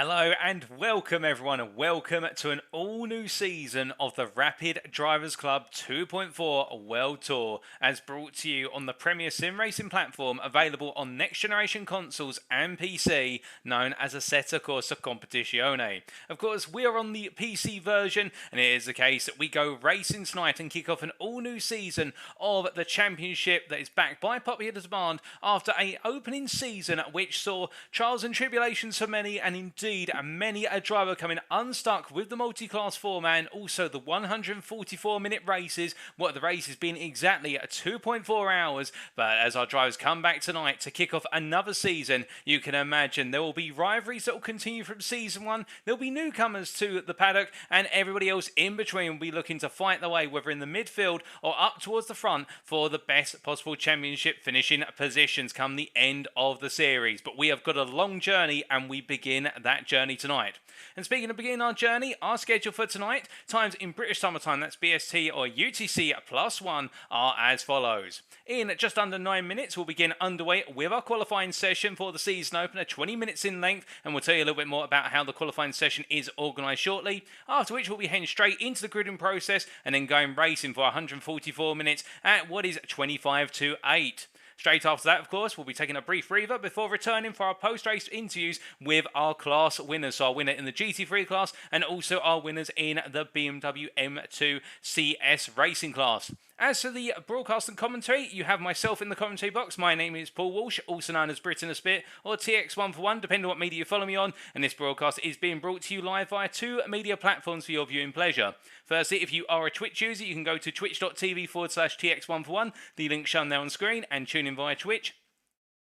Hello and welcome everyone, and welcome to an all new season of the Rapid Drivers Club 2.4 World Tour, as brought to you on the premier sim racing platform available on next generation consoles and PC, known as Assetto Corsa Competizione. Of course, we are on the PC version, and it is the case that we go racing tonight and kick off an all new season of the championship that is backed by popular demand after an opening season which saw trials and tribulations for many, and indeed many a driver coming unstuck with the multi-class format, and also the 144-minute races, what the races being exactly at 2.4 hours. But as our drivers come back tonight to kick off another season, you can imagine there will be rivalries that will continue from season one. There'll be newcomers to the paddock, and everybody else in between will be looking to fight their way, whether in the midfield or up towards the front, for the best possible championship finishing positions come the end of the series. But we have got a long journey, and we begin that journey tonight. And speaking of beginning our journey, our schedule for tonight, times in British summertime, that's BST or UTC +1, are as follows. In just under 9 minutes, we'll begin underway with our qualifying session for the season opener, 20 minutes in length, and we'll tell you a little bit more about how the qualifying session is organised shortly, after which we'll be heading straight into the gridding process and then going racing for 144 minutes at what is 25 to 8. Straight after that, of course, we'll be taking a brief breather before returning for our post-race interviews with our class winners. So our winner in the GT3 class, and also our winners in the BMW M2 CS racing class. As for the broadcast and commentary, you have myself in the commentary box. My name is Paul Walsh, also known as Britain a Spit, or TX141, depending on what media you follow me on. And this broadcast is being brought to you live via 2 media platforms for your viewing pleasure. Firstly, if you are a Twitch user, you can go to twitch.tv/TX141, the link shown there on screen, and tune in via Twitch.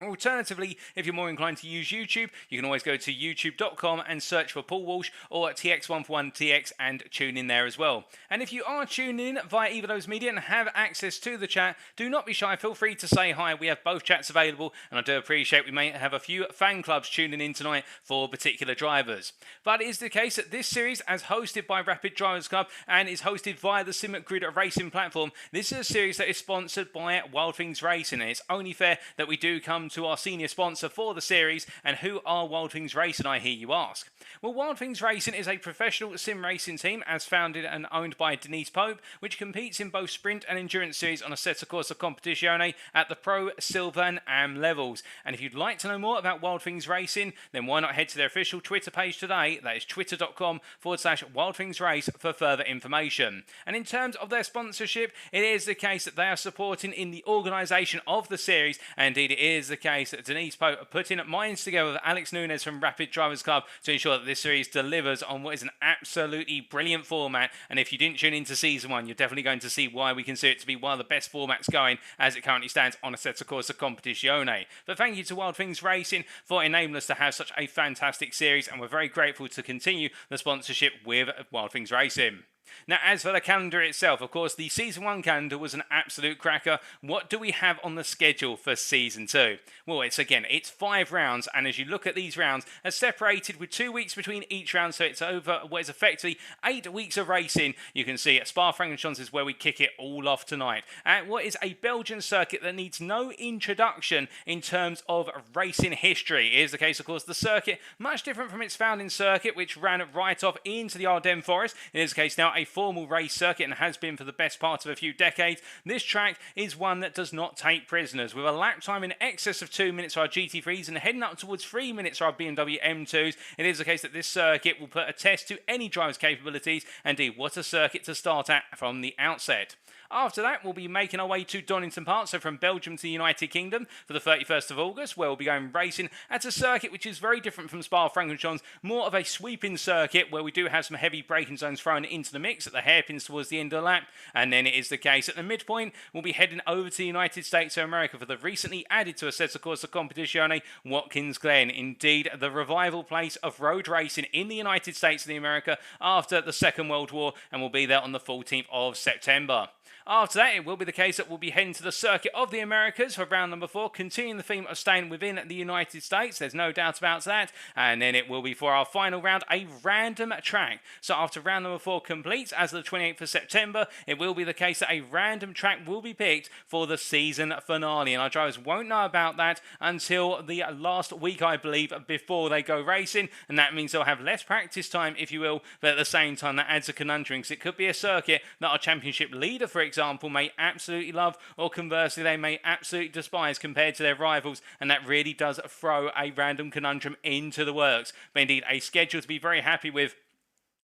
Alternatively, if you're more inclined to use YouTube, you can always go to youtube.com and search for Paul Walsh or TX141TX and tune in there as well. And if you are tuning in via either of those media and have access to the chat, do not be shy, feel free to say hi. We have both chats available, and I do appreciate we may have a few fan clubs tuning in tonight for particular drivers. But it is the case that this series, as hosted by Rapid Drivers Club and is hosted via the Sim Grid racing platform, this is a series that is sponsored by Wild Things Racing, and it's only fair that we do come to our senior sponsor for the series. And who are Wild Things Racing, I hear you ask? Well, Wild Things Racing is a professional sim racing team as founded and owned by Denise Pope, which competes in both sprint and endurance series on Assetto Corsa Competizione at the Pro, Silver and Am levels. And if you'd like to know more about Wild Things Racing, then why not head to their official Twitter page today. That is twitter.com/WildThingsRace for further information. And in terms of their sponsorship, it is the case that they are supporting in the organisation of the series, and indeed it is the case that Denise Pope are putting minds together with Alex Nunes from Rapid Drivers Club to ensure that this series delivers on what is an absolutely brilliant format. And if you didn't tune into season one, you're definitely going to see why we consider it to be one of the best formats going as it currently stands on Assetto Corsa Competizione. But thank you to Wild Things Racing for enabling us to have such a fantastic series, and we're very grateful to continue the sponsorship with Wild Things Racing. Now, as for the calendar itself, of course, the Season 1 calendar was an absolute cracker. What do we have on the schedule for Season 2? Well, it's 5 rounds, and as you look at these rounds, are separated with 2 weeks between each round, so it's over what is effectively 8 weeks of racing. You can see at Spa-Francorchamps is where we kick it all off tonight. At what is a Belgian circuit that needs no introduction in terms of racing history. It is the case, of course, the circuit, much different from its founding circuit, which ran right off into the Ardennes Forest. It is the case now a formal race circuit, and has been for the best part of a few decades. This track is one that does not take prisoners, with a lap time in excess of 2 minutes for our GT3s and heading up towards 3 minutes for our BMW M2s. It is the case that this circuit will put a test to any driver's capabilities, and indeed what a circuit to start at from the outset. After that, we'll be making our way to Donington Park, so from Belgium to the United Kingdom for the 31st of August, where we'll be going racing at a circuit which is very different from Spa-Francorchamps, more of a sweeping circuit where we do have some heavy braking zones thrown into the mix at the hairpins towards the end of the lap. And then it is the case at the midpoint, we'll be heading over to the United States of America for the recently added to Assetto Corsa Competizione, Watkins Glen. Indeed, the revival place of road racing in the United States of America after the Second World War, and we'll be there on the 14th of September. After that, it will be the case that we'll be heading to the Circuit of the Americas for round number 4, continuing the theme of staying within the United States. There's no doubt about that. And then it will be for our final round, a random track. So after round number 4 completes, as of the 28th of September, it will be the case that a random track will be picked for the season finale. And our drivers won't know about that until the last week, I believe, before they go racing. And that means they'll have less practice time, if you will, but at the same time, that adds a conundrum, because it could be a circuit that our championship leader, for example, may absolutely love, or conversely, they may absolutely despise compared to their rivals, and that really does throw a random conundrum into the works. But indeed, a schedule to be very happy with.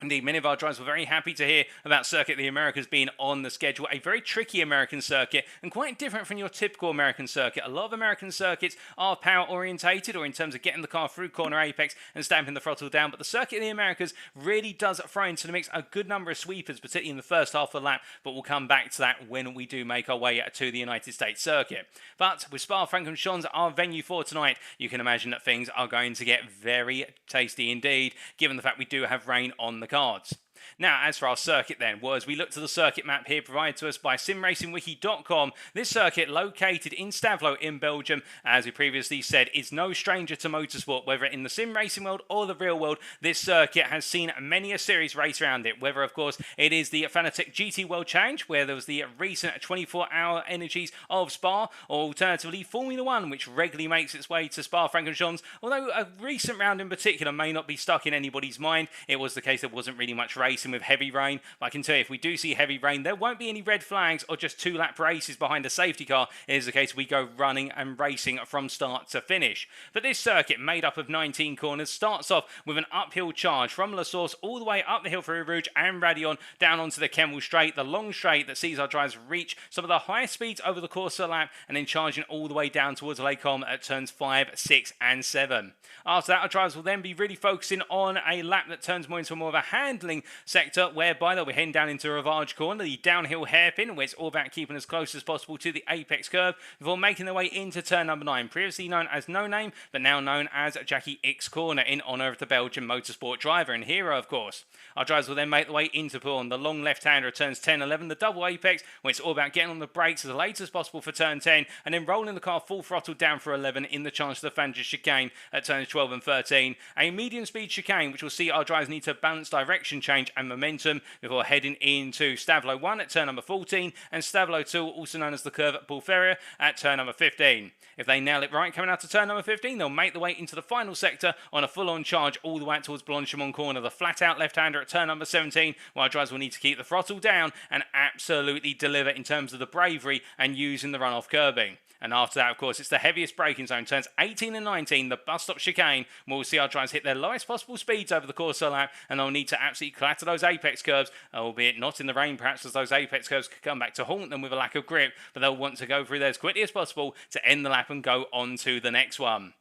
Indeed, many of our drivers were very happy to hear about Circuit of the Americas being on the schedule. A very tricky American circuit and quite different from your typical American circuit. A lot of American circuits are power orientated, or in terms of getting the car through corner apex and stamping the throttle down. But the Circuit of the Americas really does throw into the mix a good number of sweepers, particularly in the first half of the lap. But we'll come back to that when we do make our way to the United States circuit. But with Spa-Francorchamps, our venue for tonight, you can imagine that things are going to get very tasty indeed, given the fact we do have rain on the cards. Now, as for our circuit then, as we look to the circuit map here provided to us by simracingwiki.com, this circuit located in Stavelot in Belgium, as we previously said, is no stranger to motorsport. Whether in the sim racing world or the real world, this circuit has seen many a series race around it. Whether, of course, it is the Fanatec GT World Challenge, where there was the recent 24-hour energies of Spa, or alternatively Formula 1, which regularly makes its way to Spa-Francorchamps. Although a recent round in particular may not be stuck in anybody's mind, it was the case there wasn't really much racing with heavy rain. But I can tell you, if we do see heavy rain, there won't be any red flags or just 2-lap races behind a safety car. It is the case we go running and racing from start to finish. But this circuit, made up of 19 corners, starts off with an uphill charge from La Source all the way up the hill through Eau Rouge and Raidillon, down onto the Kemmel Straight, the long straight that sees our drivers reach some of the highest speeds over the course of the lap, and then charging all the way down towards Lake Combe at turns 5, 6 and 7. After that, our drivers will then be really focusing on a lap that turns more into more of a handling sector, whereby they'll be heading down into Ravage Corner, the downhill hairpin, where it's all about keeping as close as possible to the apex curve, before making their way into turn number 9, previously known as No Name, but now known as Jackie X Corner, in honour of the Belgian motorsport driver and hero, of course. Our drivers will then make their way into Pawn, the long left-hander at turns 10, 11, the double apex, where it's all about getting on the brakes as late as possible for turn 10, and then rolling the car full throttle down for 11 in the chance of the Fagnes chicane at turns 12 and 13. A medium speed chicane, which will see our drivers need to balance direction change and momentum before heading into Stavelot 1 at turn number 14, and Stavelot 2, also known as the curve at Paul Ferrier, at turn number 15. If they nail it right coming out to turn number 15, they'll make their way into the final sector on a full-on charge all the way out towards Blanchamon Corner, the flat-out left-hander at turn number 17, where our drivers will need to keep the throttle down and absolutely deliver in terms of the bravery and using the runoff curbing. And after that, of course, it's the heaviest braking zone, turns 18 and 19, the bus stop chicane, where we'll see our drivers hit their lowest possible speeds over the course of the lap, and they'll need to absolutely clatter those apex curves, albeit not in the rain, perhaps, as those apex curves could come back to haunt them with a lack of grip, but they'll want to go through there as quickly as possible to end the lap and go on to the next one.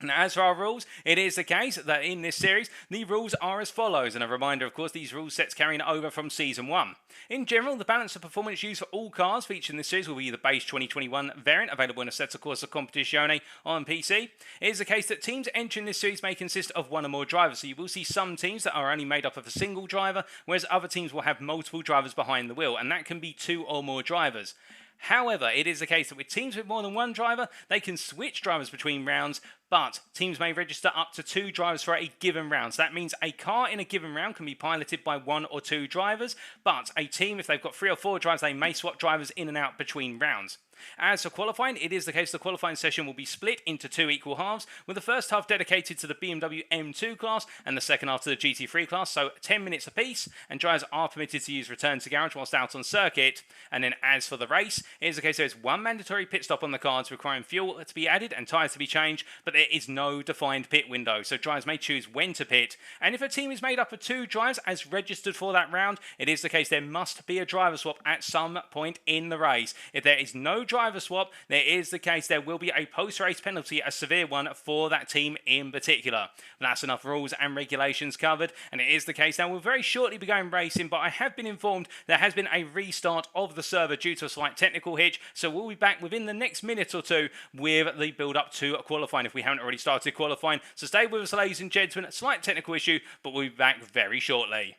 Now, as for our rules, it is the case that in this series, the rules are as follows, and a reminder, of course, these rule sets carrying over from Season 1. In general, the balance of performance used for all cars featured in this series will be the base 2021 variant, available in Assetto Corsa Competizione on PC. It is the case that teams entering this series may consist of one or more drivers, so you will see some teams that are only made up of a single driver, whereas other teams will have multiple drivers behind the wheel, and that can be 2 or more drivers. However, it is the case that with teams with more than one driver, they can switch drivers between rounds, but teams may register up to 2 drivers for a given round. So that means a car in a given round can be piloted by 1 or 2 drivers, but a team, if they've got 3 or 4 drivers, they may swap drivers in and out between rounds. As for qualifying, it is the case the qualifying session will be split into 2 equal halves, with the first half dedicated to the BMW M2 class and the second half to the GT3 class, so 10 minutes apiece, and drivers are permitted to use return to garage whilst out on circuit. And then as for the race, it is the case there is 1 mandatory pit stop on the cards requiring fuel to be added and tyres to be changed, but there is no defined pit window, so drivers may choose when to pit. And if a team is made up of 2 drivers as registered for that round, it is the case there must be a driver swap at some point in the race. If there is no driver swap, there is the case there will be a post-race penalty, a severe one for that team in particular. But that's enough rules and regulations covered, and it is the case now we'll very shortly be going racing, but I have been informed there has been a restart of the server due to a slight technical hitch, so we'll be back within the next minute or 2 with the build-up to qualifying if we haven't already started qualifying. So stay with us, ladies and gentlemen. Slight technical issue, but we'll be back very shortly.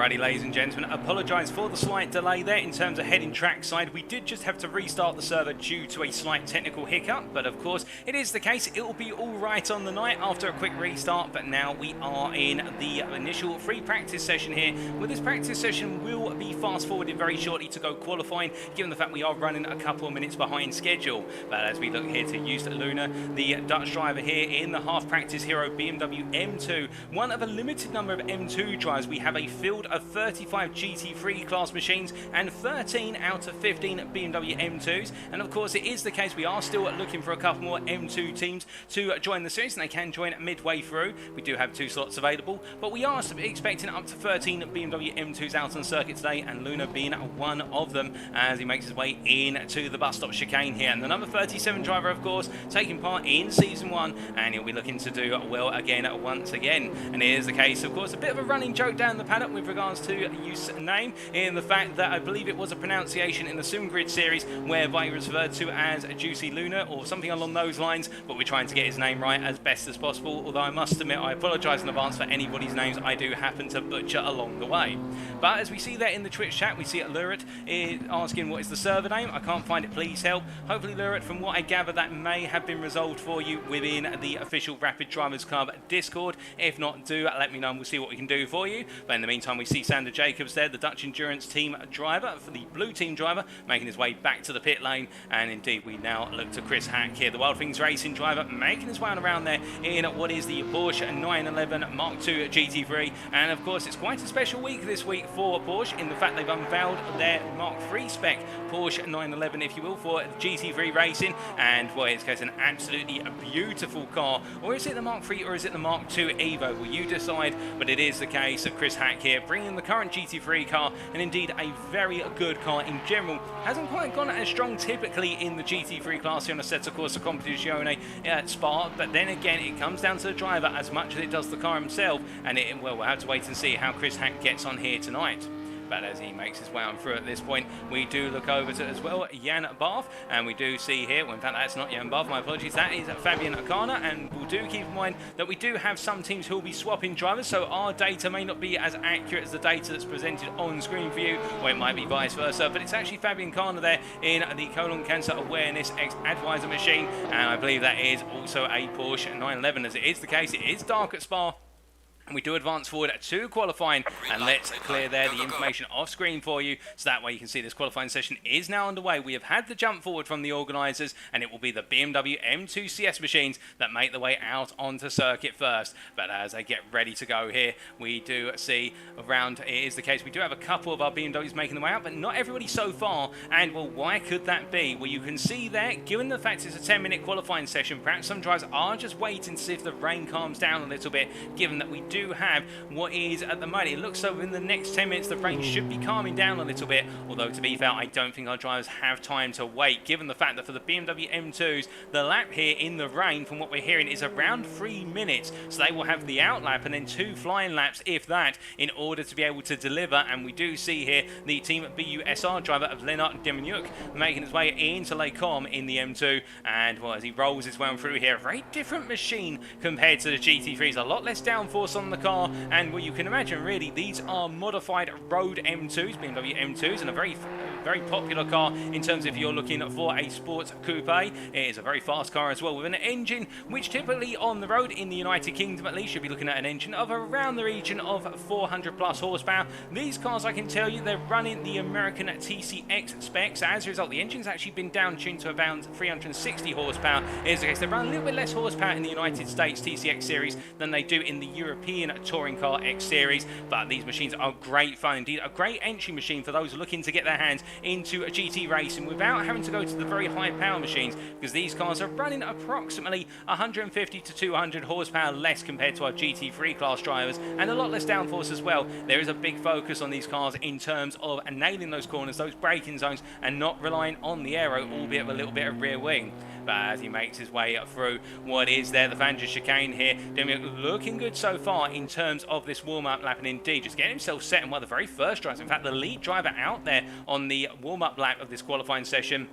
Alrighty, ladies and gentlemen, apologise for the slight delay there in terms of heading trackside. We did just have to restart the server due to a slight technical hiccup, but of course it is the case. It will be alright on the night after a quick restart, but now we are in the initial free practice session here. Well, this practice session will be fast forwarded very shortly to go qualifying, given the fact we are running a couple of minutes behind schedule. But as we look here to Justus Luna, the Dutch driver here in the half practice hero BMW M2, one of a limited number of M2 drivers. We have a field of 35 GT3 class machines and 13 out of 15 BMW M2s, and of course it is the case we are still looking for a couple more M2 teams to join the series, and they can join midway through. We do have 2 slots available, but we are expecting up to 13 BMW M2s out on circuit today, and Luna being one of them as he makes his way into the bus stop chicane here. And the number 37 driver, of course, taking part in season 1, and he'll be looking to do well again once again. And it is the case, of course, a bit of a running joke down the paddock with regards to use name, in the fact that I believe it was a pronunciation in the Sim Grid series whereby he was referred to as Juicy Luna or something along those lines, but we're trying to get his name right as best as possible, although I must admit I apologise in advance for anybody's names I do happen to butcher along the way. But as we see there in the Twitch chat, we see Lurit asking what is the server name. I can't find it, please help. Hopefully, Lurit, from what I gather, that may have been resolved for you within the official Rapid Drivers Club Discord. If not, do let me know and we'll see what we can do for you. But in the meantime, we see Sander Jacobs there, the Dutch Endurance Team driver, for the blue team driver, making his way back to the pit lane. And indeed, we now look to Chris Hack here, the Wild Things Racing driver, making his way on around there in what is the Porsche 911 Mark II GT3. And of course, it's quite a special week this week for Porsche in the fact they've unveiled their Mark III spec Porsche 911, if you will, for GT3 racing. And well, it's an absolutely beautiful car. Or is it the Mark III or is it the Mark II Evo? Will you decide? But it is the case that Chris Hack here, bringing the current GT3 car, and indeed a very good car in general. Hasn't quite gone as strong typically in the GT3 class here on a set of course of Competizione at Spa, but then again it comes down to the driver as much as it does the car himself, and well, we'll have to wait and see how Chris Hack gets on here tonight. But as he makes his way on through at this point, we do look over to as well Jan Barth, and we do see here, well, in fact that's not Jan Barth, my apologies, that is Fabian Akana, and we'll do keep in mind that we do have some teams who will be swapping drivers, so our data may not be as accurate as the data that's presented on screen for you, or it might be vice versa, but it's actually Fabian Akana there in the Colon Cancer Awareness X-Advisor machine, and I believe that is also a Porsche 911, as it is the case, it is dark at Spa. And we do advance forward to qualifying, and let's clear there the information off screen for you, so that way you can see this qualifying session is now underway. We have had the jump forward from the organisers, and it will be the BMW M2 CS machines that make the way out onto circuit first. But as they get ready to go here, we do see around, it is the case, we do have a couple of our BMWs making the way out, but not everybody so far. And well, why could that be? Well, you can see there, given the fact it's a 10-minute qualifying session, perhaps some drivers are just waiting to see if the rain calms down a little bit, given that we do have what is at the moment, it looks so in the next 10 minutes the rain should be calming down a little bit, although to be fair I don't think our drivers have time to wait, given the fact that for the BMW M2s the lap here in the rain from what we're hearing is around 3 minutes, so they will have the out lap and then 2 flying laps if that, in order to be able to deliver. And we do see here the Team BUSR driver of Lennart Demjanjuk making his way into Les Combes in the M2, and well, as he rolls his way on through here, a very different machine compared to the GT3s, a lot less downforce on the car, and well, you can imagine really these are modified road M2s, BMW M2s, and a very popular car in terms of if you're looking for a sports coupe. It is a very fast car as well, with an engine which typically on the road in the United Kingdom at least you'll be looking at an engine of around the region of 400 plus horsepower. These cars, I can tell you, they're running the American TCX specs. As a result, the engine's actually been down tuned to around 360 horsepower. It is the case they run a little bit less horsepower in the United States TCX series than they do in the European Touring Car X Series, but these machines are great fun indeed, a great entry machine for those looking to get their hands into a GT racing without having to go to the very high power machines, because these cars are running approximately 150 to 200 horsepower less compared to our GT3 class drivers, and a lot less downforce as well. There is a big focus on these cars in terms of nailing those corners, those braking zones, and not relying on the aero, albeit with a little bit of rear wing. But as he makes his way through what is there, the Fagnes chicane here, Demjanjuk looking good so far in terms of this warm-up lap, and indeed just getting himself set in one of the very first drives, in fact the lead driver out there on the warm-up lap of this qualifying session.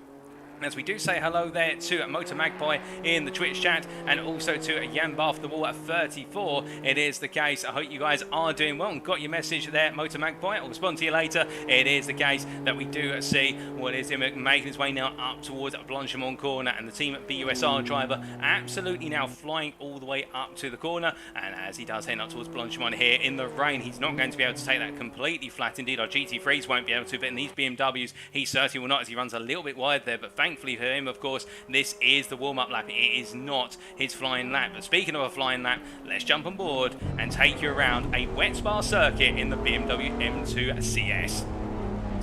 As we do say hello there to Motor Magpie in the Twitch chat, and also to Jan Bath the Wall at 34. It is the case. I hope you guys are doing well and got your message there, Motor Magpie. I'll respond to you later. It is the case that we do see what is him making his way now up towards Blanchamon Corner, and the team BUSR driver absolutely now flying all the way up to the corner. And as he does head up towards Blanchamon here in the rain, he's not going to be able to take that completely flat. Indeed, our GT3s won't be able to, but in these BMWs, he certainly will not, as he runs a little bit wide there. But thankfully for him, of course, this is the warm-up lap. It is not his flying lap. But speaking of a flying lap, let's jump on board and take you around a wet spa circuit in the BMW M2 CS.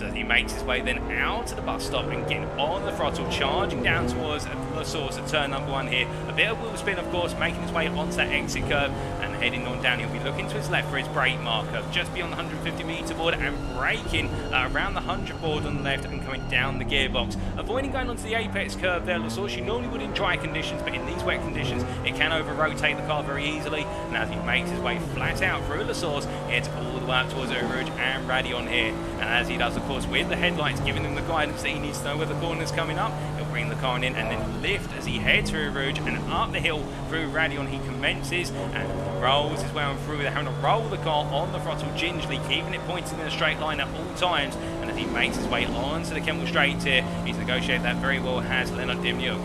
As he makes his way then out to the bus stop and getting on the throttle, charging down towards the source at turn number 1 here. A bit of wheel spin, of course, making his way onto that exit curve and heading on down. He'll be looking to his left for his brake marker, just beyond the 150 metre board, and braking around the 100 board on the left and coming down the gearbox. Avoiding going onto the apex curve there, of course, you normally would in dry conditions, but in these wet conditions, it can over-rotate the car very easily. And as he makes his way flat out through the source, it's all the way up towards Eau Rouge and Raidillon here. And as he does, of course, with the headlights giving him the guidance that he needs to know where the corner's coming up, he'll bring the car in and then lift as he heads through Rouge and up the hill through Raidillon. He commences and rolls his way on through. They're having to roll the car on the throttle gingerly, keeping it pointed in a straight line at all times. And as he makes his way onto the Kemmel Straight here, he's negotiated that very well, has Leonard Dimnuk.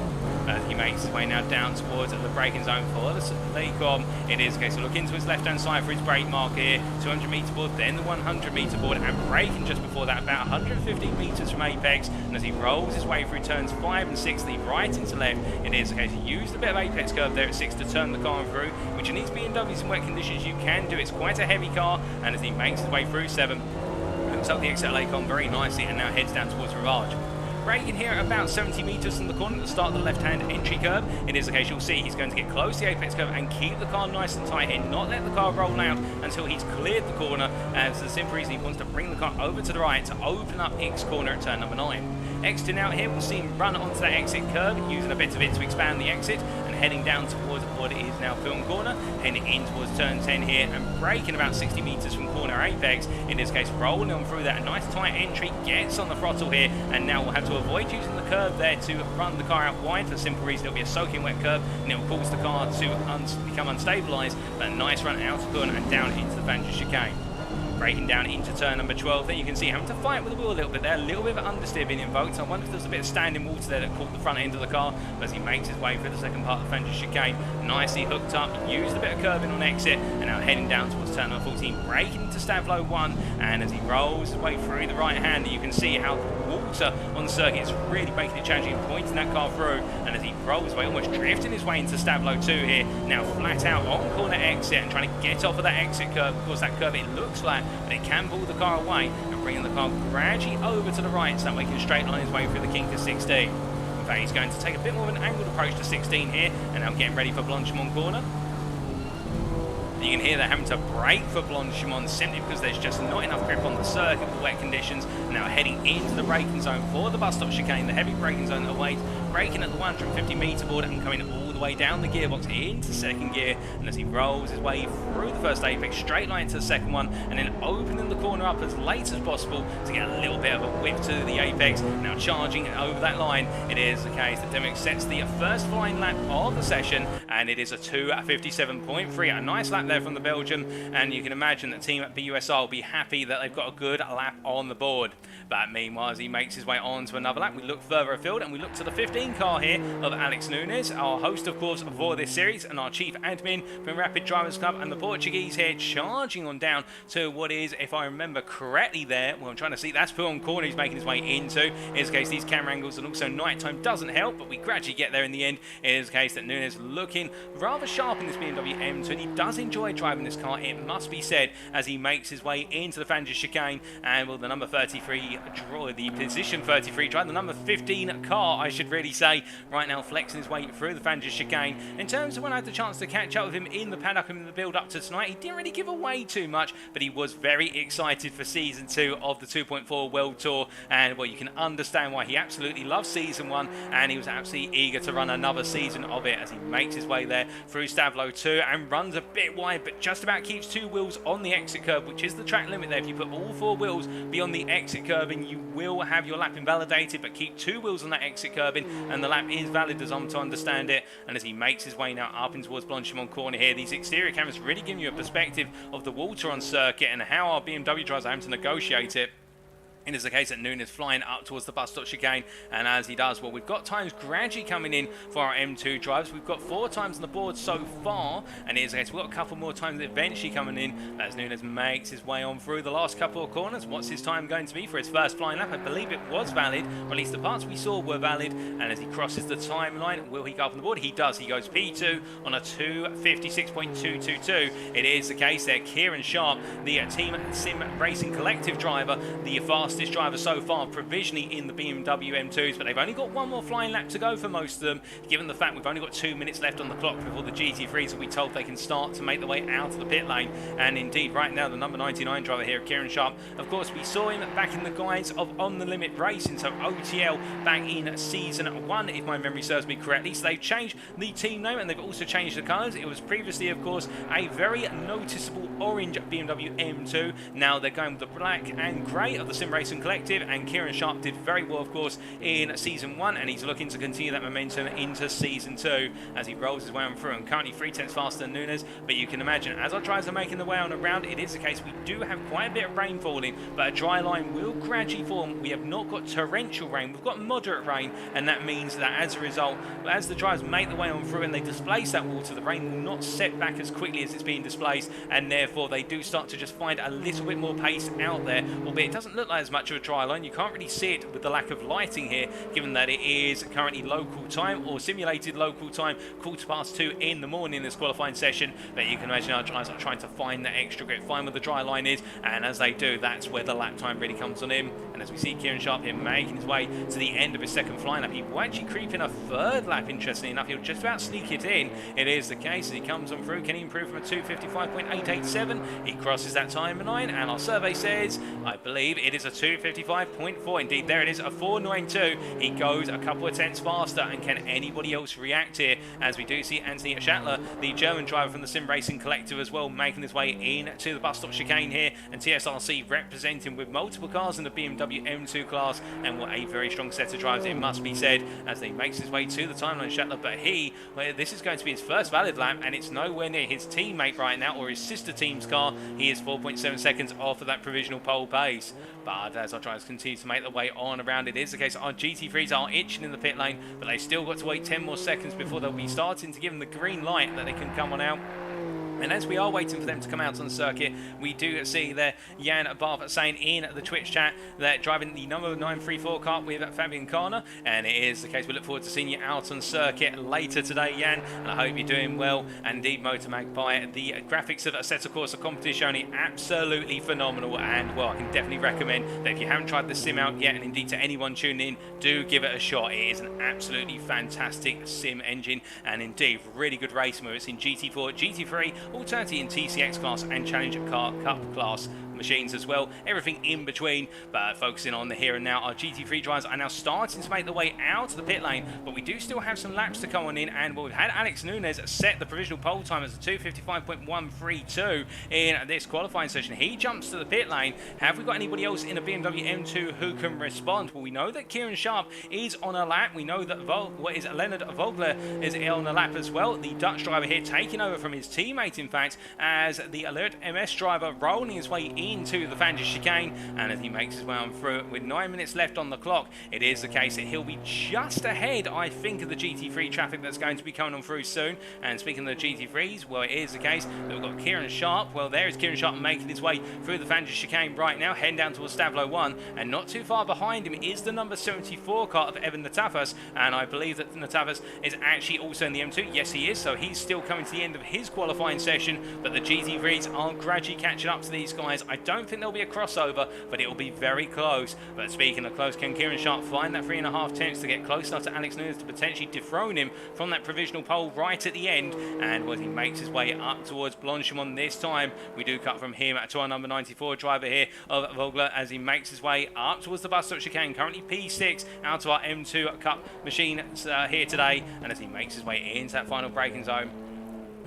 As he makes his way now down towards the braking zone for the Lecom. It is a case of look into his left-hand side for his brake mark here. 200 metre board, then the 100 metre board, and braking just before that, about 150 metres from apex. And as he rolls his way through turns 5 and 6, the right into left, it is a case of use a bit of apex curve there at 6 to turn the car through, which in these BMWs in wet conditions you can do. It's quite a heavy car, and as he makes his way through 7, hooks up the exit Lecom very nicely and now heads down towards Ravage. Braking here at about 70 metres from the corner at the start of the left-hand entry curve. It is the case you'll see he's going to get close to the apex curve and keep the car nice and tight here, not let the car roll out until he's cleared the corner, as the simple reason he wants to bring the car over to the right to open up X corner at turn number 9. Exiting out here, we'll see him run onto that exit curve, using a bit of it to expand the exit, and heading down towards what is now Fagnes Corner, heading in towards turn 10 here, and braking about 60 metres from corner apex. In this case, rolling on through that, a nice tight entry, gets on the throttle here, and now we'll have to avoid using the curve there to run the car out wide, for the simple reason it'll be a soaking wet curve, and it will cause the car to become unstabilised. But a nice run out of corner and down into the Fagnes chicane. Braking down into turn number 12, there you can see having to fight with the wheel a little bit there, a little bit of understeer being invoked. I wonder if there's a bit of standing water there that caught the front end of the car, but as he makes his way through the second part of the Fagnes chicane, nicely hooked up, used a bit of curving on exit, and now heading down towards turn number 14, braking into Stavlo 1, and as he rolls his way through the right hand, you can see how water on the circuit is really making it challenging, pointing that car through, and as he rolls his way, almost drifting his way into Stavlo 2 here, now flat out on corner exit and trying to get off of that exit curve. Of course, that curve, it looks flat, but it can pull the car away and bringing the car gradually over to the right, so that way he can straight line his way through the kink of 16. In fact, he's going to take a bit more of an angled approach to 16 here, and now getting ready for Blanchamon Corner. You can hear they're having to brake for Blanchamon simply because there's just not enough grip on the circuit with wet conditions. Now heading into the braking zone for the bus stop chicane, the heavy braking zone that awaits, braking at the 150 metre board and coming all the way down the gearbox into second gear. And as he rolls his way through the first apex, straight line to the second one, and then opening the corner up as late as possible to get a little bit of a whip to the apex. Now charging over that line, it is the case that Dimnuk sets the first flying lap of the session, and it is a 2:57.3. A nice lap there from the Belgian, and you can imagine that team at BUSR will be happy that they've got a good lap on the board. But meanwhile, as he makes his way on to another lap, we look further afield and we look to the 15 car here of Alex Nunes, our host of course for this series and our chief admin from Rapid Drivers Club, and the Portuguese here charging on down to what is, if I remember correctly there, well I'm trying to see, that's Fagnes Corner he's making his way into. In this case, these camera angles and also nighttime doesn't help, but we gradually get there in the end. It is the case that Nunes looking rather sharp in this BMW M2, and he does enjoy driving this car, it must be said, as he makes his way into the Fagnes chicane, and will the number 33 draw, the position 33 drive, the number 15 car I should really say. Right now, flexing his way through the Fagnes chicane. In terms of when I had the chance to catch up with him in the paddock and in the build-up to tonight, he didn't really give away too much, but he was very excited for Season 2 of the 2.4 World Tour, and well, you can understand why he absolutely loves Season 1, and he was absolutely eager to run another season of it as he makes his way there through Stablo 2 and runs a bit wide, but just about keeps 2 wheels on the exit curb, which is the track limit there. If you put all 4 wheels beyond the exit curbing, you will have your lap invalidated, but keep 2 wheels on that exit curbing, and the lap is valid as I'm to understand it. And as he makes his way now up in towards Blanchamon Corner here, these exterior cameras really giving you a perspective of the water on circuit and how our BMW drivers are having to negotiate it. It is the case that Nunes flying up towards the bus stop chicane, and as he does, well, we've got times gradually coming in for our M2 drivers. We've got 4 times on the board so far, and it is the case we've got a couple more times eventually coming in as Nunes makes his way on through the last couple of corners. What's his time going to be for his first flying lap? I believe it was valid, or at least the parts we saw were valid, and as he crosses the timeline, will he go up on the board? He does. He goes P2 on a 2:56.222. It is the case there. Kieran Sharp, the Team Sim Racing Collective driver, the fastest driver so far provisionally in the BMW M2s, but they've only got 1 more flying lap to go for most of them, given the fact we've only got 2 minutes left on the clock before the GT3s will be told they can start to make their way out of the pit lane. And indeed, right now, the number 99 driver here, Kieran Sharp, of course, we saw him back in the guise of On The Limit Racing, so OTL back in Season 1, if my memory serves me correctly. So they've changed the team name, and they've also changed the colours. It was previously, of course, a very noticeable orange BMW M2. Now they're going with the black and grey of the Sim Racing Collective, and Kieran Sharp did very well, of course, in Season 1, and he's looking to continue that momentum into Season 2 as he rolls his way on through, and currently 3/10 faster than Nunes. But you can imagine, as our drivers are making their way on around, it is the case we do have quite a bit of rain falling, but a dry line will gradually form. We have not got torrential rain, we've got moderate rain, and that means that as a result, as the drivers make their way on through and they displace that water, the rain will not set back as quickly as it's being displaced, and therefore they do start to just find a little bit more pace out there, albeit it doesn't look like as much of a dry line. You can't really see it with the lack of lighting here, given that it is currently local time, or simulated local time, 2:15 in the morning in this qualifying session. But you can imagine our drivers are trying to find that extra grip, find where the dry line is, and as they do, that's where the lap time really comes on him. And as we see Kieran Sharp here making his way to the end of his second flying lap, he will actually creep in a 3rd lap, interestingly enough. He'll just about sneak it in. It is the case as he comes on through. Can he improve from a 2:55.887? He crosses that timeline, and our survey says, I believe it is a 2:55.4. Indeed, there it is, a 4:92. He goes a couple of tenths faster, and can anybody else react here? As we do see Anthony Shatler, the German driver from the Sim Racing Collective as well, making his way into the bus stop chicane here, and TSRC representing with multiple cars in the BMW M2 class, and what a very strong set of drivers, it must be said, as he makes his way to the timeline, Shatler. But this is going to be his first valid lap, and it's nowhere near his teammate right now, or his sister team's car. He is 4.7 seconds off of that provisional pole pace. But as our drivers continue to make their way on around, it is the case our GT3s are itching in the pit lane, but they've still got to wait 10 more seconds before they'll be starting to give them the green light that they can come on out. And as we are waiting for them to come out on the circuit, we do see there Jan Barth saying in the Twitch chat that driving the number 934 car with Fabian Corner, and it is the case we look forward to seeing you out on circuit later today, Jan, and I hope you're doing well. And indeed, Motor Magpie, the graphics of Assetto Corsa competition only absolutely phenomenal, and well, I can definitely recommend that if you haven't tried the sim out yet, and indeed to anyone tuning in, do give it a shot. It is an absolutely fantastic sim engine, and indeed really good racing, whether it's in GT4, GT3, alternatively in TCX class and Challenger Car Cup class machines as well, everything in between. But focusing on the here and now, our GT3 drivers are now starting to make their way out of the pit lane, but we do still have some laps to come on in, and we've had Alex Nunes set the provisional pole time as a 2:55.132 in this qualifying session. He jumps to the pit lane. Have we got anybody else in a BMW M2 who can respond? Well, we know that Kieran Sharp is on a lap. We know that Leonard Vogler is on a lap as well. The Dutch driver here taking over from his teammate, in fact, as the Alert MS driver rolling his way into the Fagnes chicane, and as he makes his way on through it with 9 minutes left on the clock, it is the case that he'll be just ahead, I think, of the GT3 traffic that's going to be coming on through soon. And speaking of the GT3s, well, it is the case that we've got Kieran Sharp. Well, there is Kieran Sharp making his way through the Fagnes chicane right now, heading down towards Stablo 1, and not too far behind him is the number 74 car of Evan Natafas, and I believe that Natafas is actually also in the M2. Yes, he is, so he's still coming to the end of his qualifying session, but the GT3s are gradually catching up to these guys. I I don't think there'll be a crossover, but it will be very close. But speaking of close, can Kieran Sharp find that 3.5 tenths to get close enough to Alex Nunes to potentially dethrone him from that provisional pole right at the end? And as he makes his way up towards Blanchamon this time, we do cut from him to our number 94 driver here of Vogler as he makes his way up towards the bus stop chicane, currently P6 out of our M2 Cup machine here today, and as he makes his way into that final braking zone,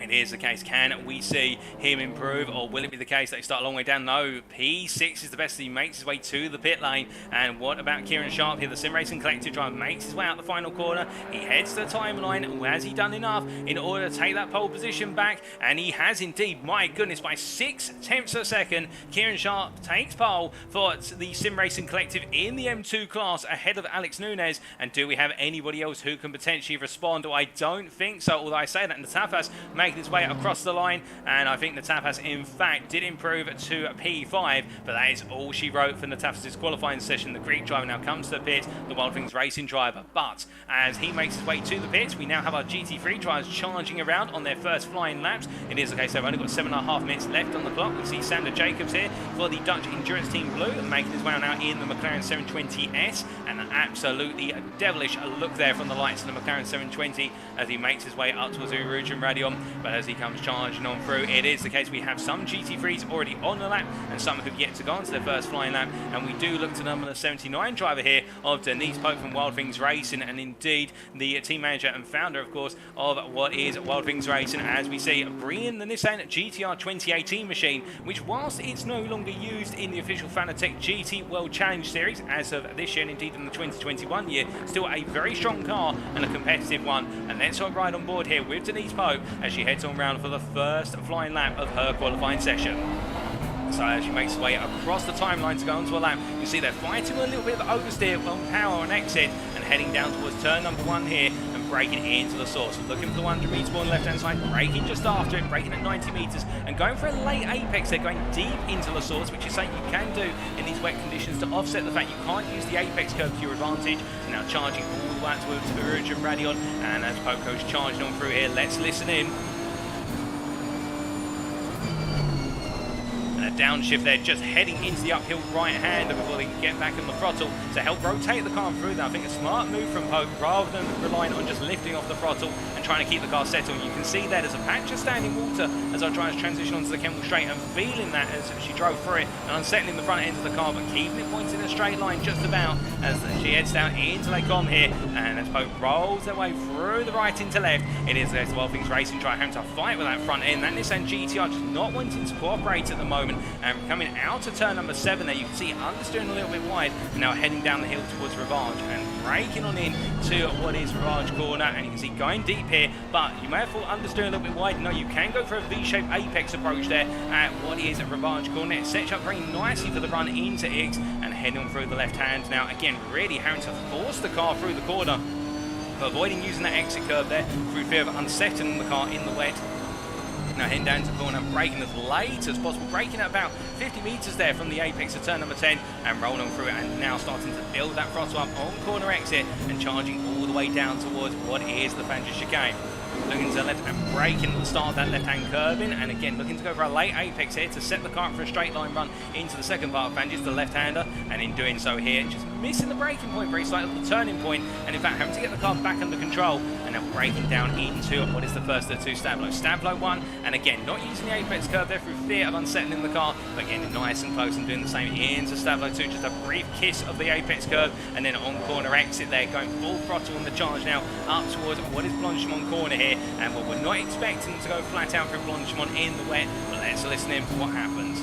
it is the case. Can we see him improve, or will it be the case that he start a long way down? No, P6 is the best. He makes his way to the pit lane. And what about Kieran Sharp here? The Sim Racing Collective driver makes his way out the final corner. He heads to the timeline. Has he done enough in order to take that pole position back? And he has indeed. My goodness, by 6 tenths of a second, Kieran Sharp takes pole for the Sim Racing Collective in the M2 class ahead of Alex Nunes. And do we have anybody else who can potentially respond? I don't think so, although I say that, and the Tapas making his way across the line, and I think the Tapas in fact did improve to P5, but that is all she wrote for the Tapas' qualifying session. The Greek driver now comes to the pit, the Wild Things Racing driver, but as he makes his way to the pits, we now have our GT3 drivers charging around on their first flying laps. It is the case they've only got 7.5 minutes left on the clock. We see Sander Jacobs here for the Dutch Endurance Team Blue, making his way now in the McLaren 720S, and an absolutely devilish look there from the lights of the McLaren 720 as he makes his way up towards Eau Rouge and Raidillon. But as he comes charging on through, it is the case we have some GT3s already on the lap and some who've yet to go onto their first flying lap, and we do look to number 79 driver here of Denise Pope from Wild Things Racing, and indeed the team manager and founder of course of what is Wild Things Racing, as we see bringing the Nissan GTR 2018 machine, which whilst it's no longer used in the official Fanatec GT World Challenge Series as of this year and indeed in the 2021 year, still a very strong car and a competitive one. And let's ride on board here with Denise Pope as she heads on round for the first flying lap of her qualifying session. So as she makes her way across the timeline to go onto a lap, you see they're fighting a little bit of oversteer on power on exit and heading down towards turn number 1 here and braking into the source. Looking for the 100 metres on the left hand side, braking just after it, braking at 90 metres and going for a late apex. They're going deep into the source, which is something you can do in these wet conditions to offset the fact you can't use the apex curve to your advantage. And now charging all the way towards Eau Rouge and Raidillon, and as Poco's charging on through here, let's listen in. Downshift there, just heading into the uphill right hander before they can get back on the throttle to help rotate the car through that. I think a smart move from Pope rather than relying on just lifting off the throttle and trying to keep the car settled. You can see there's a patch of standing water as our drivers transition onto the Kemble Straight and feeling that as she drove through it and unsettling the front end of the car, but keeping it pointed in a straight line just about as she heads down into Lake Com here, and as Pope rolls their way through the right into left, it is the Wild Things Racing driver having to fight with that front end. That Nissan GTR just not wanting to cooperate at the moment, and coming out of turn number 7 there, you can see understeering a little bit wide, and now heading down the hill towards Revenge and braking on in to what is Revenge Corner, and you can see going deep here, but you may have thought understeering a little bit wide. No, you can go for a V-shaped apex approach there at what is Revenge Corner. It sets up very nicely for the run into X and heading on through the left hand. Now again, really having to force the car through the corner, avoiding using that exit curve there through fear of unsettling the car in the wet. Now heading down to the corner, braking as late as possible, braking at about 50 metres there from the apex of turn number 10 and rolling on through it, and now starting to build that throttle up on corner exit and charging all the way down towards what is the Fagnes chicane. Looking to the left and braking at the start of that left-hand curving, and again looking to go for a late apex here to set the car up for a straight line run into the second part of Fagnes, the left-hander, and in doing so here, just missing the braking point very slightly, the turning point, and in fact having to get the car back under control, and now braking down into what is the first of the 2 Stablo. Stablo 1, and again not using the apex curve there through fear of unsettling the car, but getting nice and close and doing the same into Stablo 2, just a brief kiss of the apex curve, and then on corner exit there, going full throttle on the charge now up towards what is Blanchamon Corner here, and what we're not expecting to go flat out through Blanchamon in the wet, but let's listen in for what happens.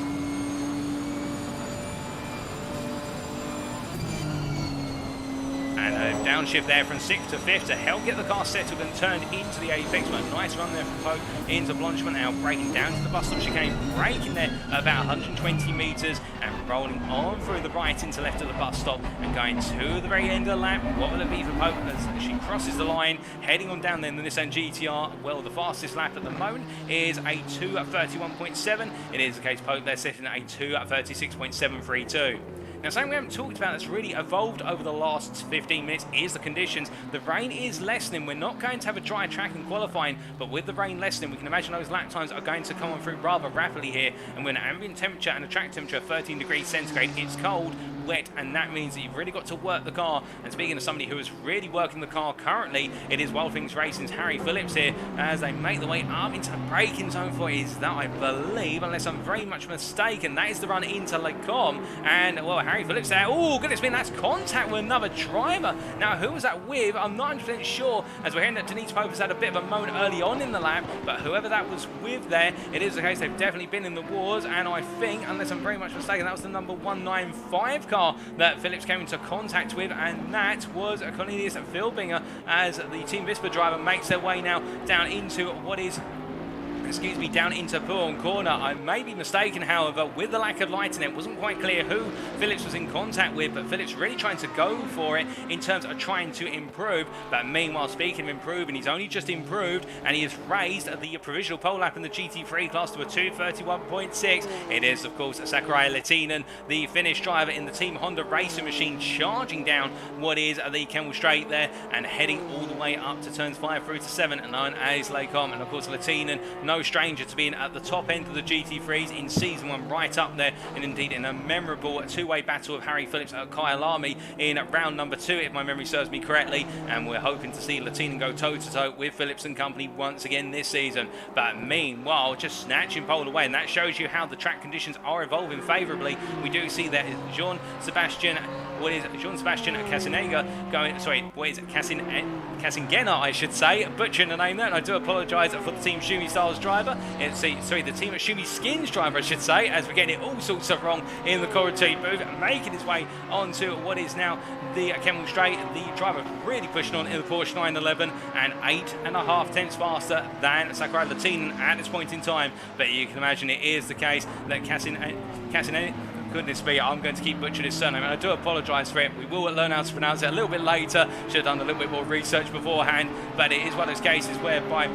And a downshift there from 6th to 5th to help get the car settled and turned into the apex, but a nice run there from Pope into Blanchamon, now braking down to the bus stop chicane, braking there about 120 metres and rolling on through the right into left of the bus stop and going to the very end of the lap. What will it be for Pope as she crosses the line, heading on down then the Nissan GTR? Well, the fastest lap at the moment is a 2:31.7. It is the case Pope there sitting at a 2:36.732. Now, something we haven't talked about that's really evolved over the last 15 minutes is the conditions. The rain is lessening. We're not going to have a dry track in qualifying, but with the rain lessening, we can imagine those lap times are going to come on through rather rapidly here. And with an ambient temperature and a track temperature of 13 degrees centigrade, it's cold, wet, and that means that you've really got to work the car. And speaking of somebody who is really working the car currently, it is Wild Things Racing's Harry Phillips here as they make their way up into the braking zone for is that, I believe, unless I'm very much mistaken, that is the run into Lecom. And, well, Harry Phillips there. Oh, goodness me, that's contact with another driver. Now, who was that with? I'm not 100% sure, as we're hearing that Denise Pope has had a bit of a moan early on in the lap, but whoever that was with there, it is the case they've definitely been in the wars, and I think, unless I'm very much mistaken, that was the number 195 car that Phillips came into contact with, and that was Cornelius Philbinger as the Team Vispa driver makes their way now down into what is, down into Spa-Francorchamps Corner. I may be mistaken, however, with the lack of lighting, it wasn't quite clear who Phillips was in contact with, but Phillips really trying to go for it in terms of trying to improve. But meanwhile, speaking of improving, he's only just improved, and he has raised the provisional pole lap in the GT3 class to a 2:31.6. It is, of course, Sakurai Latinen, the Finnish driver in the Team Honda racing machine, charging down what is the Kemmel Straight there and heading all the way up to turns 5 through to 7, known as Lecom. And of course, Latinen, no stranger to being at the top end of the GT3s in season 1, right up there, and indeed in a memorable two-way battle of Harry Phillips at Kyalami in round number 2, if my memory serves me correctly. And we're hoping to see Latinen go toe-to-toe with Phillips and company once again this season. But meanwhile, just snatching pole away, and that shows you how the track conditions are evolving favourably. We do see that Jean-Sebastian Casinega going, Casingena, I should say, butchering the name there, and I do apologise for the Team Schumi Styles driver. The Team Schumi Skins driver, I should say, as we're getting it all sorts of wrong in the Corrity booth, making his way onto what is now the Kemmel Straight. The driver really pushing on in the Porsche 911 and 8.5 tenths faster than Sakurai Latinen at this point in time. But you can imagine it is the case that Casinega, goodness me, I'm going to keep butchering his surname, and I do apologise for it. We will learn how to pronounce it a little bit later. Should have done a little bit more research beforehand, but it is one of those cases whereby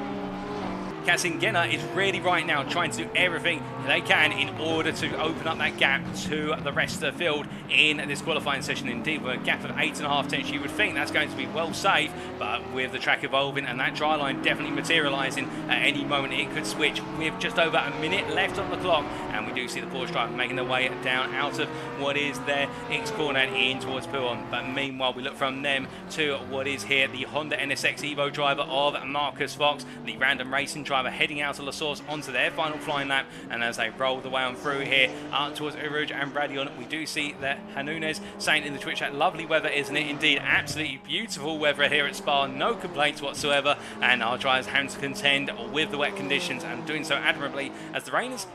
Casingena is really right now trying to do everything they can in order to open up that gap to the rest of the field in this qualifying session. Indeed, with a gap of 8.5 tenths, you would think that's going to be well safe, but with the track evolving and that dry line definitely materialising, at any moment it could switch with just over a minute left on the clock. And we do see the Porsche driver making their way down out of what is their X corner and in towards Pouon. But meanwhile, we look from them to what is here the Honda NSX Evo driver of Marcus Fox, the Random Racing driver, heading out of La Source onto their final flying lap. And as they roll the way on through here up towards Eau Rouge and Raidillon, we do see that Hanunez saying in the Twitch chat, lovely weather, isn't it? Indeed, absolutely beautiful weather here at Spa, no complaints whatsoever, and our drivers having to contend with the wet conditions and doing so admirably as the rain is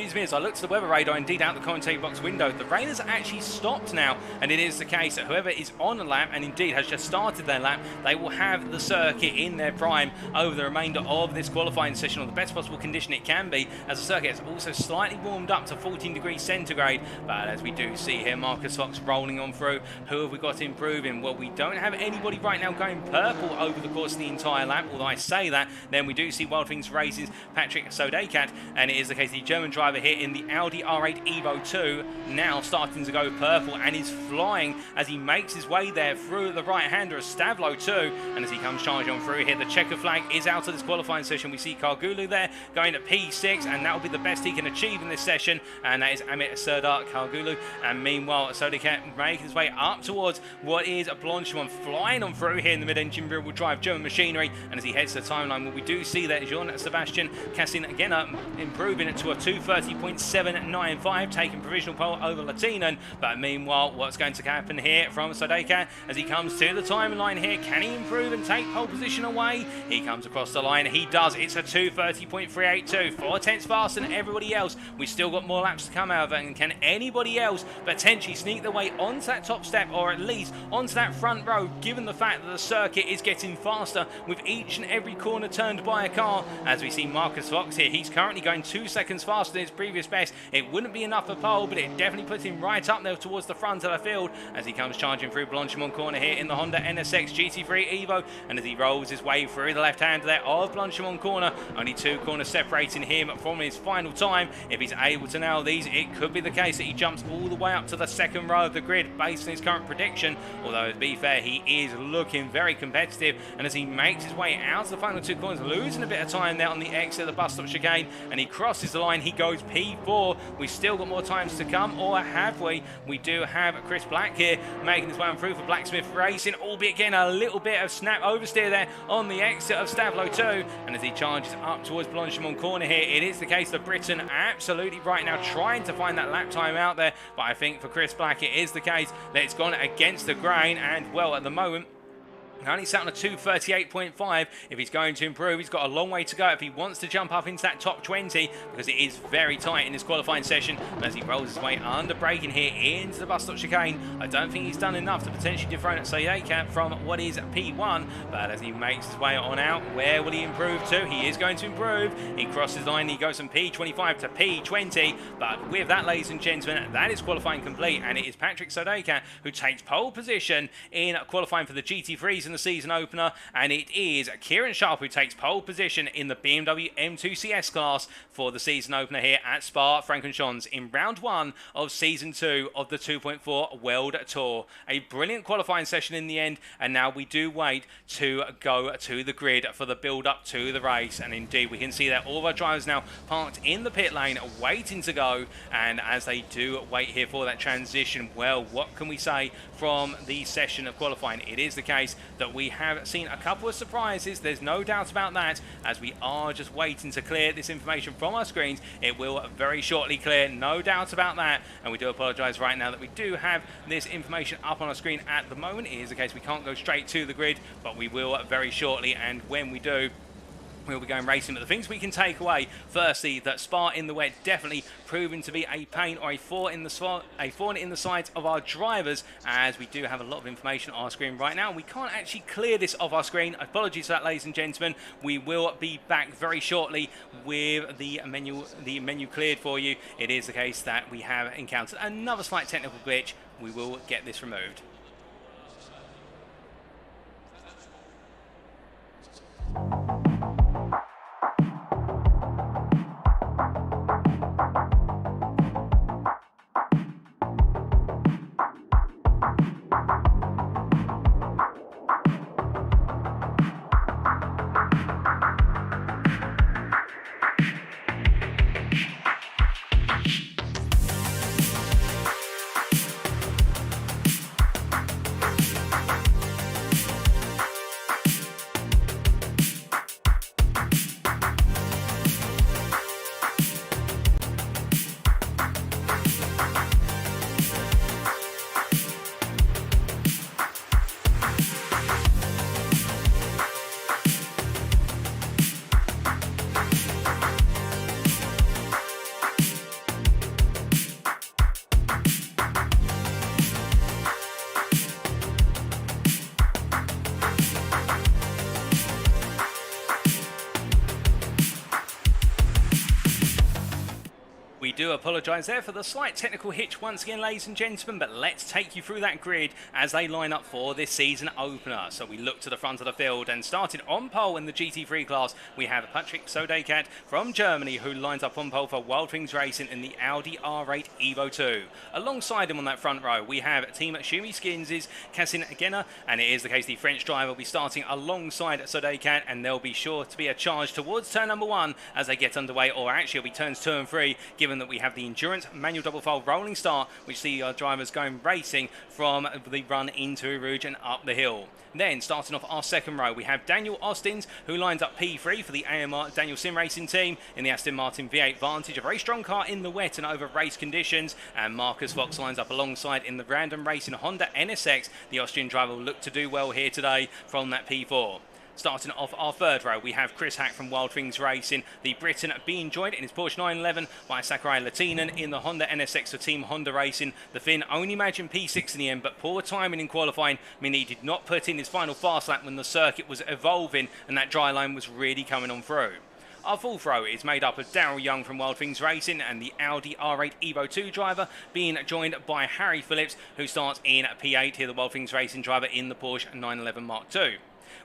as I look to the weather radar, indeed out the commentating box window, the rain has actually stopped now, and it is the case that whoever is on a lap and indeed has just started their lap, they will have the circuit in their prime over the remainder of this qualifying session, or the best possible condition it can be, as the circuit has also slightly warmed up to 14 degrees centigrade. But as we do see here, Marcus Fox rolling on through. Who have we got improving? Well, we don't have anybody right now going purple over the course of the entire lap, although I say that, then we do see Wild Things Racing's Patrick Sodekat, and it is the case the German driver here in the Audi R8 Evo 2 now starting to go purple, and he's flying as he makes his way there through the right-hander of Stavlo 2. And as he comes charging on through here, the checker flag is out of this qualifying session. We see Kargulu there going to P6, and that will be the best he can achieve in this session, and that is Amit Serdar Kargulu. And meanwhile, Sodekat making his way up towards what is Blanchamon, flying on through here in the mid-engine rear-wheel drive German machinery. And as he heads to the timeline, well, we do see that Jean-Sebastian Casingena improving it to a 2:30.795, taking provisional pole over Latinen. But meanwhile, what's going to happen here from Sodekat as he comes to the timeline here? Can he improve and take pole position away? He comes across the line. He does. It's a 2:30.382, 4 tenths faster than everybody else. We've still got more laps to come out of it, and can anybody else potentially sneak their way onto that top step, or at least onto that front row, given the fact that the circuit is getting faster with each and every corner turned by a car? As we see Marcus Fox here, he's currently going 2 seconds faster faster than his previous best. It wouldn't be enough for pole, but it definitely puts him right up there towards the front of the field as he comes charging through Blanchamon Corner here in the Honda NSX GT3 Evo, and as he rolls his way through the left hand there of Blanchamon Corner, only 2 corners separating him from his final time. If he's able to nail these, it could be the case that he jumps all the way up to the second row of the grid based on his current prediction, although to be fair, he is looking very competitive, and as he makes his way out of the final 2 corners, losing a bit of time there on the exit of the bus stop chicane, and he crosses the line, he goes P4. We've still got more times to come, or have we? We do have Chris Black here making his way on through for Blacksmith Racing, albeit again a little bit of snap oversteer there on the exit of Stavlo 2, and as he charges up towards Blanchamon Corner here, it is the case that Britain absolutely right now trying to find that lap time out there, but I think for Chris Black it is the case that it's gone against the grain, and well, at the moment only sat on a 2:38.5. If he's going to improve, he's got a long way to go if he wants to jump up into that top 20, because it is very tight in this qualifying session. And as he rolls his way under braking here into the bus stop chicane, I don't think he's done enough to potentially dethrone Sayeka from what is P1. But as he makes his way on out, where will he improve to? He is going to improve. He crosses the line, he goes from P25 to P20. But with that, ladies and gentlemen, that is qualifying complete, and it is Patrick Sodeka who takes pole position in qualifying for the GT3s in the season opener, and it is Kieran Sharp who takes pole position in the BMW M2 CS class for the season opener here at Spa-Francorchamps in round 1 of season 2 of the 2.4 World Tour. A brilliant qualifying session in the end, and now we do wait to go to the grid for the build up to the race. And indeed, we can see that all of our drivers now parked in the pit lane waiting to go, and as they do wait here for that transition, well, what can we say from the session of qualifying? It is the case that we have seen a couple of surprises, there's no doubt about that, as we are just waiting to clear this information from our screens. It will very shortly clear, no doubt about that, and we do apologise right now that we do have this information up on our screen at the moment. It is the case we can't go straight to the grid, but we will very shortly, and when we do, we'll be going racing. But the things we can take away, firstly, that Spa in the wet definitely proven to be a pain or a thorn in the sides of our drivers, as we do have a lot of information on our screen right now. We can't actually clear this off our screen. Apologies for that, ladies and gentlemen. We will be back very shortly with the menu cleared for you. It is the case that we have encountered another slight technical glitch. We will get this removed. We do apologise there for the slight technical hitch once again, ladies and gentlemen, but let's take you through that grid as they line up for this season opener. So we look to the front of the field, and starting on pole in the GT3 class, we have Patrick Sodekat from Germany, who lines up on pole for Wild Wings Racing in the Audi R8 Evo 2. Alongside him on that front row, we have Team Schumi Skins' Cassin Genner, and it is the case the French driver will be starting alongside Sodekat, and there'll be sure to be a charge towards turn number 1 as they get underway, or actually it'll be turns 2 and 3, given that we have the endurance manual double fold rolling start, which see our drivers going racing from the run into Eau Rouge and up the hill. Then starting off our second row, we have Daniel Austins, who lines up P3 for the AMR Daniel Sim Racing team in the Aston Martin V8 Vantage, a very strong car in the wet and over race conditions. And Marcus Fox lines up alongside in the Random Racing Honda NSX. The Austrian driver will look to do well here today from that P4. Starting off our third row, we have Chris Hack from Wild Wings Racing, the Briton being joined in his Porsche 911 by Sakurai Latinen in the Honda NSX for Team Honda Racing. The Finn only managed P6 in the end, but poor timing in qualifying meant he did not put in his final fast lap when the circuit was evolving and that dry line was really coming on through. Our fourth row is made up of Daryl Young from Wild Things Racing and the Audi R8 Evo 2 driver, being joined by Harry Phillips, who starts in P8 here, the Wild Things Racing driver in the Porsche 911 Mark II.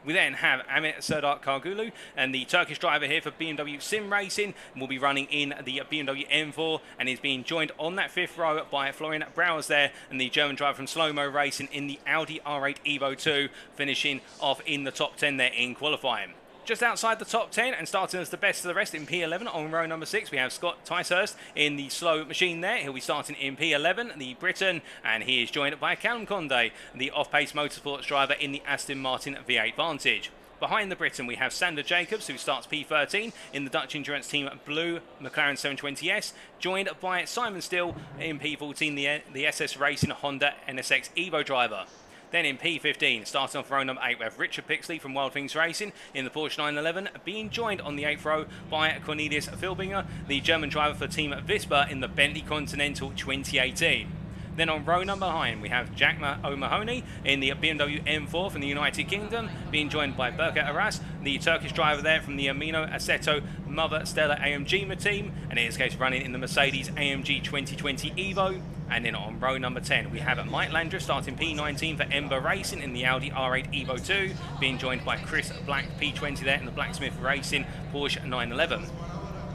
We then have Amit Serdar Kargulu, and the Turkish driver here for BMW Sim Racing will be running in the BMW M4 and is being joined on that fifth row by Florian Brauers there, and the German driver from Slow Mo Racing in the Audi R8 Evo 2, finishing off in the top 10 there in qualifying. Just outside the top 10 and starting as the best of the rest in P11 on row number 6, we have Scott Tyshurst in the slow machine there. He'll be starting in P11, the Briton, and he is joined by Callum Conde, the off-pace motorsports driver in the Aston Martin V8 Vantage. Behind the Briton, we have Sander Jacobs, who starts P13 in the Dutch endurance team Blue McLaren 720S, joined by Simon Still in P14, the SS Racing Honda NSX Evo driver. Then in P15, starting off row number 8, we have Richard Pixley from Wild Things Racing in the Porsche 911, being joined on the 8th row by Cornelius Philbinger, the German driver for Team Vispa in the Bentley Continental 2018. Then on row number 9, we have Jack O'Mahony in the BMW M4 from the United Kingdom, being joined by Berker Aras, the Turkish driver there from the Amino Assetto Mother Stella AMG team, and in this case running in the Mercedes AMG 2020 Evo. And then on row number 10, we have Mike Landry starting P19 for Ember Racing in the Audi R8 Evo 2, being joined by Chris Black P20 there in the Blacksmith Racing Porsche 911.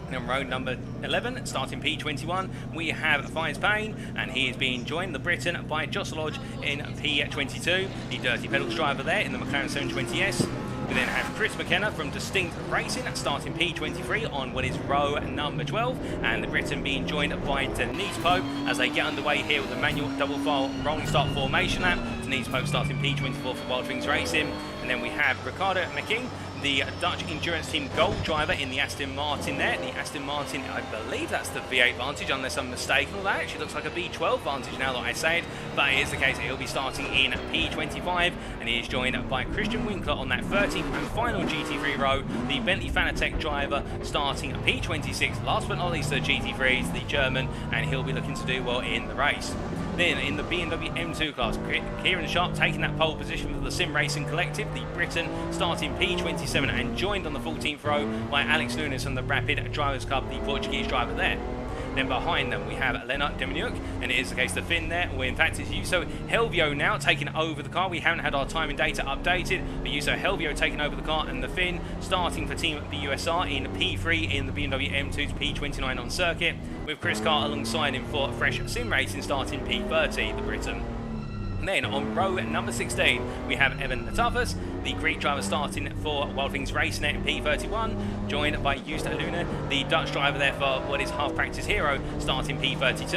And on row number 11, starting P21, we have Fagnes Payne, and he is being joined, the Briton, by Joss Lodge in P22, the Dirty Pedals driver there in the McLaren 720S. We then have Chris McKenna from Distinct Racing starting P23 on what is row number 12, and the Briton being joined by Denise Pope as they get underway here with a manual double file rolling start formation lap. Denise Pope starting P24 for Wild Things Racing. And then we have Ricardo McKing, the Dutch endurance team Gold driver in the Aston Martin there. The Aston Martin, I believe that's the V8 Vantage, unless I'm mistaken. Well, that actually looks like a V12 Vantage now that I say it, but it is the case. He'll be starting in P25, and he is joined by Christian Winkler on that 13th and final GT3 row, the Bentley Fanatec driver starting P26. Last but not least, the GT3 is the German, and he'll be looking to do well in the race. Then in the BMW M2 class, Kieran Sharp taking that pole position for the Sim Racing Collective, the Briton starting P27 and joined on the 14th row by Alex Nunes from the Rapid Drivers Club, the Portuguese driver there. Then behind them we have Lennart Demjanjuk, and it is the case the Finn there, well in fact it's Juuso Helvio now taking over the car. We haven't had our time and data updated, but Juuso Helvio taking over the car, and the Finn starting for Team BUSR in P3 in the BMW M2s P29 on circuit, with Chris Carr alongside him for Fresh Sim Racing starting P30, the Briton. And then on row number 16, we have Evan Natafas, the Greek driver starting for Wild Things Racing in P31, joined by Joost Luna, the Dutch driver there for what is Half Practice Hero, starting P32.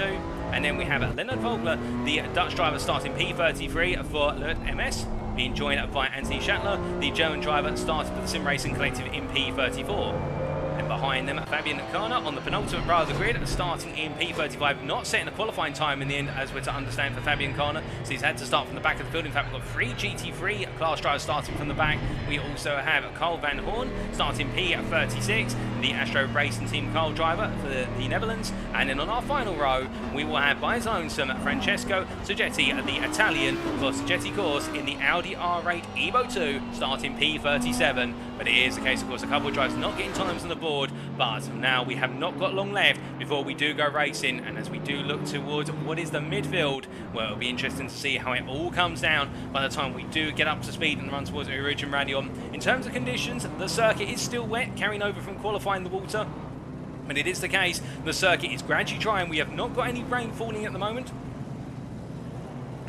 And then we have Leonard Vogler, the Dutch driver starting P33 for Lert MS, being joined by Anthony Shatler, the German driver starting for the Sim Racing Collective in P34. And behind them, Fabian Karner on the penultimate row of the grid, starting in P35, not setting a qualifying time in the end, as we're to understand for Fabian Karner, so he's had to start from the back of the field. In fact, we've got 3 GT3 class drivers starting from the back. We also have Carl van Horn starting P36, the Astro Racing Team Carl driver for the Netherlands. And then on our final row, we will have by his own son Francesco Sogetti, the Italian for Sogetti course in the Audi R8 Evo 2, starting P37. But it is the case, of course, a couple of drivers not getting times on the board, but now we have not got long left before we do go racing, and as we do look towards what is the midfield, well, it'll be interesting to see how it all comes down by the time we do get up to speed and run towards Eau Rouge and Raidillon. In terms of conditions, the circuit is still wet, carrying over from qualifying the water, but it is the case, the circuit is gradually dry and we have not got any rain falling at the moment.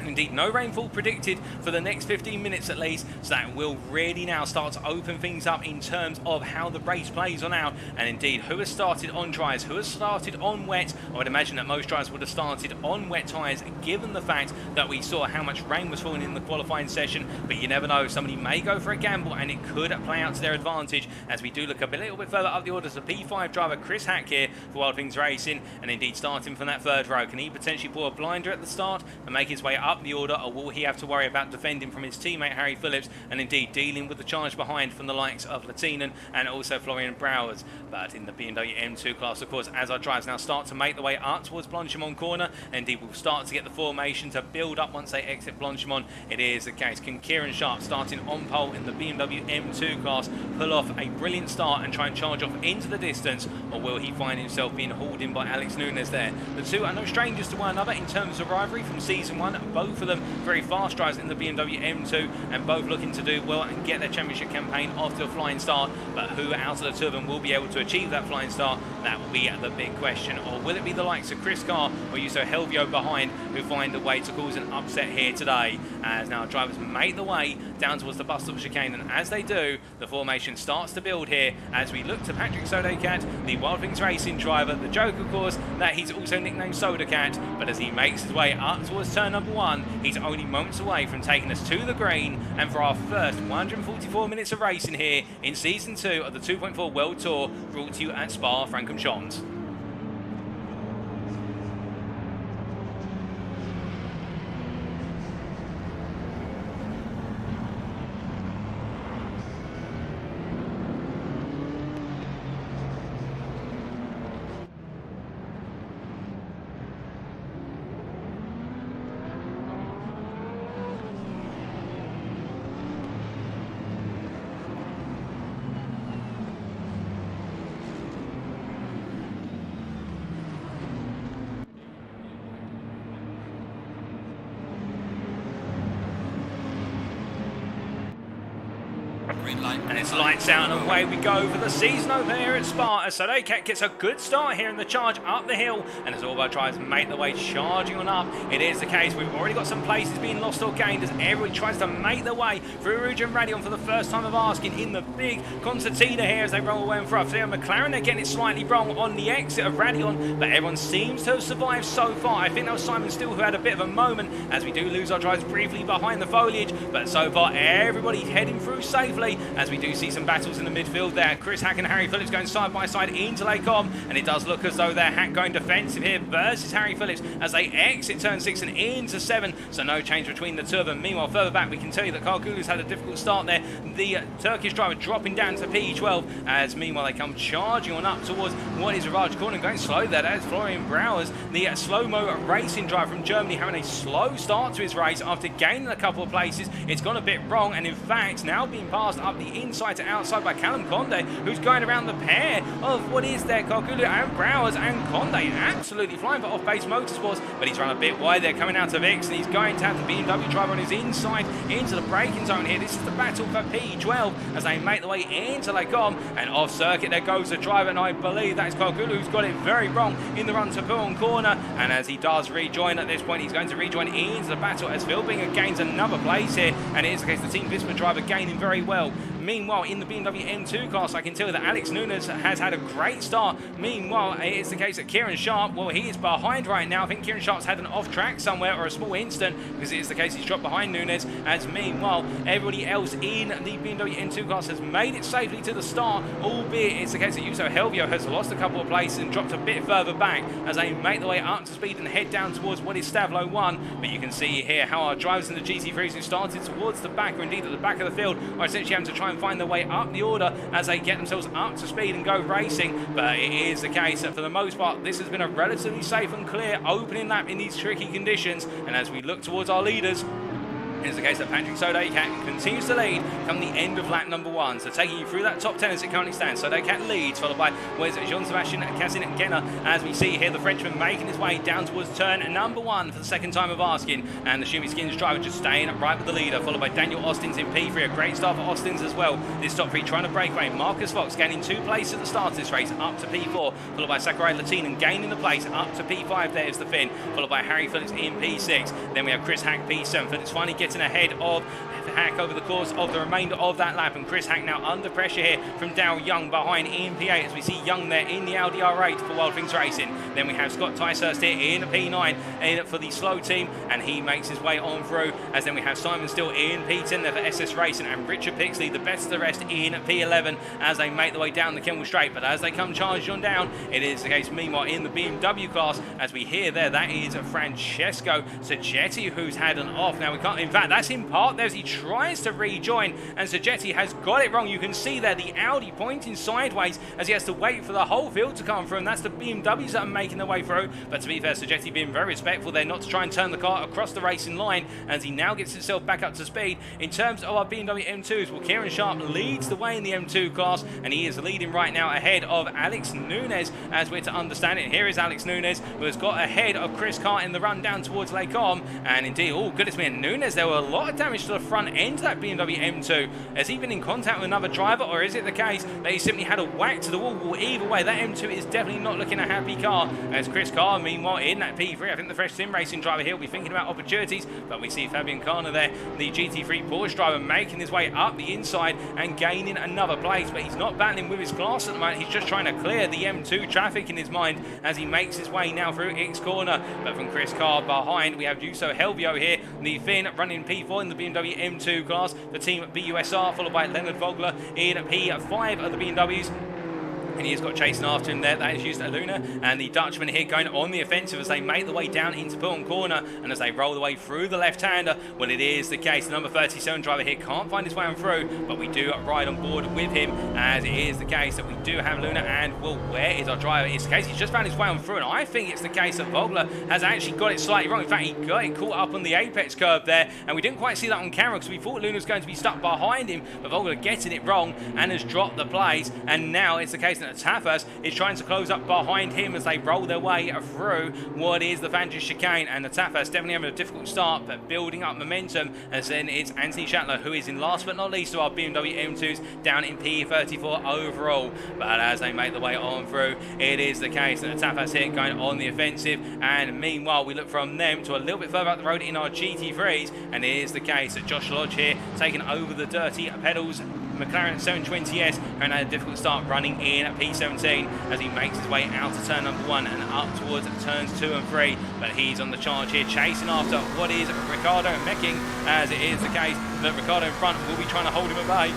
Indeed, no rainfall predicted for the next 15 minutes at least, so that will really now start to open things up in terms of how the race plays on out, and indeed who has started on dries, who has started on wet. I would imagine that most drivers would have started on wet tyres, given the fact that we saw how much rain was falling in the qualifying session, but you never know, somebody may go for a gamble and it could play out to their advantage, as we do look up a little bit further up the orders. The P5 driver Chris Hack here for Wild Things Racing, and indeed starting from that third row, can he potentially pull a blinder at the start and make his way up up the order, or will he have to worry about defending from his teammate Harry Phillips, and indeed dealing with the charge behind from the likes of Latinen and also Florian Brouwers? But in the BMW M2 class, of course, as our drivers now start to make the way up towards Blanchamon Corner, and indeed will start to get the formation to build up once they exit Blanchamon, it is the case. Can Kieran Sharp, starting on pole in the BMW M2 class, pull off a brilliant start and try and charge off into the distance, or will he find himself being hauled in by Alex Nunes there? The two are no strangers to one another in terms of rivalry from season one. Both of them very fast drivers in the BMW M2, and both looking to do well and get their championship campaign off to a flying start. But who out of the two of them will be able to achieve that flying start? That will be the big question. Or will it be the likes of Chris Carr or Yuso Helvio behind who find a way to cause an upset here today? As now drivers make the way down towards the bus stop chicane, and as they do, the formation starts to build here as we look to Patrick Sodacat, the Wild Things Racing driver. The joke, of course, that he's also nicknamed Sodacat, but as he makes his way up towards turn number one, he's only moments away from taking us to the green, and for our first 144 minutes of racing here in Season 2 of the 2.4 World Tour, brought to you at Spa-Francorchamps. And it's lights out and away we go for the season over here at Spa. As Sodacat gets a good start here in the charge up the hill, and as all of our drivers make their way charging on up, it is the case we've already got some places being lost or gained as everybody tries to make their way through Eau Rouge and Raidillon for the first time of asking in the big concertina here as they roll away in front. Theo McLaren, they're getting it slightly wrong on the exit of Raidillon, but everyone seems to have survived so far. I think that was Simon Steele who had a bit of a moment as we do lose our drivers briefly behind the foliage, but so far everybody's heading through safely as we do see some battles in the midfield there. Chris Hack and Harry Phillips going side by side into Lacombe, and it does look as though they're Hack going defensive here versus Harry Phillips as they exit turn 6 and into 7, so no change between the two of them. Meanwhile, further back we can tell you that Kargulu's had a difficult start there. The Turkish driver dropping down to P12 as meanwhile they come charging on up towards what is Raj Corner, going slow there. That's Florian Brouwers, the slow-mo racing driver from Germany, having a slow start to his race after gaining a couple of places. It's gone a bit wrong, and in fact now being passed up the inside to outside by Callum Conde, who's going around the pair of what is there, Kargulu and Brouwers, and Conde absolutely flying for off-base motorsports, but he's run a bit wide there coming out of X, and he's going to have the BMW driver on his inside into the braking zone here. This is the battle for P12 as they make the way into Lacombe, and off circuit there goes the driver, and I believe that is Kargulu who's got it very wrong in the run to Blanchamon Corner, and as he does rejoin at this point, he's going to rejoin into the battle as Philbinger gains another place here, and it is the case the Team Visma driver gaining very well. Meanwhile, in the BMW M2 class, I can tell you that Alex Nunes has had a great start. Meanwhile, it's the case that Kieran Sharp, well, he is behind right now. I think Kieran Sharp's had an off-track somewhere or a small incident, because it is the case he's dropped behind Nunes, as meanwhile, everybody else in the BMW M2 class has made it safely to the start, albeit it's the case that Yuso Helvio has lost a couple of places and dropped a bit further back as they make their way up to speed and head down towards what is Stavlo 1. But you can see here how our drivers in the GT3s who started towards the back, or indeed at the back of the field, are essentially having to try and find their way up the order as they get themselves up to speed and go racing. But it is the case that for the most part this has been a relatively safe and clear opening lap in these tricky conditions, and as we look towards our leaders, it's the case that Patrick Sodacat continues to lead come the end of lap number 1. So taking you through that top 10 as it currently stands, Sodacat leads, followed by Jean-Sebastian Cazin-Genner, as we see here the Frenchman making his way down towards turn number 1 for the second time of asking, and the Schumi Skins driver just staying right with the leader, followed by Daniel Austins in P3, a great start for Austins as well. This top 3 trying to break away. Marcus Fox gaining 2 places at the start of this race, up to P4, followed by Sakurai Latinen gaining the place, up to P5, there's the Finn, followed by Harry Phillips in P6. Then we have Chris Hack P7, Phillips finally getting getting ahead of Hack over the course of the remainder of that lap, and Chris Hack now under pressure here from Daryl Young behind Ian P8 as we see Young there in the Audi R8 for Wild Things Racing. Then we have Scott Tyshurst here in P9 in for the slow team, and he makes his way on through, as then we have Simon Still in P10 there for SS Racing, and Richard Pixley, the best of the rest, in P11 as they make their way down the Kemmel Straight. But as they come charged on down, it is the case meanwhile in the BMW class, as we hear there, that is Francesco Sagetti who's had an off. Now we can't, in fact that's in part there as he tries to rejoin, and Sagetti has got it wrong. You can see there the Audi pointing sideways as he has to wait for the whole field to come through, and that's the BMWs that are making their way through. But to be fair, Sagetti being very respectful there not to try and turn the car across the racing line, as he now gets himself back up to speed. In terms of our BMW M2s, well, Kieran Sharp leads the way in the M2 class, and he is leading right now ahead of Alex Nunes, as we're to understand it. Here is Alex Nunes, who has got ahead of Chris Carr in the run down towards Lake Om, and indeed, oh goodness me, Nunes, there were a lot of damage to the front end of that BMW M2. Has he been in contact with another driver, or is it the case that he simply had a whack to the wall? Well, either way, that M2 is definitely not looking a happy car, as Chris Carr, meanwhile, in that P3, I think the fresh sim racing driver here will be thinking about opportunities, but we see Fabian Carner there, the GT3 Porsche driver, making his way up the inside and gaining another place, but he's not battling with his class at the moment. He's just trying to clear the M2 traffic in his mind as he makes his way now through X corner. But from Chris Carr behind, we have Juso Helvio here, the Finn running P4 in the BMW M2 class, the team BUSR, followed by Leonard Vogler in P5 of the BMWs. And he has got chasing after him there. That is used at Luna, and the Dutchman here going on the offensive as they make their way down into Blanchamon Corner, and as they roll the way through the left-hander. Well, it is the case. The number 37 driver here can't find his way on through, but we do ride on board with him, as it is the case that we do have Luna. And well, where is our driver? It's the case he's just found his way on through, and I think it's the case that Vogler has actually got it slightly wrong. In fact, he got it caught up on the apex curve there, and we didn't quite see that on camera because we thought Luna was going to be stuck behind him, but Vogler getting it wrong and has dropped the place. And now it's the case that Taffers is trying to close up behind him as they roll their way through what is the Fagnes chicane, and the Taffers definitely having a difficult start but building up momentum, as then it's Anthony Shatler who is in last but not least of our BMW M2s down in P34 overall. But as they make the way on through, it is the case that the Taffers here going on the offensive, and meanwhile we look from them to a little bit further up the road in our GT3s, and it is the case that Josh Lodge here taking over the dirty pedals McLaren 720S, and had a difficult start running in at P17 as he makes his way out to turn number 1 and up towards turns 2 and 3. But he's on the charge here, chasing after what is Ricardo Mecking, as it is the case that Ricardo in front will be trying to hold him at bay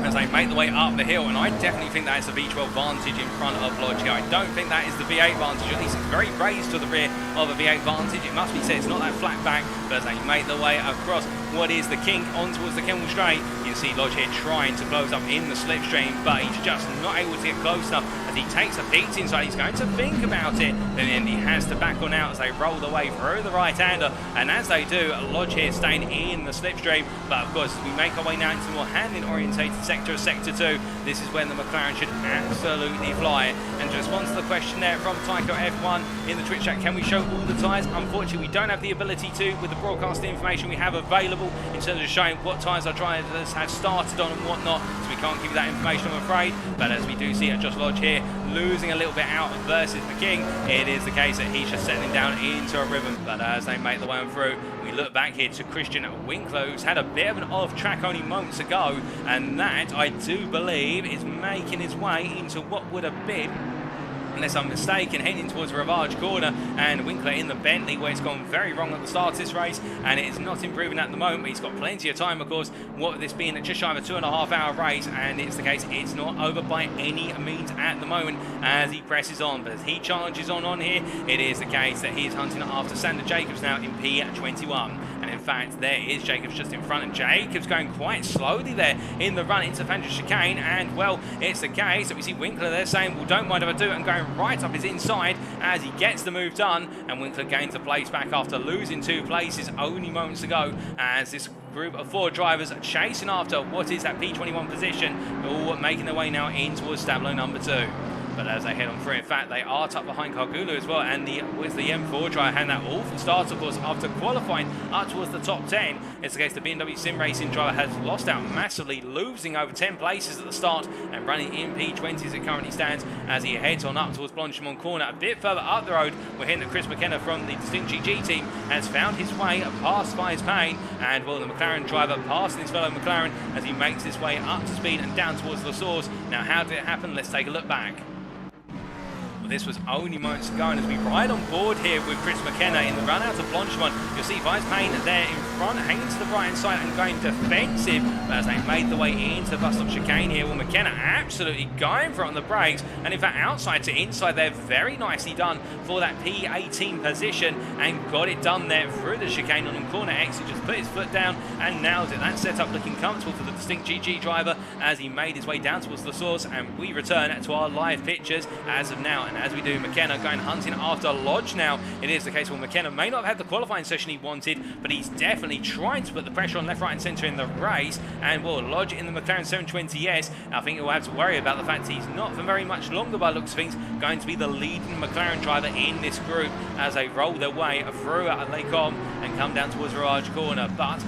as they make the way up the hill. And I definitely think that is the V12 Vantage in front of Lodge here. I don't think that is the V8 Vantage, at least it's very raised to the rear of a V8 Vantage. It must be said it's not that flat back, but as they make their way across what is the kink on towards the Kemmel Straight, you can see Lodge here trying to close up in the slipstream, but he's just not able to get close enough as he takes a peek inside. He's going to think about it, and then he has to back on out as they roll the way through the right-hander, and as they do, Lodge here staying in the slipstream. But of course, as we make our way now into the more handling-orientated sector of Sector 2, this is when the McLaren should absolutely fly. And to respond to the question there from Tycho F1 in the Twitch chat, can we show all the tyres? Unfortunately, we don't have the ability to with the broadcast information we have available in terms of showing what tyres our drivers have started on and whatnot, so we can't give you that information, I'm afraid. But as we do see at Josh Lodge here losing a little bit out versus the King, it is the case that he's just settling down into a rhythm. But as they make the way on through, we look back here to Christian Winkler, who's had a bit of an off-track only moments ago, and that, I do believe, is making his way into what would have been, unless I'm mistaken, heading towards Ravage Corner, and Winkler in the Bentley, where it's gone very wrong at the start of this race, and it is not improving at the moment, but he's got plenty of time, of course, what with this being just shy of a 2.5 hour race, and it's the case it's not over by any means at the moment as he presses on. But as he charges on here, it is the case that he is hunting after Sander Jacobs now in P21. And in fact, there is Jacobs just in front, and Jacobs going quite slowly there in the run into Fagnes chicane, and well, it's the case that we see Winkler there saying, well, don't mind if I do it, and going right up his inside as he gets the move done, and Winkler gains a place back after losing 2 places only moments ago, as this group of 4 drivers chasing after what is that P21 position, all making their way now in towards Stablo number 2. but as they head on through, in fact, they are tucked behind Cargulu as well, and with the M4 try to hand that awful start, of course, after qualifying up towards the top 10. It's the case the BMW Sim Racing driver has lost out massively, losing over 10 places at the start and running in P20 as it currently stands as he heads on up towards Blanchamon Corner. A bit further up the road, we're hearing that Chris McKenna from the Distinct GG team has found his way past Fagnes Payne, and well, the McLaren driver passing his fellow McLaren as he makes his way up to speed and down towards the source. Now, how did it happen? Let's take a look back. Well, this was only moments ago, and as we ride on board here with Chris McKenna in the run out of Blanchamon, you'll see Fagnes Payne there in front, hanging to the right hand side and going defensive. But as they made the way into the bus stop chicane here, well, McKenna absolutely going for it on the brakes, and in fact outside to inside there, very nicely done for that P18 position, and got it done there through the chicane on corner exit. Just put his foot down and nails it. That setup looking comfortable for the Distinct GG driver as he made his way down towards the source, and we return to our live pictures as of now. And as we do, McKenna going hunting after Lodge now. It is the case where McKenna may not have had the qualifying session he wanted, but he's definitely trying to put the pressure on left, right and centre in the race. And well, Lodge in the McLaren 720S, I think he'll have to worry about the fact he's not for very much longer by looks of things going to be the leading McLaren driver in this group as they roll their way through Lake Com and come down towards Rouge Corner. But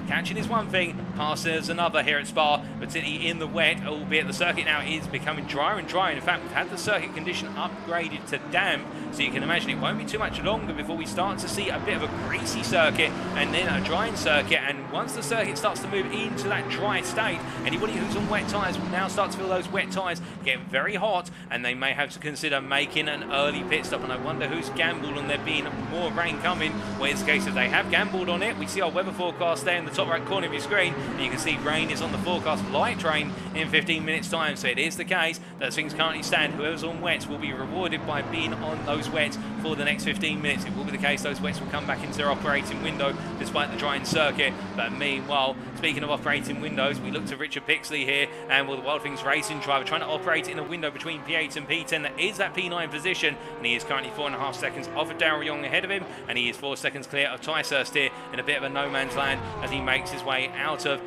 catching is one thing, passing is another here at Spa, particularly in the wet, albeit the circuit now is becoming drier and drier. In fact, we've had the circuit condition upgraded to damp, so you can imagine it won't be too much longer before we start to see a bit of a greasy circuit and then a drying circuit. And once the circuit starts to move into that dry state, anybody who's on wet tyres will now start to feel those wet tyres get very hot, and they may have to consider making an early pit stop. And I wonder who's gambled on there being more rain coming. Well, it's the case if they have gambled on it. We see our weather forecast there in the top right corner of your screen, and you can see rain is on the forecast, light rain in 15 minutes time. So it is the case that as things currently stand, whoever's on wets will be rewarded by being on those wets for the next 15 minutes. It will be the case those wets will come back into their operating window despite the drying circuit. But meanwhile, speaking of operating windows, we look to Richard Pixley here, and well, the Wild Things Racing driver trying to operate in a window between P8 and P10 that is that P9 position, and he is currently 4.5 seconds off of Darryl Young ahead of him, and he is 4 seconds clear of Tyshurst here in a bit of a no man's land as he makes his way out of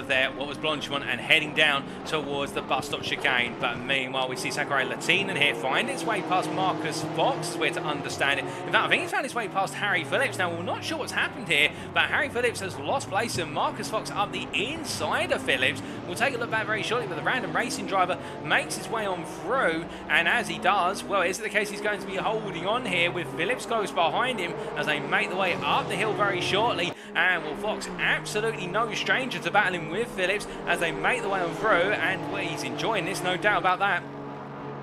there, what was Blanchamon, and heading down towards the bus stop chicane. But meanwhile, we see Sakurai Latinen here find its way past Marcus Fox, where to understand it. In fact, I think he's found his way past Harry Phillips. Now, we're not sure what's happened here, but Harry Phillips has lost place, and Marcus Fox up the inside of Phillips. We'll take a look back very shortly, but the random racing driver makes his way on through, and as he does, well, is it the case he's going to be holding on here with Phillips close behind him as they make the way up the hill very shortly. And well, Fox absolutely no stranger to battling with Phillips as they make the way on through, and well, he's enjoying this, no doubt about that.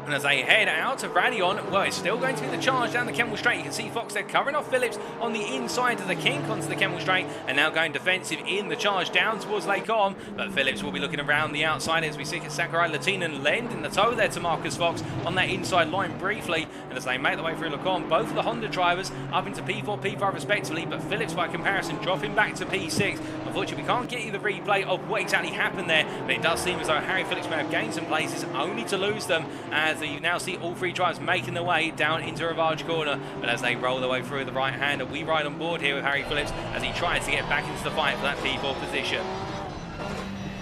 And as they head out of Raidillon, well, it's still going to be the charge down the Kemmel Straight. You can see Fox there covering off Phillips on the inside of the kink onto the Kemmel Straight, and now going defensive in the charge down towards Lake Com. But Phillips will be looking around the outside as we see Sakurai Latinen lending the toe there to Marcus Fox on that inside line briefly. And as they make their way through Lake Com, both of the Honda drivers up into P4, P5 respectively, but Phillips by comparison dropping back to P6. Unfortunately, we can't get you the replay of what exactly happened there, but it does seem as though Harry Phillips may have gained some places only to lose them, as you now see all three drivers making their way down into Rouge Corner. But as they roll their way through the right hander, we ride on board here with Harry Phillips as he tries to get back into the fight for that P4 position.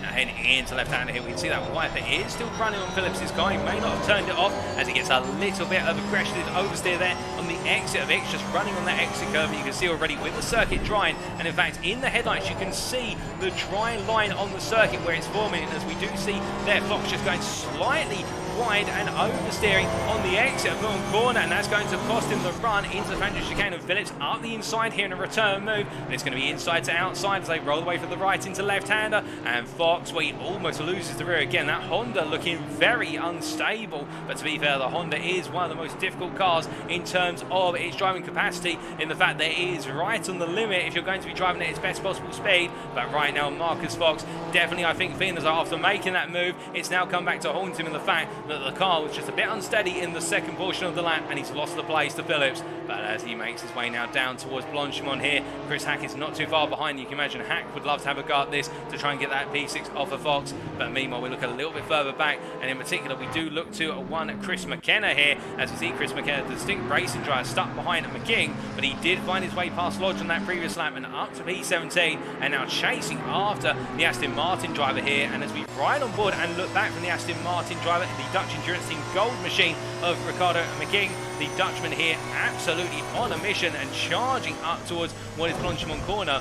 Heading into left-hander here, we can see that wiper is still running on Phillips' car. He may not have turned it off as he gets a little bit of aggressive oversteer there on the exit of X, just running on that exit curve. You can see already with the circuit drying, and in fact in the headlights you can see the dry line on the circuit where it's forming, as we do see there Fox just going slightly wide and oversteering on the exit of Blanchamon Corner, and that's going to cost him the run into the Fagnes chicane. Of Phillips up the inside here in a return move, and it's going to be inside to outside as they roll away from the right into left-hander, and Fox, well, he almost loses the rear again. That Honda looking very unstable, but to be fair, the Honda is one of the most difficult cars in terms of its driving capacity, in the fact that it is right on the limit if you're going to be driving at its best possible speed. But right now Marcus Fox definitely, I think, feeling as though after making that move, it's now come back to haunt him in the fact that the car was just a bit unsteady in the second portion of the lap, and he's lost the place to Phillips. But as he makes his way now down towards Blanchamon here, Chris Hack is not too far behind. You can imagine Hack would love to have a go at this to try and get that P6 off of Fox. But meanwhile, we look a little bit further back, and in particular, we do look to one Chris McKenna here, as we see Chris McKenna, the distinct racing driver, stuck behind McKing, but he did find his way past Lodge on that previous lap and up to P17, and now chasing after the Aston Martin driver here. And as we ride on board and look back from the Aston Martin driver, the Dutch Endurance Team Gold Machine of Ricardo McKing, the Dutchman here absolutely on a mission and charging up towards what is Blanchamon Corner.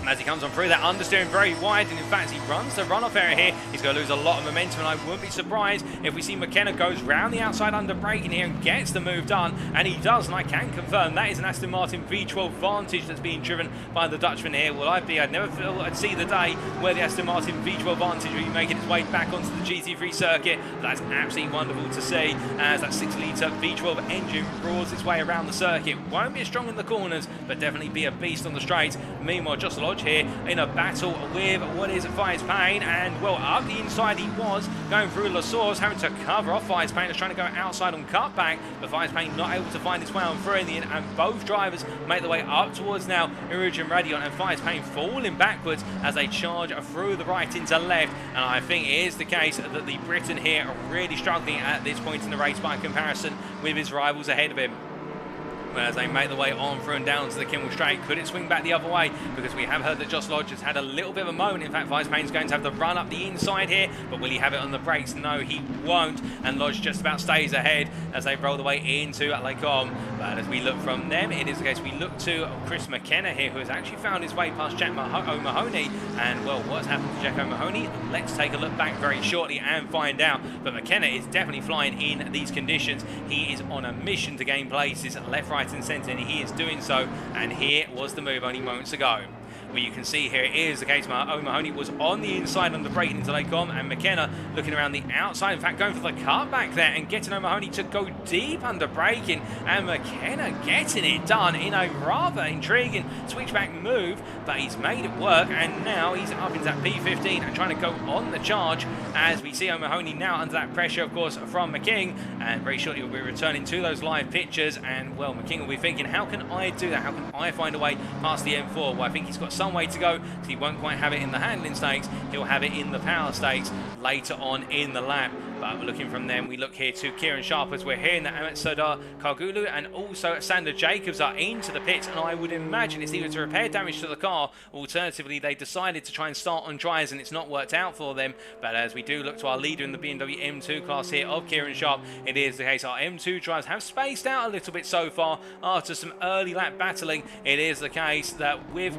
As he comes on through that understeering very wide, and in fact he runs the runoff area here, he's going to lose a lot of momentum, and I wouldn't be surprised if we see McKenna goes round the outside under braking here and gets the move done, and he does, and I can confirm that is an Aston Martin V12 Vantage that's being driven by the Dutchman here. Well, I'd never thought I'd see the day where the Aston Martin V12 Vantage will be making its way back onto the GT3 circuit. That's absolutely wonderful to see, as that 6-litre V12 engine roars its way around the circuit. Won't be as strong in the corners, but definitely be a beast on the straights. Meanwhile, Joss Lodge here in a battle with what is Fagnes, and well, up the inside he was, going through La Source, having to cover off Fagnes, trying to go outside on cutback, but Fagnes not able to find his way on through in the end, and both drivers make their way up towards now Eau Rouge and Raidillon, and Fagnes falling backwards as they charge through the right into left. And I think it is the case that the Briton here are really struggling at this point in the race by comparison with his rivals ahead of him. As they make the way on through and down to the Kimmel Straight. Could it swing back the other way? Because we have heard that Joss Lodge has had a little bit of a moment. In fact, Fagnes going to have to run up the inside here, but will he have it on the brakes? No, he won't. And Lodge just about stays ahead as they roll the way into Lake Om. But as we look from them, it is the case we look to Chris McKenna here, who has actually found his way past Jack O'Mahony. And well, what's happened to Jack O'Mahony? Let's take a look back very shortly and find out. But McKenna is definitely flying in these conditions. He is on a mission to gain places left, right and centre, and he is doing so. And here was the move only moments ago. Well, you can see here it is the case. O'Mahony was on the inside under braking into Lake Om, and McKenna looking around the outside, in fact going for the cut back there and getting O'Mahony to go deep under braking, and McKenna getting it done in a rather intriguing switchback move, but he's made it work, and now he's up into that P15 and trying to go on the charge, as we see O'Mahony now under that pressure, of course, from McKing, and very shortly we'll be returning to those live pictures. And well, McKing will be thinking, how can I do that? How can I find a way past the M4? Well, I think he's got some way to go, because he won't quite have it in the handling stakes. He'll have it in the power stakes later on in the lap. But we're looking from them, we look here to Kieran Sharp, as we're hearing that Amit Sardar Kargulu and also Sander Jacobs are into the pits, and I would imagine it's either to repair damage to the car, or alternatively they decided to try and start on dries and it's not worked out for them. But as we do look to our leader in the BMW M2 class here of Kieran Sharp, it is the case our M2 drivers have spaced out a little bit so far after some early lap battling. It is the case that with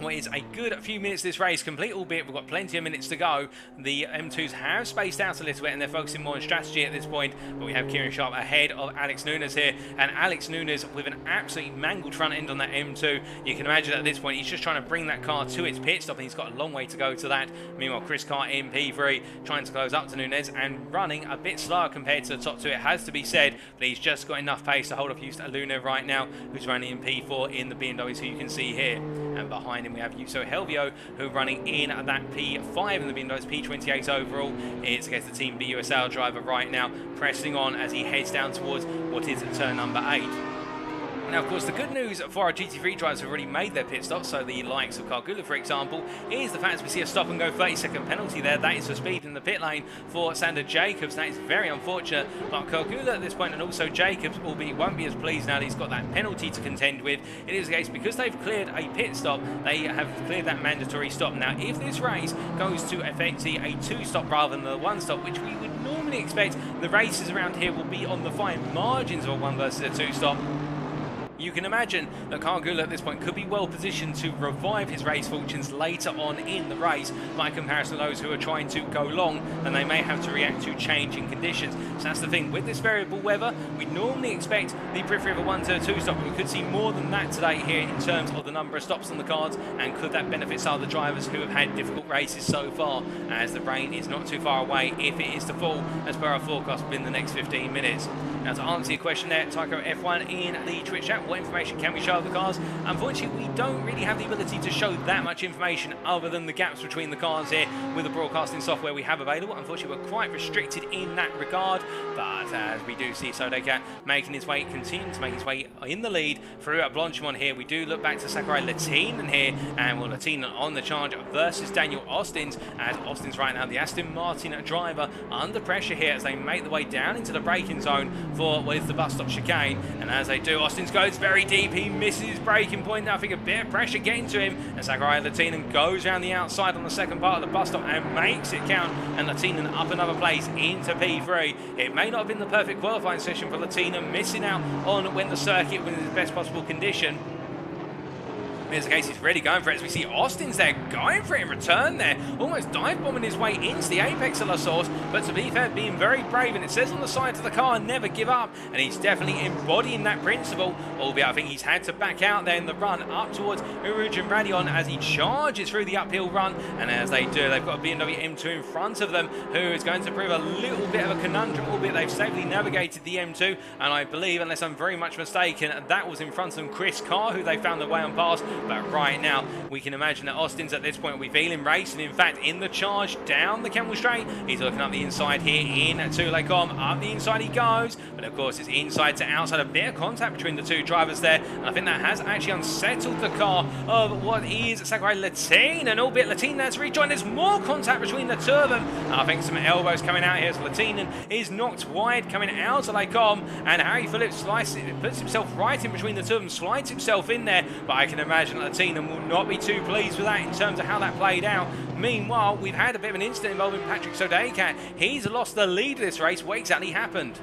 what is a good few minutes this race complete, albeit we've got plenty of minutes to go, the M2s have spaced out a little bit and they're focusing more on strategy at this point. But we have Kieran Sharp ahead of Alex Nunes here, and Alex Nunes with an absolutely mangled front end on that M2. You can imagine at this point he's just trying to bring that car to its pit stop, and he's got a long way to go to that. Meanwhile, Chris Carr in P3 trying to close up to Nunes and running a bit slower compared to the top two, it has to be said, but he's just got enough pace to hold off Yusta Luna right now, who's running in P4 in the BMWs, who you can see here. And behind him we have Yuso Helvio, who running in at that P5 in the BMWs, P28 overall. It's against the Team BUSL driver right now, pressing on as he heads down towards what is turn number 8. Now, of course, the good news for our GT3 drivers who have already made their pit stops, so the likes of Kargula, for example, is the fact that we see a stop-and-go 30-second penalty there. That is for speed in the pit lane for Sander Jacobs. That is very unfortunate. But Kargula at this point, and also Jacobs, albeit won't be as pleased now that he's got that penalty to contend with. It is the case, because they've cleared a pit stop, they have cleared that mandatory stop. Now, if this race goes to effectively a 2-stop rather than the 1-stop, which we would normally expect, the races around here will be on the fine margins of a 1 versus a 2-stop. You can imagine that Kargula at this point could be well positioned to revive his race fortunes later on in the race, by comparison to those who are trying to go long, and they may have to react to changing conditions. So that's the thing, with this variable weather, we normally expect the periphery of a 1 to a 2 stop, but we could see more than that today here in terms of the number of stops on the cards, and could that benefit some of the drivers who have had difficult races so far, as the rain is not too far away if it is to fall, as per our forecast within the next 15 minutes. Now, to answer your question there, Tycho F1 in the Twitch chat, What information can we show of the cars? Unfortunately, we don't really have the ability to show that much information other than the gaps between the cars here with the broadcasting software we have available. Unfortunately, we're quite restricted in that regard, but as we do see Sodecat making his way, continuing to make his way in the lead through Blanchamon here. We do look back to Sakurai Latinen here, and well, Latinen on the charge versus Daniel Ostins, as Ostins right now, the Aston Martin driver, under pressure here as they make the way down into the braking zone for what is the bus stop chicane. And as they do, Ostins goes very deep. He misses his braking point. Now I think a bit of pressure getting to him, and Sakurai Latinen goes around the outside on the second part of the bus stop and makes it count, and Latinen up another place into P3. It may not have been the perfect qualifying session for Latinen, missing out on when the circuit was in the best possible condition. Here's the case, he's really going for it as we see Austin's there going for it in return there, almost dive bombing his way into the apex of the source, but to be fair, being very brave, and it says on the side of the car, never give up, and he's definitely embodying that principle, albeit I think he's had to back out there in the run up towards Eau Rouge and Raidillon as he charges through the uphill run, and as they do, they've got a BMW M2 in front of them, who is going to prove a little bit of a conundrum, albeit they've safely navigated the M2, and I believe, unless I'm very much mistaken, that was in front of them Chris Carr, who they found their way on past. But right now, we can imagine that Austin's at this point will be feeling racing. In fact, in the charge down the Kemmel Straight, he's looking up the inside here into Lecom. Up the inside he goes, but of course it's inside to outside. A bit of contact between the two drivers there, and I think that has actually unsettled the car of what is Sakurai Latinen, and albeit Latinen has rejoined. There's more contact between the two of them. I think some elbows coming out here as Latinen is knocked wide coming out of Lecom, and Harry Phillips puts himself right in between the two of them, slides himself in there, but I can imagine Latinen will not be too pleased with that in terms of how that played out. Meanwhile, we've had a bit of an incident involving Patrick Sodecat. He's lost the lead of this race. What exactly happened?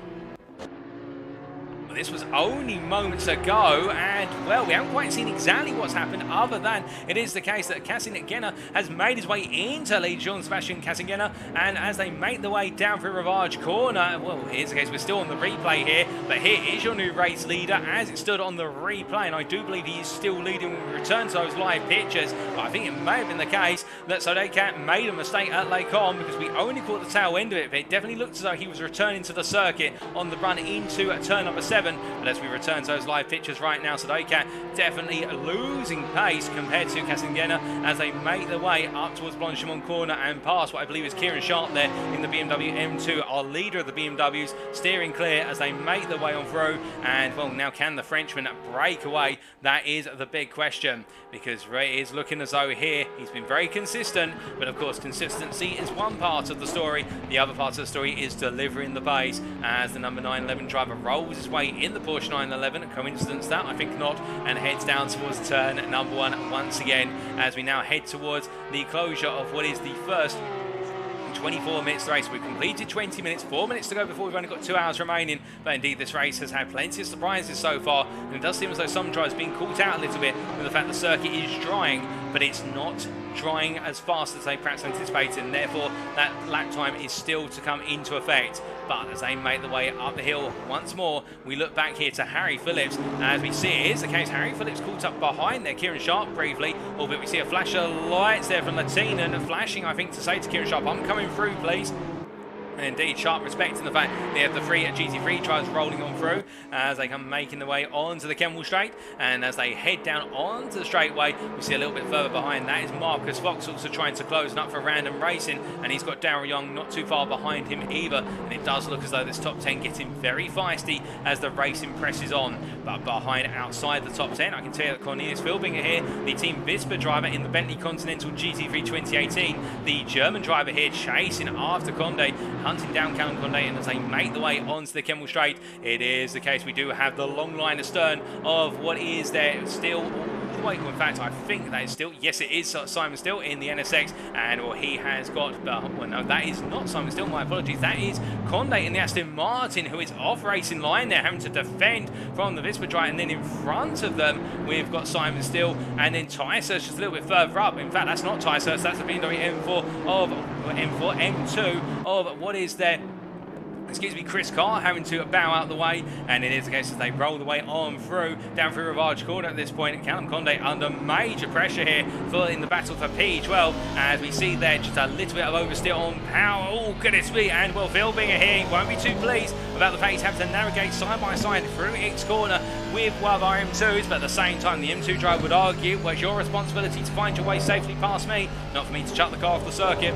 This was only moments ago, and well, we haven't quite seen exactly what's happened, other than it is the case that Cassingenna has made his way into lead, Jean-Sebastian Cassingenna, and as they make the way down through Rouge Corner, well, here's the case, we're still on the replay here, but here is your new race leader as it stood on the replay, and I do believe he is still leading when we return to those live pictures, but I think it may have been the case that Sodecat made a mistake at Lecom, because we only caught the tail end of it, but it definitely looked as though he was returning to the circuit on the run into turn number 7. But as we return to those live pictures right now, Sodecat definitely losing pace compared to Cassingenna as they make their way up towards Blanchamon Corner and past what I believe is Kieran Sharp there in the BMW M2, our leader of the BMWs, steering clear as they make their way on through. And well, now can the Frenchman break away? That is the big question, because Ray is looking as though here he's been very consistent, but of course consistency is one part of the story. The other part of the story is delivering the pace as the number 911 driver rolls his way in the Porsche 911. Coincidence that? I think not, and heads down towards turn number 1 once again as we now head towards the closure of what is the first 24 minutes race. We've completed 20 minutes, 4 minutes to go before we've only got 2 hours remaining, but indeed this race has had plenty of surprises so far, and it does seem as though some drivers being caught out a little bit with the fact the circuit is drying, but it's not drying as fast as they perhaps anticipated, and therefore that lap time is still to come into effect. But as they make the way up the hill once more, we look back here to Harry Phillips. As we see, it is the case, Harry Phillips caught up behind there, Kieran Sharp briefly, albeit we see a flash of lights there from Latinen, and flashing, I think, to say to Kieran Sharp, I'm coming through, please. And indeed, Sharp respecting the fact they have the three GT3 drivers rolling on through as they come making their way onto the Kemmel Straight. And as they head down onto the straightaway, we see a little bit further behind. That is Marcus Fox also trying to close up for random racing. And he's got Darryl Young not too far behind him either. And it does look as though this top 10 getting very feisty as the racing presses on. But behind, outside the top 10, I can tell you that Cornelius Philbinger here, the Team Vispa driver in the Bentley Continental GT3 2018, the German driver here chasing after Condé, hunting down Callum Condé, and as they make the way onto the Kemmel Straight, it is the case we do have the long line astern of what is there still. In fact, I think that is still, yes, it is Simon Still in the NSX, and well, he has got, well, no, that is not Simon Still, my apologies, that is Condé in the Aston Martin, who is off racing line there, having to defend from the Vispa drive, and then in front of them, we've got Simon Still, and then Tyshurst just a little bit further up. In fact, that's not Tyshurst, that's the BMW M2 of what is there. Chris Carr having to bow out the way, and it is the case as they roll the way on through, down through Rivage Corner at this point. Callum Conde under major pressure here in the battle for P12, as we see there just a little bit of oversteer on power. Oh, goodness me, and well, Philbinger here won't be too pleased about the fact he's having to navigate side by side through X Corner with one of our M2s, but at the same time the M2 driver would argue, well, it's your responsibility to find your way safely past me, not for me to chuck the car off the circuit.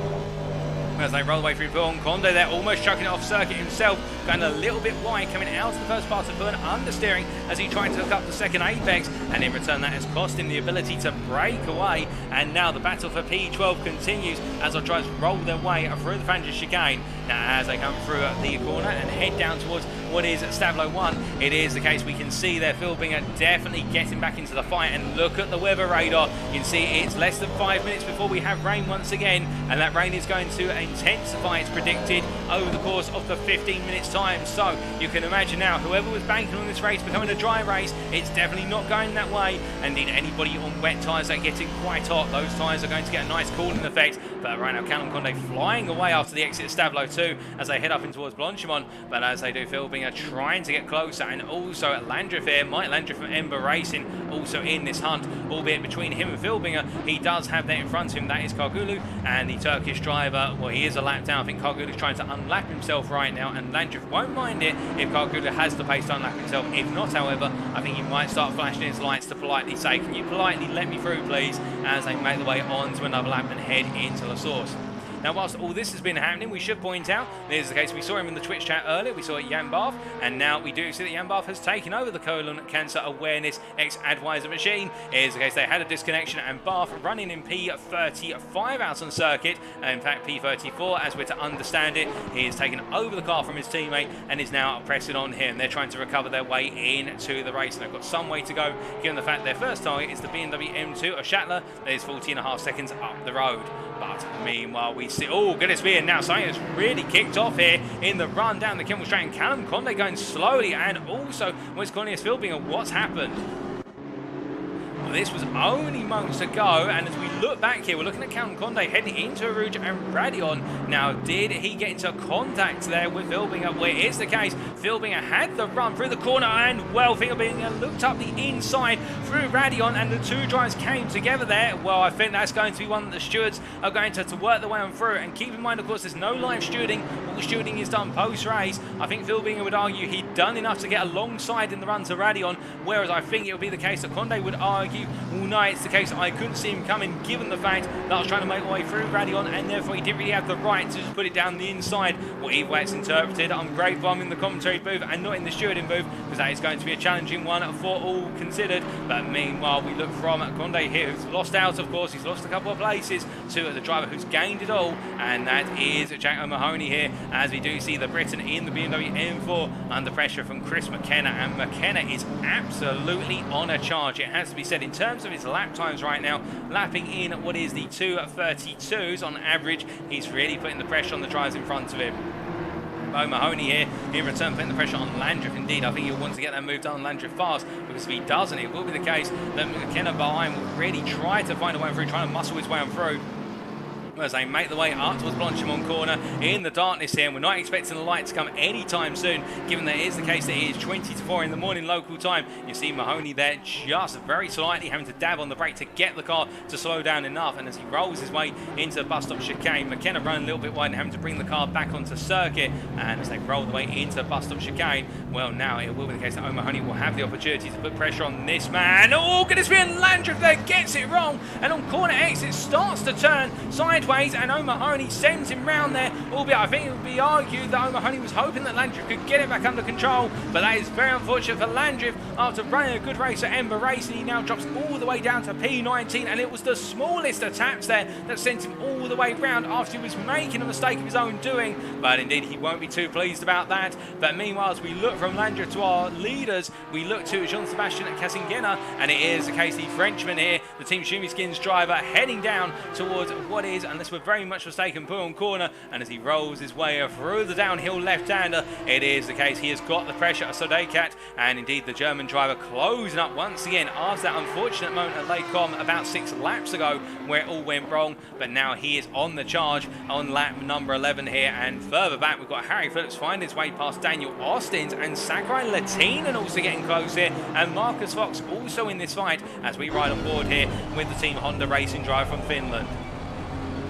As they roll the way through Pullen, Conde there almost chucking it off circuit himself, going a little bit wide, coming out of the first part of Pullen, understeering as he tried to hook up the second apex, and in return that has cost him the ability to break away. And now the battle for P12 continues as our drivers roll their way through the Fagnes chicane. Now as they come through the corner and head down towards what is Stavlo 1, it is the case we can see there Philbinger definitely getting back into the fight, and look at the weather radar. You can see it's less than 5 minutes before we have rain once again, and that rain is going to intensify, it's predicted, over the course of the 15 minutes time. So you can imagine now, whoever was banking on this race becoming a dry race, it's definitely not going that way. And indeed, anybody on wet tyres that are getting quite hot, those tyres are going to get a nice cooling effect. But right now, Callum Conde flying away after the exit of Stavlo 2 as they head up in towards Blanchamon. But as they do, Philbinger trying to get closer, and also at Landreth here, Mike Landreth from Ember Racing also in this hunt, albeit between him and Philbinger, he does have that in front of him, that is Kargulu, and the Turkish driver, well, he is a lap down. I think Kargulu's trying to unlap himself right now, and Landreth won't mind it if Kargulu has the pace to unlap himself. If not, however, I think he might start flashing his lights to politely say, can you politely let me through, please, as they make the way on to another lap and head into the source. Now, whilst all this has been happening, we should point out, this is the case, we saw him in the Twitch chat earlier, we saw Jan Barth, and now we do see that Jan Barth has taken over the colon cancer awareness ex-Advisor machine. It is the case they had a disconnection, and Barth running in P35 out on circuit, in fact P34 as we're to understand it. He has taken over the car from his teammate and is now pressing on him. They're trying to recover their way into the race, and they've got some way to go, given the fact their first target is the BMW M2 of Shatler that is 40.5 seconds up the road. But meanwhile, we see, oh goodness me, and now something has really kicked off here in the run down the Kemmel Straight, and Callum Conde going slowly, and also with Cornelius Philbinger, what's happened? Well, this was only moments ago, and as we look back here, we're looking at Callum Conde heading into Eau Rouge and Raidillon. Now, did he get into contact there with Philbinger? Well, it is the case. Philbinger had the run through the corner, and well, Philbinger looked up the inside through Raidillon, and the two drivers came together there. Well, I think that's going to be one that the stewards are going to work their way on through. And keep in mind, of course, there's no live stewarding. All stewarding is done post-race. I think Philbinger would argue he'd done enough to get alongside in the run to Raidillon, whereas I think it would be the case that Conde would argue, well, no, it's the case I couldn't see him coming, given the fact that I was trying to make my way through Raidillon, and therefore he didn't really have the right to just put it down the inside. Well, either way it's interpreted, I'm grateful I'm in the commentary booth and not in the stewarding booth, because that is going to be a challenging one for all considered. But meanwhile, we look from Conde here, who's lost out, of course. He's lost a couple of places to the driver who's gained it all, and that is Jack O'Mahony here, as we do see the Briton in the BMW M4 under pressure from Chris McKenna, and McKenna is absolutely on a charge, it has to be said. In terms of his lap times right now, lapping in what is the 2:32s on average, he's really putting the pressure on the drivers in front of him. O'Mahony here in return putting the pressure on Landreth. Indeed, I think he'll want to get that move done on Landreth fast, because if he doesn't, it will be the case that McKenna behind will really try to find a way through, trying to muscle his way on through as they make the way up towards Blanchamon Corner in the darkness here, and we're not expecting the light to come anytime soon, given that it is the case that it is 20 to 4 in the morning local time. You see Mahoney there just very slightly having to dab on the brake to get the car to slow down enough, and as he rolls his way into the bus stop chicane, McKenna running a little bit wide and having to bring the car back onto circuit, and as they roll the way into the bus stop chicane, well, now it will be the case that O'Mahony will have the opportunity to put pressure on this man. Oh, goodness me, and Landreth there gets it wrong, and on corner exit starts to turn sideways, and O'Mahony sends him round there, albeit I think it would be argued that O'Mahony was hoping that Landreth could get it back under control, but that is very unfortunate for Landreth. After running a good race at Ember Racing, he now drops all the way down to P19, and it was the smallest of taps there that sent him all the way round after he was making a mistake of his own doing, but indeed he won't be too pleased about that. But meanwhile, as we look from Landreth to our leaders, we look to Jean-Sébastien Cassinguena, and it is the case the Frenchman here, the Team Schumi Skins driver, heading down towards what is unless we're very much mistaken, Blanchamon Corner, and as he rolls his way through the downhill left-hander, it is the case he has got the pressure of Sodekat, and indeed the German driver closing up once again after that unfortunate moment at Lake Com about 6 laps ago where it all went wrong, but now he is on the charge on lap number 11 here, and further back we've got Harry Phillips finding his way past Daniel Austins, and Sakurai Latinen also getting close here, and Marcus Fox also in this fight as we ride on board here with the Team Honda racing driver from Finland.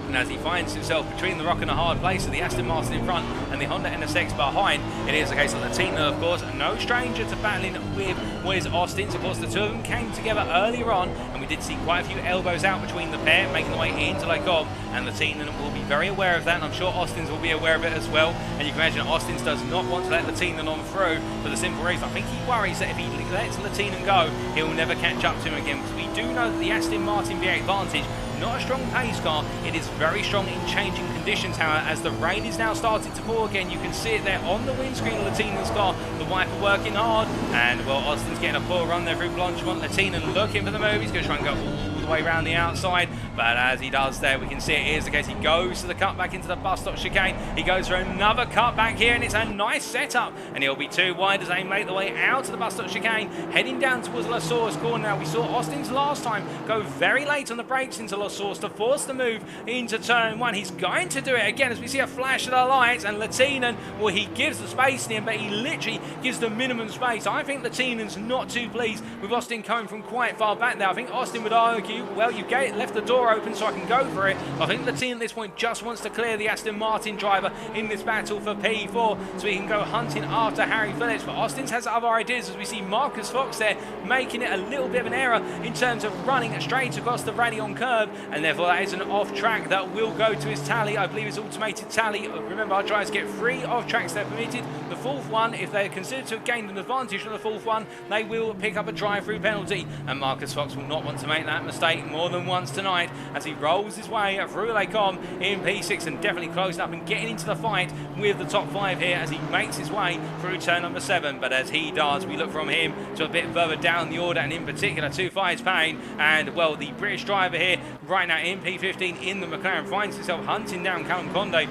And as he finds himself between the rock and a hard place of the Aston Martin in front and the Honda NSX behind, it is the case of Latino, of course, no stranger to battling with Wes Austins. Of course, the two of them came together earlier on, and we did see quite a few elbows out between the pair, making their way into Lake Com, and Latino will be very aware of that, and I'm sure Austins will be aware of it as well. And you can imagine Austins does not want to let Latino on through for the simple reason, I think he worries that if he lets Latino go, he'll never catch up to him again, because we do know that the Aston Martin V8 Vantage, not a strong pace car, it is very strong in changing conditions. However, as the rain is now starting to pour again, you can see it there on the windscreen of Latino's car, the wiper working hard, and well, Austin's getting a full run there through Blanchamon. Latino looking for the move, he's going to try and go all the way around the outside, but as he does there, we can see it is the case. He goes to the cut back into the bus stop chicane, he goes for another cut back here, and it's a nice setup, and he'll be too wide as they make the way out to the bus stop chicane, heading down towards La Source corner. Now, we saw Austin's last time go very late on the brakes into La Source to force the move into turn 1. He's going to do it again as we see a flash of the lights, and Latinen, well, he gives the space in him, but he literally gives the minimum space. I think Latinen's not too pleased with Austin coming from quite far back there. I think Austin would argue, well, you left the door open so I can go for it. I think Latinen at this point just wants to clear the Aston Martin driver in this battle for P4 so he can go hunting after Harry Phillips, but Austin has other ideas as we see Marcus Fox there making it a little bit of an error in terms of running straight across the Raidillon curb, and therefore that is an off track that will go to his tally. I believe his automated tally. Remember, our drivers get 3 off tracks they're permitted. The 4th one, if they're considered to have gained an advantage on the 4th one, they will pick up a drive-through penalty, and Marcus Fox will not want to make that mistake more than once tonight as he rolls his way through Lake Com in P6 and definitely closing up and getting into the fight with the top 5 here as he makes his way through turn number 7. But as he does, we look from him to a bit further down the order, and in particular to Fives Payne, and well, the British driver here right now in P15 in the McLaren finds himself hunting down Callum Condé.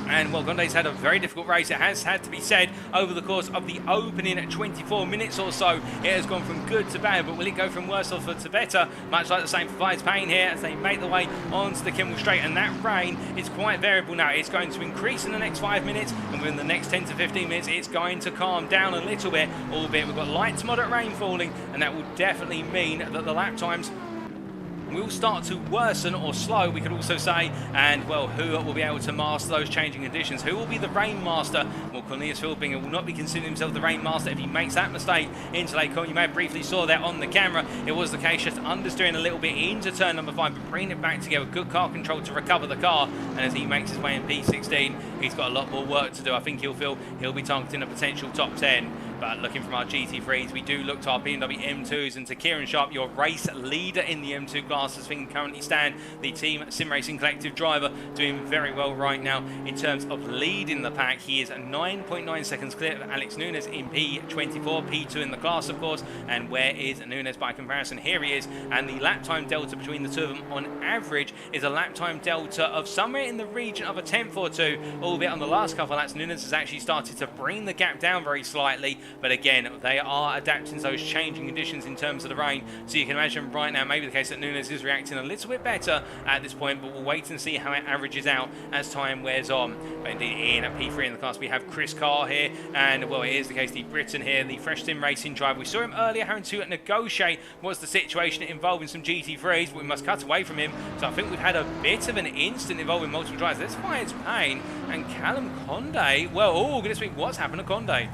And well, Condé's had a very difficult race, it has had to be said, over the course of the opening 24 minutes or so. It has gone from good to bad, but will it go from worse off to better? Much like the same for Fives Payne here as they make their way onto the Kimmel Straight, and that rain is quite variable now. It's going to increase in the next 5 minutes, and within the next 10 to 15 minutes it's going to calm down a little bit, albeit we've got light to moderate rain falling, and that will definitely mean that the lap times will start to worsen or slow, we could also say, and well, who will be able to master those changing conditions? Who will be the rain master? Well, Cornelius Philbinger will not be considering himself the rain master if he makes that mistake into Lake Com. You may have briefly saw that on the camera. It was the case, just understeering a little bit into turn number 5, but bringing it back together. Good car control to recover the car, and as he makes his way in P16, he's got a lot more work to do. I think he'll be targeting a potential top 10. But looking from our GT3s, we do look to our BMW M2s and to Kieran Sharp, your race leader in the M2 class, as things currently stand. The Team Sim Racing Collective driver doing very well right now in terms of leading the pack. He is 9.9 seconds clear of Alex Nunes in P24, P2 in the class, of course. And where is Nunes by comparison? Here he is. And the lap time delta between the two of them on average is a lap time delta of somewhere in the region of a 10th or 2, albeit on the last couple of laps, Nunes has actually started to bring the gap down very slightly. But again, they are adapting to those changing conditions in terms of the rain. So you can imagine right now, maybe the case that Nunes is reacting a little bit better at this point, but we'll wait and see how it averages out as time wears on. But indeed, in at P3 in the class, we have Chris Carr here. And well, it is the case, the Briton here, the Fresh Sim Racing driver. We saw him earlier having to negotiate what's the situation involving some GT3s, but we must cut away from him. So I think we've had a bit of an instant involving multiple drivers. Let's find Payne and Callum Condé. Well, oh, goodness me, what's happened to Condé?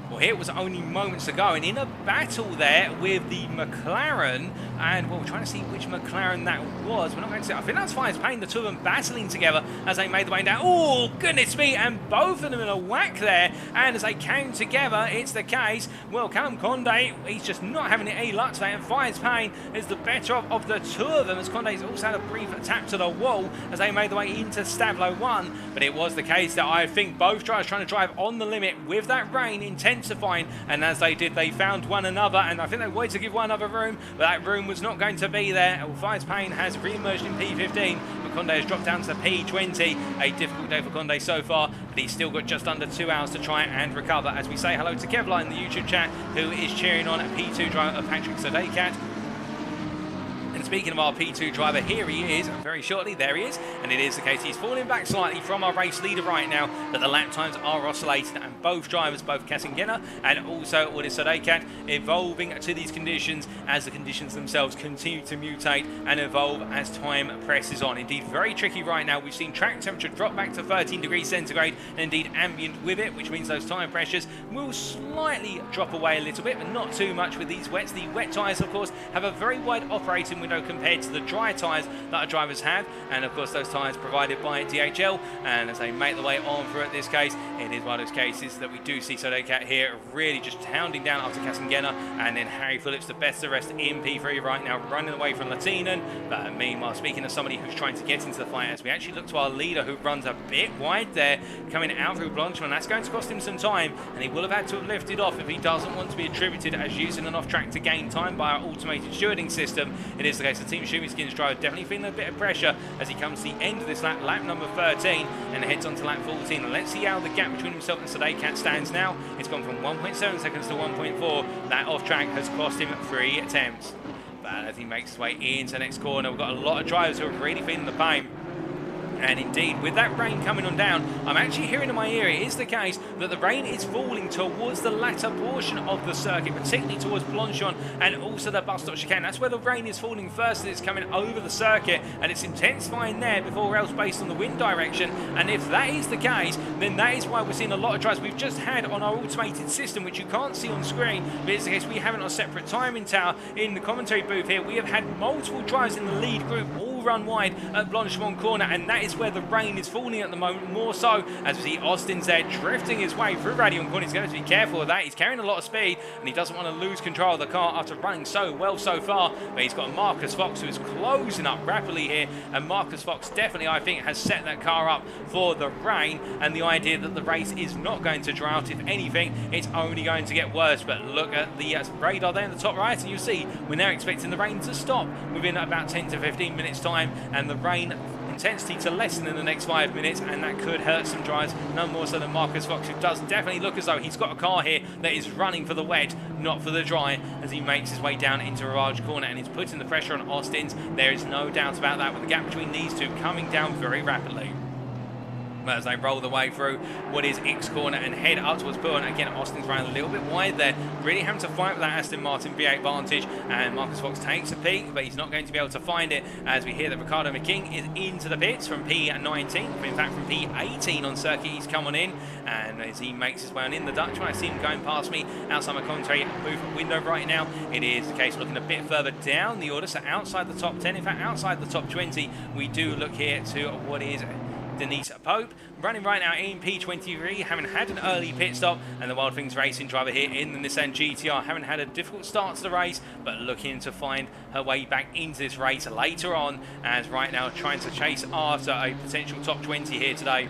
Well, here it was only moments ago, and in a battle there with the McLaren, and well, we're trying to see which McLaren that was. We're not going to see. I think that's Fives Payne, the two of them battling together as they made the way down. Oh, goodness me, and both of them in a whack there, and as they came together, it's the case. Well, Callum Condé, he's just not having any luck today, and Fives Payne is the better of the two of them, as Condé's also had a brief tap to the wall as they made the way into Stavlo 1, but it was the case that I think both drivers trying to drive on the limit with that rain, intense intensifying, and as they did, they found one another, and I think they wanted to give one another room, but that room was not going to be there. Alphys Payne has re-emerged in P15, but Conde has dropped down to P20. A difficult day for Conde so far, but he's still got just under 2 hours to try and recover. As we say hello to Kevlar in the YouTube chat, who is cheering on a P2 driver of Patrick Sadekat. And speaking of our P2 driver, here he is very shortly. There he is, and it is the case. He's falling back slightly from our race leader right now, but the lap times are oscillating, and both drivers, both Kassengena and also Cornelius Philbinger, evolving to these conditions as the conditions themselves continue to mutate and evolve as time presses on. Indeed, very tricky right now. We've seen track temperature drop back to 13 degrees centigrade, and indeed ambient with it, which means those tyre pressures will slightly drop away a little bit, but not too much with these wets. The wet tyres, of course, have a very wide operating window compared to the dry tyres that our drivers have, and of course those tyres provided by DHL, and as they make their way on through this case, it is one of those cases that we do see Sadekat here really just hounding down after Kassengena, and then Harry Phillips, the best of the rest in P3 right now, running away from Latinen. But meanwhile, speaking of somebody who's trying to get into the fight, as we actually look to our leader who runs a bit wide there, coming out through Blanchamon, that's going to cost him some time, and he will have had to have lifted off if he doesn't want to be attributed as using an off-track to gain time by our automated stewarding system. It is the case of Team Shumi Skins driver definitely feeling a bit of pressure as he comes to the end of this lap, lap number 13, and heads on to lap 14. And let's see how the gap between himself and Sadekat stands now. It's gone from 1.7 seconds to 1.4. That off-track has cost him 3 attempts. But as he makes his way into the next corner, we've got a lot of drivers who are really feeling the pain. And indeed, with that rain coming on down, I'm actually hearing in my ear it is the case that the rain is falling towards the latter portion of the circuit, particularly towards Blanchamon and also the bus stop chicane. That's where the rain is falling first, and it's coming over the circuit, and it's intensifying there before else based on the wind direction. And if that is the case, then that is why we're seeing a lot of drivers we've just had on our automated system, which you can't see on screen, but it's the case we have it on a separate timing tower in the commentary booth here. We have had multiple drivers in the lead group all run wide at Blanchamon Corner, and that is where the rain is falling at the moment, more so as we see Austin's there drifting his way through Raidillon Corner. He's going to be careful of that. He's carrying a lot of speed, and he doesn't want to lose control of the car after running so well so far. But he's got Marcus Fox, who is closing up rapidly here, and Marcus Fox definitely, I think, has set that car up for the rain and the idea that the race is not going to dry out. If anything, it's only going to get worse. But look at the radar there in the top right, and you see we're now expecting the rain to stop within about 10 to 15 minutes time, and the rain intensity to lessen in the next 5 minutes, and that could hurt some drivers, none more so than Marcus Fox, who does definitely look as though he's got a car here that is running for the wet, not for the dry, as he makes his way down into Rouge Corner, and he's putting the pressure on Austin's. There is no doubt about that, with the gap between these two coming down very rapidly. As they roll the way through what is X Corner and head up towards Poole. And again, Austin's ran a little bit wide there, really having to fight with that Aston Martin V8 Vantage, and Marcus Fox takes a peek, but he's not going to be able to find it, as we hear that Ricardo McKing is into the pits from P19, in fact from P18 on circuit. He's come on in, and as he makes his way on in the Dutch, when I see him going past me outside my commentary booth window right now, it is the case looking a bit further down the order, so outside the top 10, in fact outside the top 20, we do look here to what is Denise Pope, running right now in P23, having had an early pit stop, and the Wild Things Racing driver here in the Nissan GTR, having had a difficult start to the race, but looking to find her way back into this race later on, as right now trying to chase after a potential top 20 here today.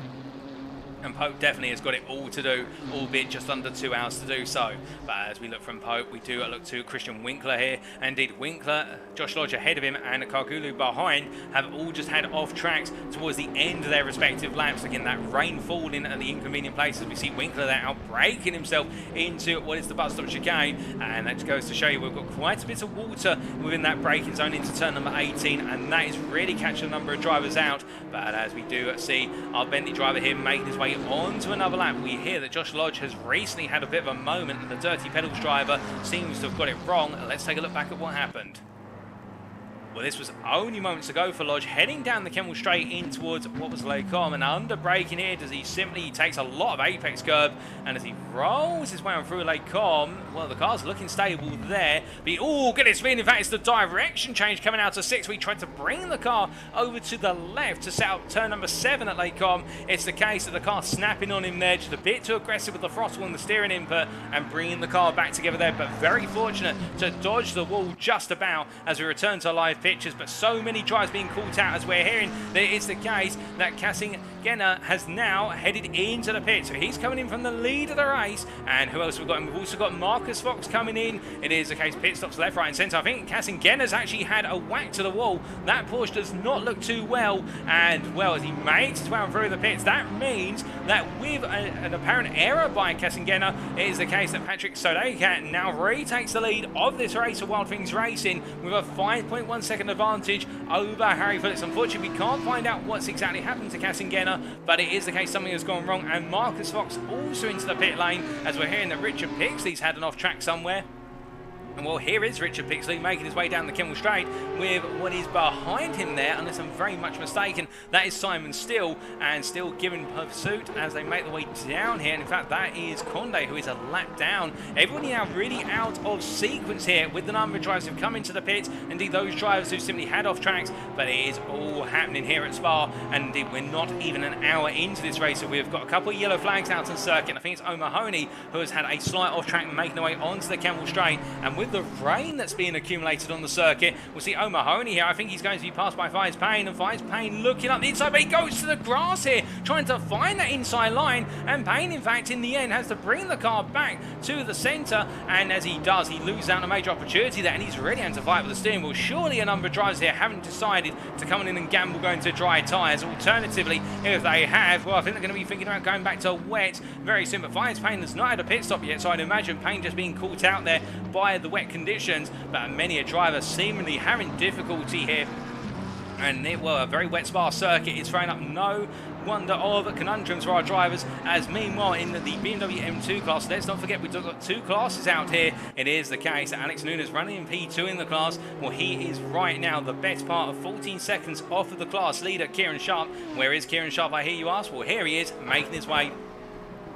And Pope definitely has got it all to do, albeit just under 2 hours to do so. But as we look from Pope, we do look to Christian Winkler here. And indeed, Winkler, Josh Lodge ahead of him, and Kargulu behind have all just had off tracks towards the end of their respective laps. Again, that rain falling at the inconvenient places. We see Winkler there out braking himself into what is the bus stop chicane. And that just goes to show you we've got quite a bit of water within that braking zone into turn number 18. And that is really catching a number of drivers out. But as we do see our Bentley driver here making his way on to another lap, we hear that Josh Lodge has recently had a bit of a moment, and the Dirty Pedals driver seems to have got it wrong. Let's take a look back at what happened. Well, this was only moments ago for Lodge, heading down the Kemmel Straight in towards what was Les Combes, and under braking here does he simply takes a lot of apex curb, and as he rolls his way on through Les Combes, well, the car's looking stable there, but oh, get his spin. In fact, it's the direction change coming out to 6. We tried to bring the car over to the left to set up turn number 7 at Les Combes. It's the case that the car snapping on him there, just a bit too aggressive with the throttle and the steering input, and bringing the car back together there, but very fortunate to dodge the wall just about as we return to a live pictures, but so many drivers being caught out as we're hearing that it's the case that Kassingena has now headed into the pit. So he's coming in from the lead of the race. And who else we've got? And we've also got Marcus Fox coming in. It is the case, pit stops left, right and centre. I think Kassingena's actually had a whack to the wall. That Porsche does not look too well. And, well, as he makes his way through the pits, that means that with an apparent error by Kassingena, it is the case that Patrick Sodeka now retakes the lead of this race for Wild Things Racing with a 5.1 second advantage over Harry Phillips. Unfortunately, we can't find out what's exactly happened to Kassingena, but it is the case something has gone wrong. And Marcus Fox also into the pit lane, as we're hearing that Richard Pixley's had an off track somewhere. And well, here is Richard Pixley making his way down the Kemmel Straight with what is behind him there, unless I'm very much mistaken. That is Simon Still, and Still giving pursuit as they make their way down here. And in fact, that is Conde, who is a lap down. Everybody now really out of sequence here with the number of drivers who've come into the pits. Indeed, those drivers who simply had off tracks, but it is all happening here at Spa. And indeed, we're not even an hour into this race, so we've got a couple of yellow flags out on circuit. I think it's O'Mahony who has had a slight off track making their way onto the Kemmel Straight. And with the rain that's being accumulated on the circuit, we'll see O'Mahony here. I think he's going to be passed by Fives Payne, and Fives Payne looking up the inside, but he goes to the grass here, trying to find that inside line. And Payne, in fact, in the end, has to bring the car back to the centre. And as he does, he loses out on a major opportunity there, and he's really having to fight with the steering wheel. Surely a number of drivers here haven't decided to come in and gamble going to dry tyres. Alternatively, if they have, well, I think they're going to be thinking about going back to wet very soon. But Fives Payne has not had a pit stop yet, so I'd imagine Payne just being caught out there by the wet conditions. But many a driver seemingly having difficulty here. And it, well, a very wet Spa circuit is throwing up no wonder of conundrums for our drivers, as meanwhile in the BMW M2 class, let's not forget we've got two classes out here. It is the case that Alex Nunes running in P2 in the class. Well, he is right now the best part of 14 seconds off of the class leader, Kieran Sharp. Where is Kieran Sharp, I hear you ask? Well, here he is, making his way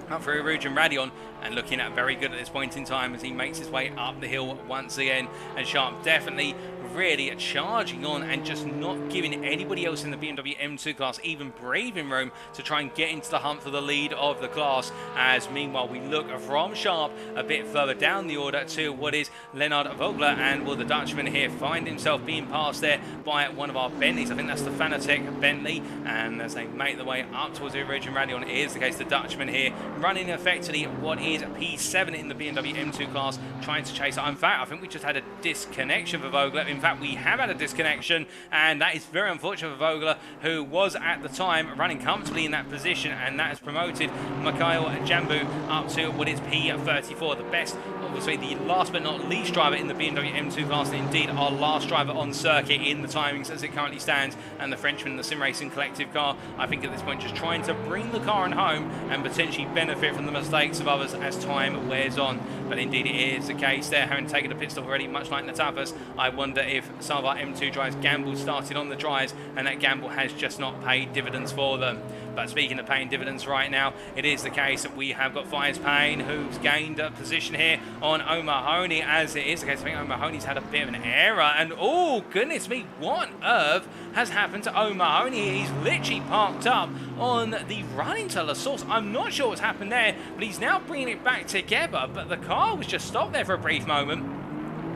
up through Eau Rouge and Raidillon, and looking at very good at this point in time as he makes his way up the hill once again. And Sharp definitely really charging on and just not giving anybody else in the BMW M2 class even breathing room to try and get into the hunt for the lead of the class. As meanwhile we look from Sharp a bit further down the order to what is Leonard Vogler, and will the Dutchman here find himself being passed there by one of our Bentleys. I think that's the Fanatec Bentley, and as they make their way up towards the original Raidillon, it is the case the Dutchman here running effectively what is P7 in the BMW M2 class, trying to chase it. In fact, I think we just had a disconnection for Vogler. In fact, we have had a disconnection, and that is very unfortunate for Vogler, who was at the time running comfortably in that position, and that has promoted Mikhail Jambu up to what is P34, the best, obviously the last but not least driver in the BMW M2 class, and indeed our last driver on circuit in the timings as it currently stands. And the Frenchman in the Sim Racing Collective car, I think at this point just trying to bring the car on home and potentially benefit from the mistakes of others as time wears on. But indeed it is the case there, having taken a pit stop already, much like Natapas. I wonder if some of our M2 drivers gamble started on the dries, and that gamble has just not paid dividends for them. But speaking of paying dividends right now, it is the case that we have got Fives Payne, who's gained a position here on O'Mahony, as it is the case. I think O'Mahony's had a bit of an error, and oh goodness me, what on earth has happened to O'Mahony? He's literally parked up on the run into La Source. I'm not sure what's happened there, but he's now bringing it back together. But the car was just stopped there for a brief moment.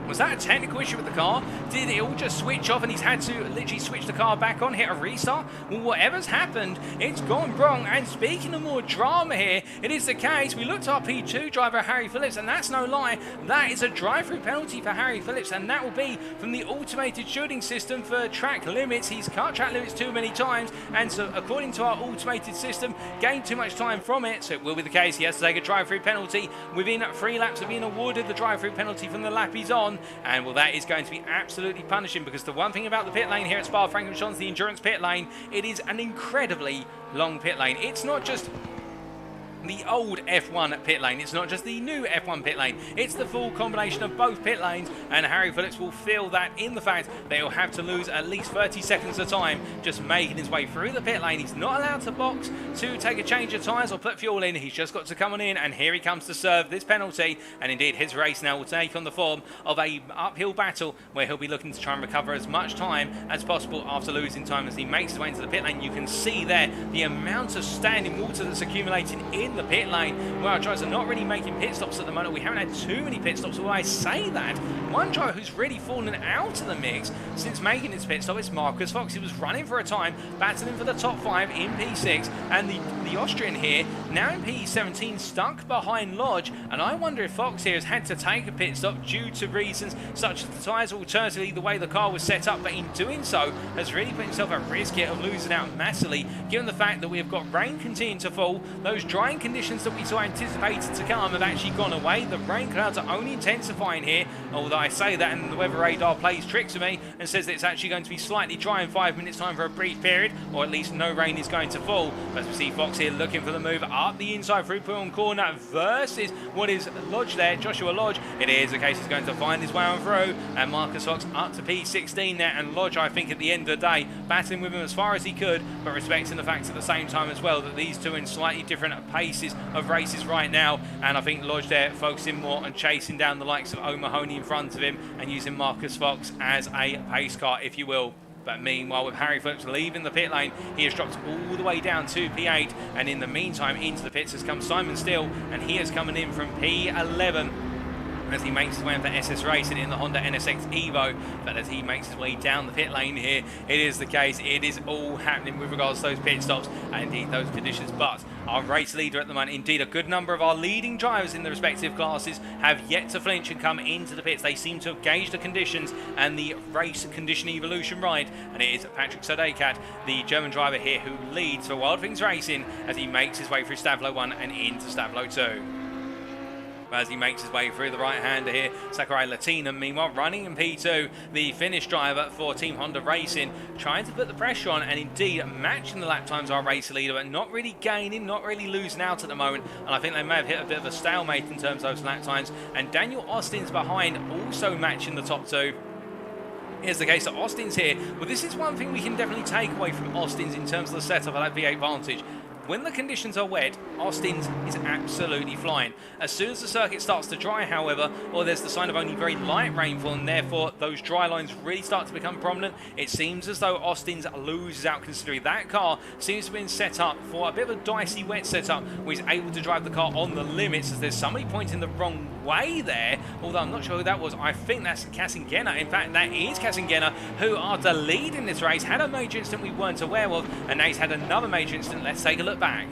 Was that a technical issue with the car? Did it all just switch off and he's had to literally switch the car back on, hit a restart? Well, whatever's happened, it's gone wrong. And speaking of more drama here, it is the case, we looked at our P2 driver, Harry Phillips, and that's no lie, that is a drive-through penalty for Harry Phillips, and that will be from the automated shooting system for track limits. He's cut track limits too many times, and so according to our automated system, gained too much time from it, so it will be the case he has to take a drive-through penalty within 3 laps of being awarded the drive-through penalty from the lap he's on. And well, that is going to be absolutely punishing, because the one thing about the pit lane here at Spa-Francorchamps, the endurance pit lane, it is an incredibly long pit lane. It's not just the old F1 pit lane, it's not just the new F1 pit lane, it's the full combination of both pit lanes, and Harry Phillips will feel that in the fact that he'll have to lose at least 30 seconds of time just making his way through the pit lane. He's not allowed to box to take a change of tyres or put fuel in, he's just got to come on in, and here he comes to serve this penalty. And indeed his race now will take on the form of a uphill battle, where he'll be looking to try and recover as much time as possible after losing time. As he makes his way into the pit lane, you can see there the amount of standing water that's accumulating in in the pit lane, where our drivers are not really making pit stops at the moment. We haven't had too many pit stops, although I say that. One driver who's really fallen out of the mix since making his pit stop is Marcus Fox. He was running for a time, battling for the top 5 in P6, and the Austrian here, now in P17, stuck behind Lodge, and I wonder if Fox here has had to take a pit stop due to reasons such as the tyres, alternatively the way the car was set up, but in doing so has really put himself at risk here of losing out massively, given the fact that we have got rain continuing to fall. Those drying conditions that we saw anticipated to come have actually gone away. The rain clouds are only intensifying here, although I say that and the weather radar plays tricks with me and says that it's actually going to be slightly dry in 5 minutes time for a brief period, or at least no rain is going to fall. As we see Fox here looking for the move up the inside through Blanchamon Corner versus what is Lodge there, Joshua Lodge. It is the case he's going to find his way on through, and Marcus Fox up to P16 there, and Lodge, I think at the end of the day, battling with him as far as he could, but respecting the fact at the same time as well that these two are in slightly different paces of races right now, and I think Lodge there focusing more on chasing down the likes of O'Mahony in front of him and using Marcus Fox as a pace car, if you will. But meanwhile, with Harry Phillips leaving the pit lane, he has dropped all the way down to P8, and in the meantime into the pits has come Simon Steele, and he is coming in from P11 as he makes his way into SS Racing in the Honda NSX Evo. But as he makes his way down the pit lane here, it is the case, it is all happening with regards to those pit stops and indeed those conditions. But our race leader at the moment, indeed a good number of our leading drivers in the respective classes, have yet to flinch and come into the pits. They seem to have gauged the conditions and the race condition evolution right, and it is Patrick Sodekat, the German driver here, who leads for Wild Things Racing as he makes his way through Stavlo 1 and into Stavlo 2. As he makes his way through the right-hander here, Sakurai Latina, meanwhile, running in P2, the Finnish driver for Team Honda Racing, trying to put the pressure on and indeed matching the lap times of our race leader, but not really gaining, not really losing out at the moment. And I think they may have hit a bit of a stalemate in terms of those lap times. And Daniel Austin's behind, also matching the top two. Here's the case that Austin's here. Well, this is one thing we can definitely take away from Austin's in terms of the setup of that V8 Vantage. When the conditions are wet, Austin's is absolutely flying. As soon as the circuit starts to dry, however, or there's the sign of only very light rainfall, and therefore those dry lines really start to become prominent, it seems as though Austin's loses out considering that car seems to have been set up for a bit of a dicey wet setup where he's able to drive the car on the limits, as there's somebody pointing the wrong way there, although I'm not sure who that was. I think that's Kassingena. In fact, that is Kassingena, who after leading this race had a major incident we weren't aware of, and now he's had another major incident. Let's take a look back.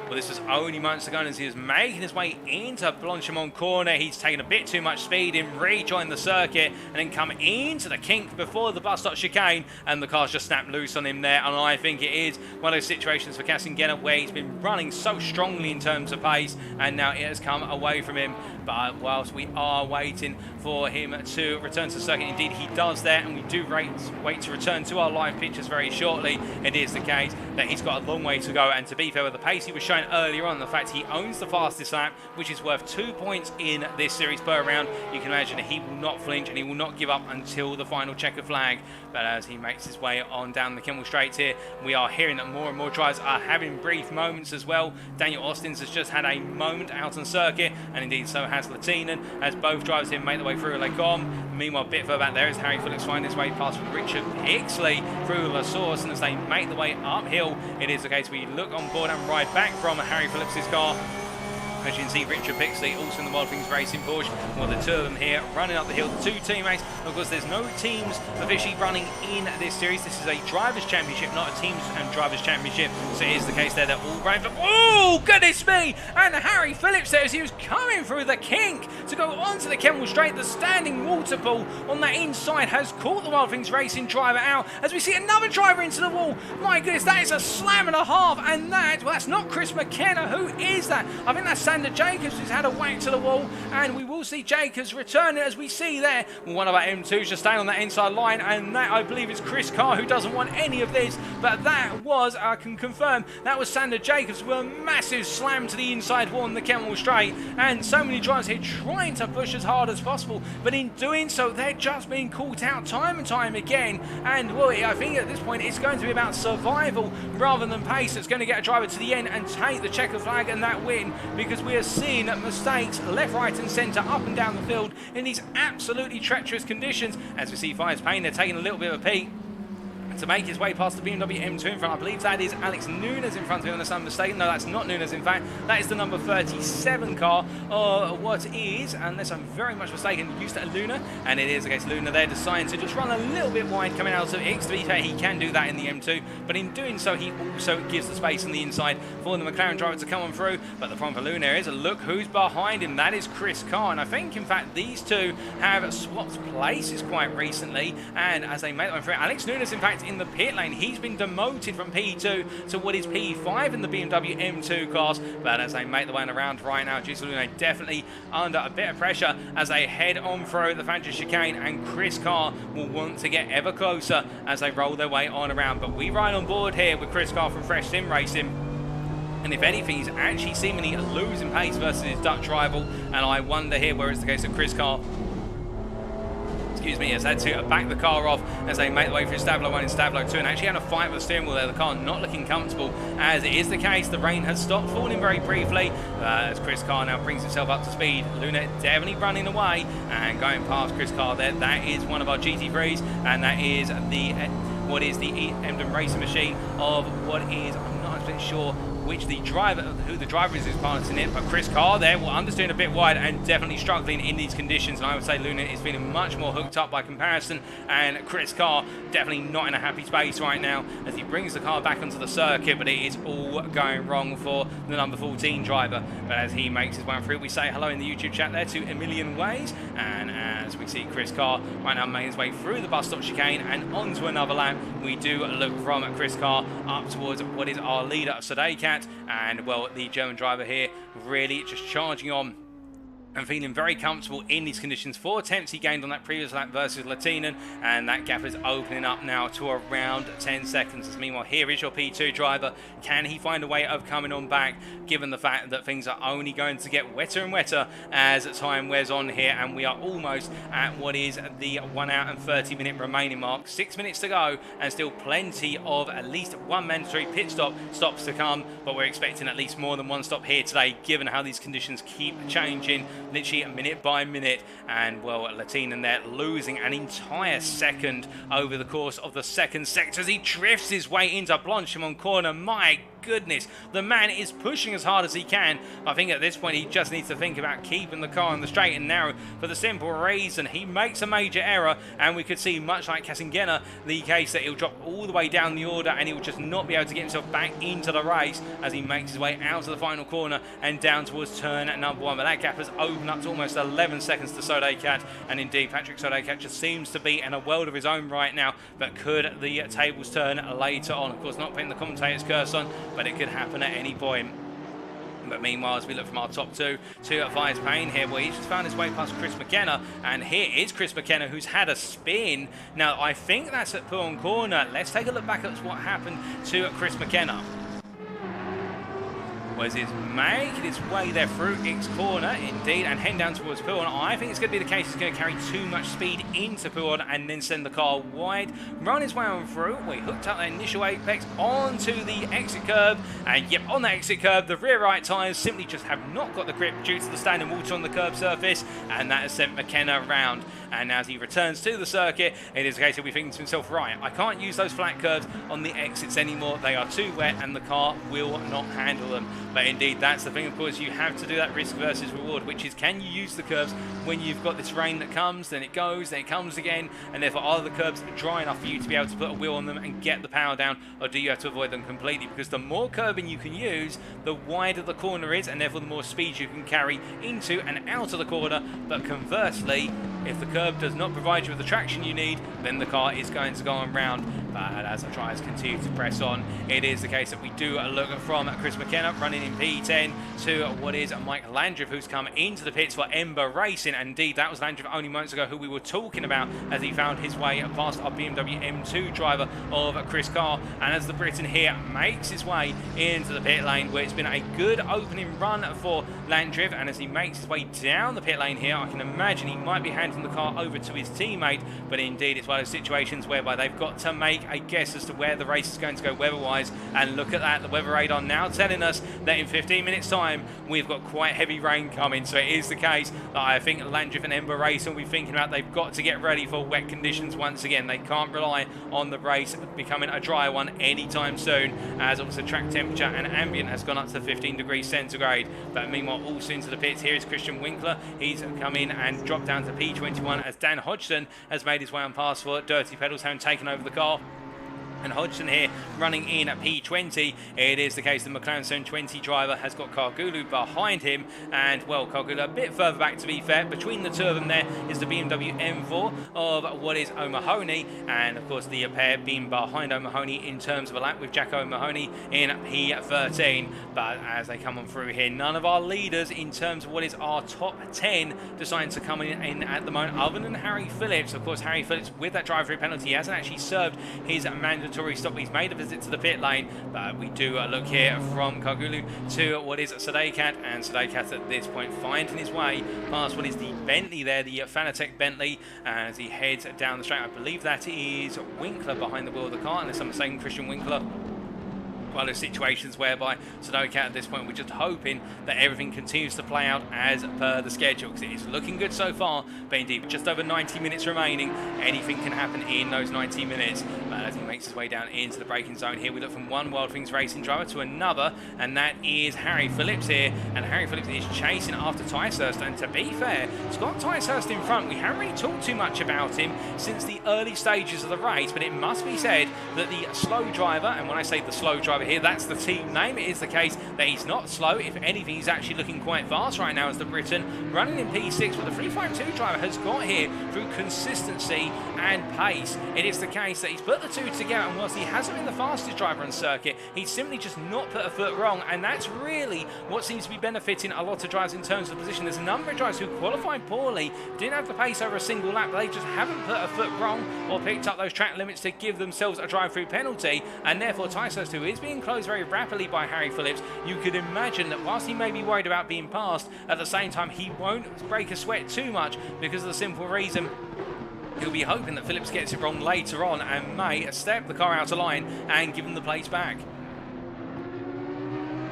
Well, this was only moments ago as he was making his way into Blanchamon Corner. He's taken a bit too much speed and rejoined the circuit and then come into the kink before the bus stop chicane, and the car's just snapped loose on him there. And I think it is one of those situations for Kassingena where he's been running so strongly in terms of pace and now it has come away from him. But whilst we are waiting for him to return to the circuit, indeed he does there, and we do wait to return to our live pictures very shortly. It is the case that he's got a long way to go, and to be fair, with the pace he was showing earlier on, the fact he owns the fastest lap, which is worth 2 points in this series per round, you can imagine that he will not flinch and he will not give up until the final checkered flag. But as he makes his way on down the Kemmel Straights here, we are hearing that more and more drivers are having brief moments as well. Daniel Austin's has just had a moment out on circuit, and indeed so has Latinen, as both drivers here make their way through Lecom. Meanwhile, a bit further back there is Harry Phillips finding his way past Richard Pixley through La Source, and as they make the way uphill, it is the case we look on board and ride back from Harry Phillips' car. As you can see, Richard Pixley also in the Wild Things Racing Porsche. Well, the two of them here running up the hill, the two teammates. Of course, there's no teams officially running in this series. This is a Drivers' Championship, not a Teams and Drivers' Championship. So it is the case there. They're all running for... Oh, goodness me! And Harry Phillips there, as he was coming through the kink to go onto the Kemmel Straight. The standing water pool on that inside has caught the Wild Things Racing driver out, as we see another driver into the wall. My goodness, that is a slam and a half. And that, well, that's not Chris McKenna. Who is that? I think that's Sander Jacobs, who's had a whack to the wall, and we will see Jacobs return it, as we see there. One of our M2s just staying on that inside line, and that, I believe, is Chris Carr, who doesn't want any of this. But that was, I can confirm, that was Sander Jacobs with a massive slam to the inside wall on the Kemmel Straight, and so many drivers here trying to push as hard as possible, but in doing so, they're just being caught out time and time again. And, well, I think at this point, it's going to be about survival rather than pace that's going to get a driver to the end and take the checker flag and that win, because we are seeing mistakes left, right and centre, up and down the field in these absolutely treacherous conditions. As we see Fires Payne, they're taking a little bit of a peek to make his way past the BMW M2 in front. I believe that is Alex Nunes in front of him, unless I'm mistaken. No, that's not Nunes, in fact. That is the number 37 car, or what is, unless I'm very much mistaken, used to Luna, and it is against Luna there, deciding to just run a little bit wide coming out of X. To be fair, he can do that in the M2, but in doing so, he also gives the space on the inside for the McLaren driver to come on through. But the problem for Luna is, look who's behind him. That is Chris Carr, and I think, in fact, these two have swapped places quite recently, and as they make their way through, Alex Nunes, in fact, in the pit lane, he's been demoted from P2 to what is P5 in the BMW M2 class. But as they make the way around right now, Luna definitely under a bit of pressure as they head on through the Fagnes chicane, and Chris Carr will want to get ever closer as they roll their way on around. But we ride on board here with Chris Carr from Fresh Sim Racing, and if anything, he's actually seemingly losing pace versus his Dutch rival, and I wonder here where it's the case of Chris Carr, has had to back the car off as they make the way through Stablo 1 and Stablo 2, and actually had a fight with the steering wheel there. The car not looking comfortable, as it is the case. The rain has stopped falling very briefly as Chris Carr now brings himself up to speed. Luna definitely running away and going past Chris Carr there. That is one of our GT3s, and that is what is the Emden racing machine of what is, I'm not actually sure who the driver is piloting it, but Chris Carr there, well, understeering a bit wide and definitely struggling in these conditions, and I would say Luna is feeling much more hooked up by comparison, and Chris Carr definitely not in a happy space right now as he brings the car back onto the circuit, but it is all going wrong for the number 14 driver. But as he makes his way through, we say hello in the YouTube chat there to A Million Ways, and as we see Chris Carr right now making his way through the bus stop chicane and onto another lap, we do look from Chris Carr up towards what is our leader, Sadeikat. And well, the German driver here really just charging on and feeling very comfortable in these conditions. 4 attempts he gained on that previous lap versus Latinen, and that gap is opening up now to around 10 seconds. As meanwhile, here is your P2 driver. Can he find a way of coming on back, given the fact that things are only going to get wetter and wetter as time wears on here, and we are almost at what is the 1 hour and 30 minute remaining mark. 6 minutes to go, and still plenty of at least one mandatory pit stops to come, but we're expecting at least more than one stop here today, given how these conditions keep changing literally minute by minute. And well, Latinen there losing an entire second over the course of the second sector as he drifts his way into Blanchamon Corner. My goodness, the man is pushing as hard as he can. I think at this point he just needs to think about keeping the car on the straight and narrow, for the simple reason he makes a major error, and we could see, much like Kassingena, the case that he'll drop all the way down the order and he'll just not be able to get himself back into the race as he makes his way out of the final corner and down towards turn number 1. But that gap has opened up to almost 11 seconds to Sadeikat, and indeed Patrick Sadeikat just seems to be in a world of his own right now. But could the tables turn later on? Of course, not putting the commentator's curse on, but it could happen at any point. But meanwhile, as we look from our top two to Vice Payne here, where he's just found his way past Chris McKenna, and here is Chris McKenna, who's had a spin. Now, I think that's at Blanchamon Corner. Let's take a look back at what happened to Chris McKenna. Was he's making its way there through X corner, indeed, and heading down towards Pulon. I think it's going to be the case he's going to carry too much speed into Pulon and then send the car wide, run his way on through. We hooked up that initial apex onto the exit curb, and yep, on that exit curb, the rear right tyres simply just have not got the grip due to the standing water on the curb surface, and that has sent McKenna around. And as he returns to the circuit, it is a case of we thinking to himself, right, I can't use those flat curves on the exits anymore. They are too wet and the car will not handle them. But indeed, that's the thing, of course, you have to do that risk versus reward, which is, can you use the curves when you've got this rain that comes, then it goes, then it comes again, and therefore are the curbs dry enough for you to be able to put a wheel on them and get the power down, or do you have to avoid them completely? Because the more curbing you can use, the wider the corner is, and therefore the more speed you can carry into and out of the corner. But conversely, if the curb does not provide you with the traction you need, then the car is going to go on round. But as the drivers continue to press on, it is the case that we do look from Chris McKenna running in P10 to what is Mike Landriff, who's come into the pits for Ember Racing. And indeed, that was Landriff only moments ago who we were talking about as he found his way past our BMW M2 driver of Chris Carr. And as the Briton here makes his way into the pit lane, where it's been a good opening run for Landriff, and as he makes his way down the pit lane here, I can imagine he might be handing the car over to his teammate. But indeed, it's one of those situations whereby they've got to make a guess as to where the race is going to go weather-wise. And look at that, the weather radar now telling us that in 15 minutes time we've got quite heavy rain coming. So it is the case that I think Landriff and Ember Racing will be thinking about they've got to get ready for wet conditions once again. They can't rely on the race becoming a dry one anytime soon, as obviously track temperature and ambient has gone up to 15 degrees centigrade. But meanwhile, also into the pits, here is Christian Winkler. He's come in and dropped down to P21 as Dan Hodgson has made his way on past for Dirty Pedals, having taken over the car. And Hodgson here running in at P20. It is the case the McLaren 720 driver has got Cargulu behind him, and well, Cargulu a bit further back, to be fair. Between the two of them there is the BMW M4 of what is O'Mahony, and of course the pair being behind O'Mahony in terms of a lap with Jack O'Mahony in P13. But as they come on through here, none of our leaders in terms of what is our top 10 deciding to come in at the moment, other than Harry Phillips. Of course, Harry Phillips with that drive-through penalty, he hasn't actually served his mandatory stop. He's made a visit to the pit lane, but we do look here from Cargulu to what is Sadekat, and Sadekat at this point finding his way past what is the Bentley there, the Fanatec Bentley, as he heads down the straight. I believe that is Winkler behind the wheel of the car, unless I'm mistaken, Christian Winkler. One of those situations whereby Sadekat at this point, we're just hoping that everything continues to play out as per the schedule, because it is looking good so far. But indeed, just over 90 minutes remaining, anything can happen in those 90 minutes. But as he makes his way down into the braking zone here, we look from one Wild Things Racing driver to another, and that is Harry Phillips here. And Harry Phillips is chasing after Tyshurst, and to be fair, Scott Tyshurst in front. We haven't really talked too much about him since the early stages of the race, but it must be said that the slow driver, and when I say the slow driver here, that's the team name. It is the case that he's not slow. If anything, he's actually looking quite fast right now as the Briton running in P6, but the 352 driver has got here through consistency and pace. It is the case that he's put the two together, and whilst he hasn't been the fastest driver on circuit, he's simply just not put a foot wrong, and that's really what seems to be benefiting a lot of drivers in terms of position. There's a number of drivers who qualified poorly, didn't have the pace over a single lap, but they just haven't put a foot wrong or picked up those track limits to give themselves a drive-through penalty, and therefore Tyshurst, who is being closed very rapidly by Harry Phillips, you could imagine that whilst he may be worried about being passed, at the same time he won't break a sweat too much, because of the simple reason he'll be hoping that Phillips gets it wrong later on and may step the car out of line and give him the place back.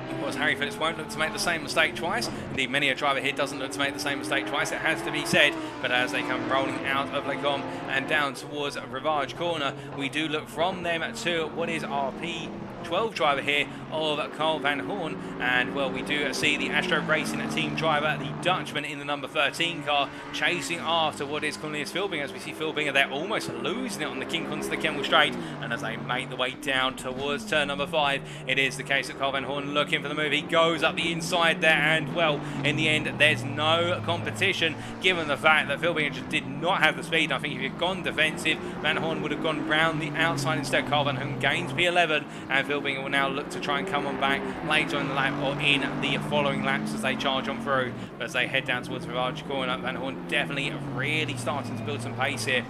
Of course, Harry Phillips won't look to make the same mistake twice. Indeed, many a driver here doesn't look to make the same mistake twice, it has to be said. But as they come rolling out of Blanchamon and down towards Rivage Corner, we do look from them to what is our P12 driver here of Carl van Horn, and well, we do see the Astro Racing team driver, the Dutchman in the number 13 car, chasing after what is Cornelius Philbinger, as we see Philbinger there almost losing it on the kink onto the Kemmel Straight. And as they make the way down towards turn number 5, it is the case that Carl van Horn looking for the move. He goes up the inside there, and well, in the end there's no competition, given the fact that Philbinger just did not have the speed. I think if he'd gone defensive, Van Horn would have gone round the outside instead. Carl van Horn gains P11, and Philbinger will now look to try and come on back later in the lap or in the following laps as they charge on through. But as they head down towards Rivage Corner, Van Horn definitely really starting to build some pace here.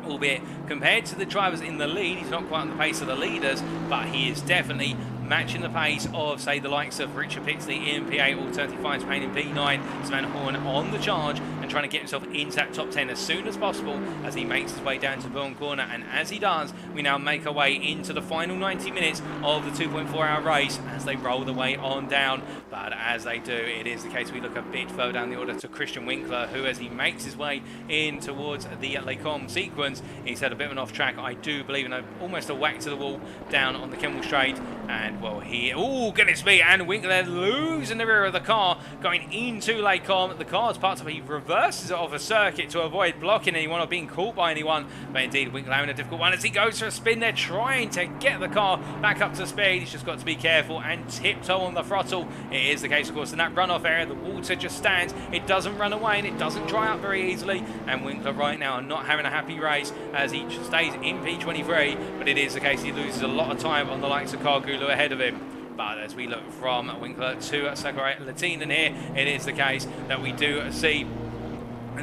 Albeit, compared to the drivers in the lead, he's not quite on the pace of the leaders, but he is definitely matching the pace of, say, the likes of Richard Pixley in P8 or 35 Spain in P9. So Van Horn on the charge and trying to get himself into that top 10 as soon as possible as he makes his way down to Blanchamon Corner. And as he does, we now make our way into the final 90 minutes of the 2.4 hour race as they roll the way on down. But as they do, it is the case we look a bit further down the order to Christian Winkler, who, as he makes his way in towards the Lecom sequence, he's had a bit of an off track, I do believe, in almost a whack to the wall down on the Kemmel Straight. And well, he, oh goodness me, and Winkler losing the rear of the car going into Lecom. The car's parked up, he reverses it off a circuit to avoid blocking anyone or being caught by anyone. But indeed, Winkler having a difficult one as he goes for a spin there, trying to get the car back up to speed. He's just got to be careful and tiptoe on the throttle. It is the case, of course, in that runoff area, the water just stands, it doesn't run away and it doesn't dry up very easily. And Winkler right now not having a happy race as he stays in P23, but it is the case he loses a lot of time on the likes of Cargulu ahead of him. But as we look from Winkler to Sakurai Latinen here, it is the case that we do see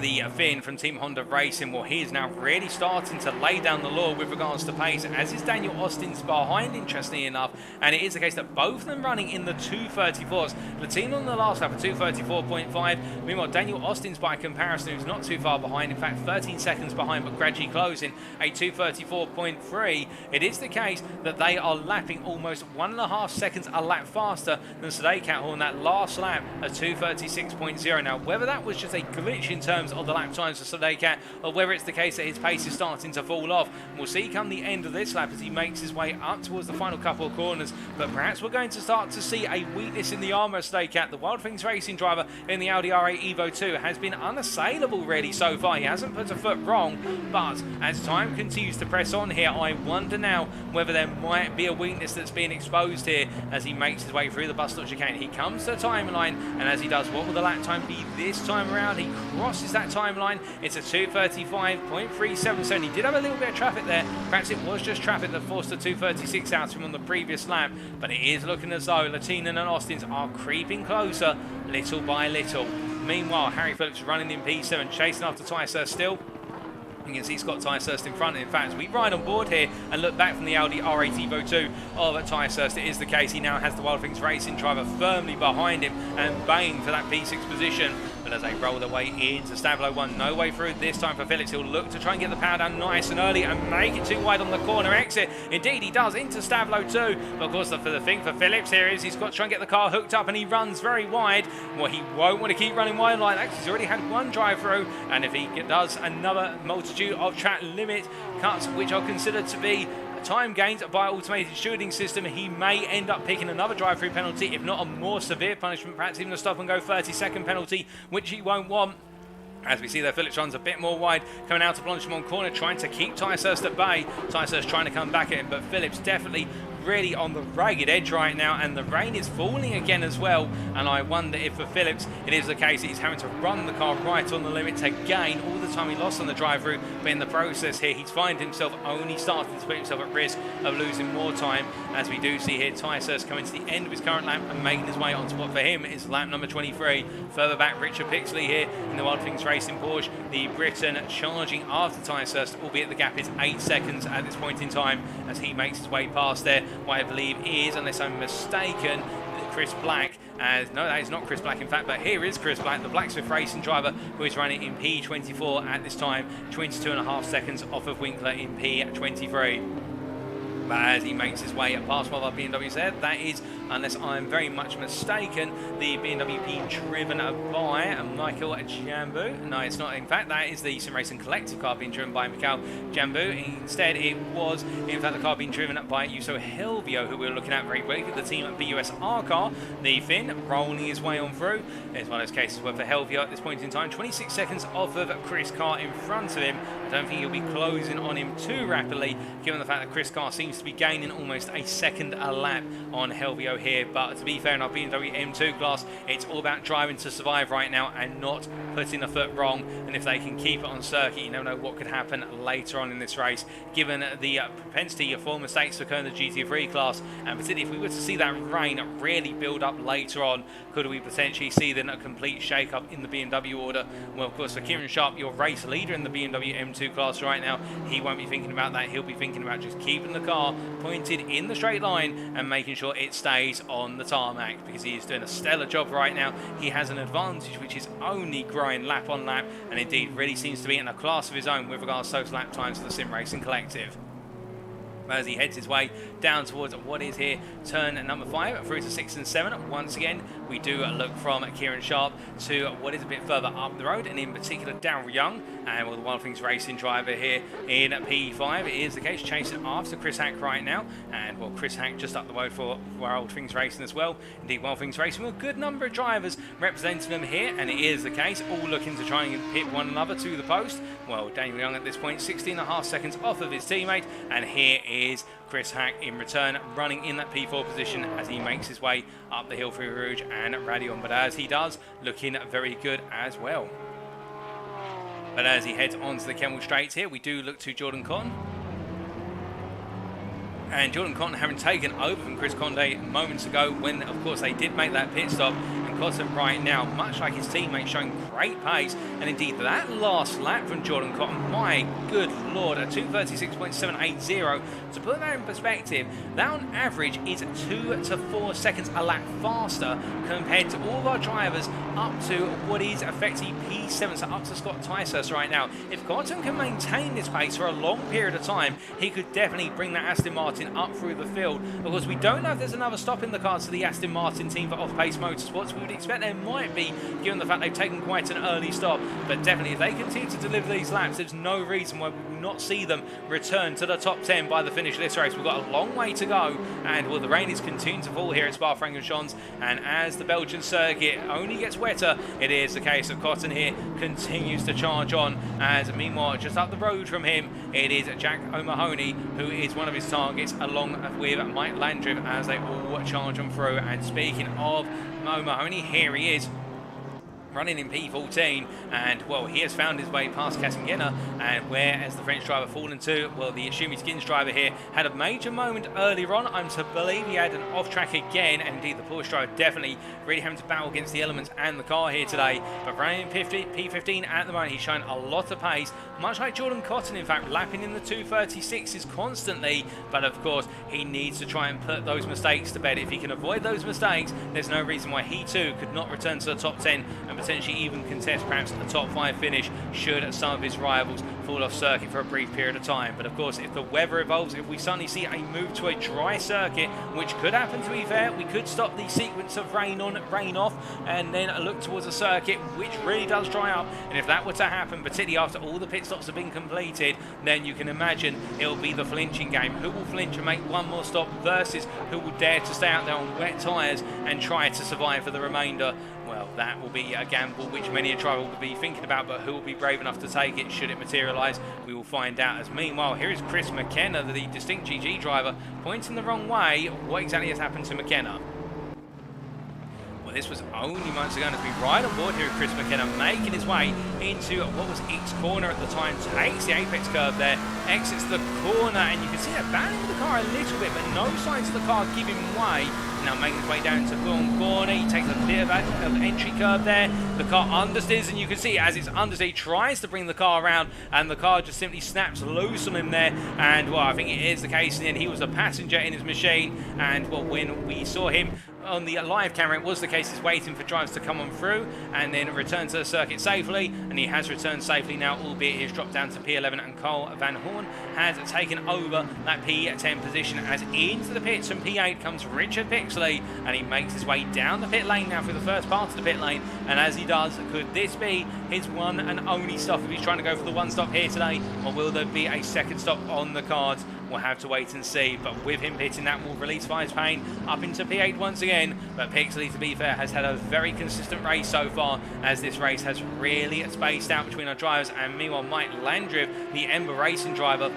the Finn from Team Honda Racing. Well, he is now really starting to lay down the law with regards to pace, as is Daniel Austin's behind, interestingly enough, and it is the case that both of them running in the 234s. Latino on the last lap, a 234.5. Meanwhile, Daniel Austin's, by comparison, who's not too far behind, in fact 13 seconds behind, but gradually closing, a 234.3. It is the case that they are lapping almost 1.5 seconds a lap faster than Sadeka on that last lap, a 236.0. Now, whether that was just a glitch in terms of the lap times for Sadeka, or whether it's the case that his pace is starting to fall off, we'll see come the end of this lap as he makes his way up towards the final couple of corners. But perhaps we're going to start to see a weakness in the armour of Sadeka. The Wild Things Racing driver in the Audi R8 Evo 2 has been unassailable really so far. He hasn't put a foot wrong, but as time continues to press on here, I wonder now whether there might be a weakness that's being exposed here as he makes his way through the bus stop chicane. He comes to the timeline, and as he does, what will the lap time be this time around? He crosses that timeline. It's a 235.37, so he did have a little bit of traffic there. Perhaps it was just traffic that forced the 236 out of him on the previous lap, but it is looking as though Latino and Austin's are creeping closer little by little. Meanwhile, Harry Phillips running in P7, chasing after Tyshurst still. You can see Scott Tyshurst in front. In fact, we ride on board here and look back from the Audi R8 Evo 2 of Tyshurst. It is the case. He now has the Wild Things Racing driver firmly behind him and baying for that P6 position. But as they roll their way into Stavlo 1, no way through this time for Phillips. He'll look to try and get the power down nice and early and make it too wide on the corner exit. Indeed, he does into Stavlo 2. But of course, the thing for Phillips here is he's got to try and get the car hooked up, and he runs very wide. Well, he won't want to keep running wide like that because he's already had one drive through. And if he does another multitude of track limit cuts, which are considered to be time gains by automated shooting system, he may end up picking another drive-through penalty, if not a more severe punishment, perhaps even a stop-and-go 30-second penalty, which he won't want. As we see there, Phillips runs a bit more wide, coming out to Blanchamon Corner, trying to keep Tyshurst at bay. Tyshurst trying to come back at him, but Phillips definitely really on the ragged edge right now, and the rain is falling again as well. And I wonder if for Phillips it is the case that he's having to run the car right on the limit to gain all the time he lost on the drive route, but in the process here he's finding himself only starting to put himself at risk of losing more time. As we do see here, Tyshurst coming to the end of his current lap and making his way onto what for him is lap number 23. Further back, Richard Pixley here in the Wild Things Racing Porsche, the Briton charging after Tyshurst, albeit the gap is 8 seconds at this point in time as he makes his way past there. What I believe is, unless I'm mistaken, Chris Black. No, that is not Chris Black, in fact, but here is Chris Black, the Blacksmith Racing driver, who is running in P24 at this time, 22.5 seconds off of Winkler in P23. But as he makes his way past one of our BMWs there, that is, unless I'm very much mistaken, the BMW being driven by Michael Jambu. No, it's not. In fact, that is the Sim Racing Collective car being driven by Michael Jambu. Instead, it was, in fact, the car being driven by Juuso Helvio, who we were looking at very quickly, the team at BUSR car. The Finn rolling his way on through. It's one of those cases where for Helvio at this point in time, 26 seconds off of Chris Carr in front of him. I don't think he'll be closing on him too rapidly, given the fact that Chris Carr seems to be gaining almost a second a lap on Helvio here. But to be fair, in our BMW M2 class, it's all about driving to survive right now and not putting a foot wrong. And if they can keep it on circuit, you never know what could happen later on in this race, given the propensity for mistakes to occur in the GT3 class. And particularly if we were to see that rain really build up later on, could we potentially see then a complete shake-up in the BMW order? Well, of course, for Kieran Sharp, your race leader in the BMW M2 class right now, he won't be thinking about that. He'll be thinking about just keeping the car pointed in the straight line and making sure it stays on the tarmac, because he is doing a stellar job right now. He has an advantage which is only growing lap on lap, and indeed really seems to be in a class of his own with regards to those lap times for the Sim Racing Collective. As he heads his way down towards what is here turn number 5 through to 6 and 7. Once again, we do look from Kieran Sharp to what is a bit further up the road, and in particular Daryl Young, and with the Wild Things Racing driver here in P5. It is the case, chasing after Chris Hack right now, and well, Chris Hack just up the road for Wild Things Racing as well. Indeed, Wild Things Racing with a good number of drivers representing them here, and it is the case, all looking to try and hit one another to the post. Well, Daniel Young at this point 16.5 seconds off of his teammate, and here is Chris Hack in return, running in that P4 position as he makes his way up the hill through Eau Rouge and Raidillon. But as he does, looking very good as well. But as he heads onto the Kemmel Straights here, we do look to Jordan Cotton. And Jordan Cotton having taken over from Chris Conde moments ago when, of course, they did make that pit stop. And Jordan Cotton right now, much like his teammate, showing great pace. And indeed, that last lap from Jordan Cotton, my good lord, a 2:36.780. To put that in perspective, that on average is 2 to 4 seconds a lap faster compared to all of our drivers up to what is effectively P7, so up to Scott Tyshurst right now. If Cotton can maintain this pace for a long period of time, he could definitely bring that Aston Martin up through the field. Of course, we don't know if there's another stop in the cards for the Aston Martin team for off-pace motorsports. We would expect there might be, given the fact they've taken quite an early stop. But definitely, if they continue to deliver these laps, there's no reason why we will not see them return to the top 10 by the finish of this race. We've got a long way to go, and well, the rain is continuing to fall here at Spa-Francorchamps, and as the Belgian circuit only gets wetter, it is the case of Cotton here continues to charge on, as meanwhile, just up the road from him, it is Jack O'Mahony, who is one of his targets, along with Mike Landriff, as they all charge on through. And speaking of O'Mahony, here he is, running in P14, and well, he has found his way past Cassingenna, and where has the French driver fallen to? Well, the Schumi Skins driver here had a major moment earlier on. I'm to believe he had an off track again, and indeed the Porsche driver definitely really having to battle against the elements and the car here today. But running in P15 at the moment, he's shown a lot of pace, much like Jordan Cotton, in fact, lapping in the 2:36s constantly. But of course, he needs to try and put those mistakes to bed. If he can avoid those mistakes, there's no reason why he too could not return to the top 10 and potentially even contest perhaps a top 5 finish should some of his rivals fall off circuit for a brief period of time. But of course, if the weather evolves, if we suddenly see a move to a dry circuit, which could happen, to be fair, we could stop the sequence of rain on, rain off, and then look towards a circuit which really does dry up. And if that were to happen, particularly after all the pit stops have been completed, then you can imagine it'll be the flinching game. Who will flinch and make one more stop versus who will dare to stay out there on wet tyres and try to survive for the remainder? Well, that will be a gamble which many a driver will be thinking about, but who will be brave enough to take it should it materialise? We will find out. As meanwhile, here is Chris McKenna, the distinct GG driver, pointing the wrong way. What exactly has happened to McKenna? Well, this was only months ago, and as we ride on board here with Chris McKenna, making his way into what was X corner at the time, takes the apex curve there, exits the corner, and you can see that battling the car a little bit, but no signs of the car giving way. Now making his way down to Blanchamon Corner, he takes a bit of an entry curve there. The car understeers, and you can see as it's understeer, he tries to bring the car around, and the car just simply snaps loose on him there. And well, I think it is the case, and he was a passenger in his machine. And well, when we saw him on the live camera, it was the case he's waiting for drivers to come on through and then return to the circuit safely, and he has returned safely now, albeit he's dropped down to P11, and Carl Van Horn has taken over that P10 position. As into the pits from P8 comes Richard Pixley, and he makes his way down the pit lane now through the first part of the pit lane. And as he does, could this be his one and only stop if he's trying to go for the one stop here today, or will there be a second stop on the cards? We'll have to wait and see, but with him pitting, that will release Fires Payne up into P8 once again. But Pixley, to be fair, has had a very consistent race so far, as this race has really spaced out between our drivers. And meanwhile, Mike Landriff, the Ember Racing driver,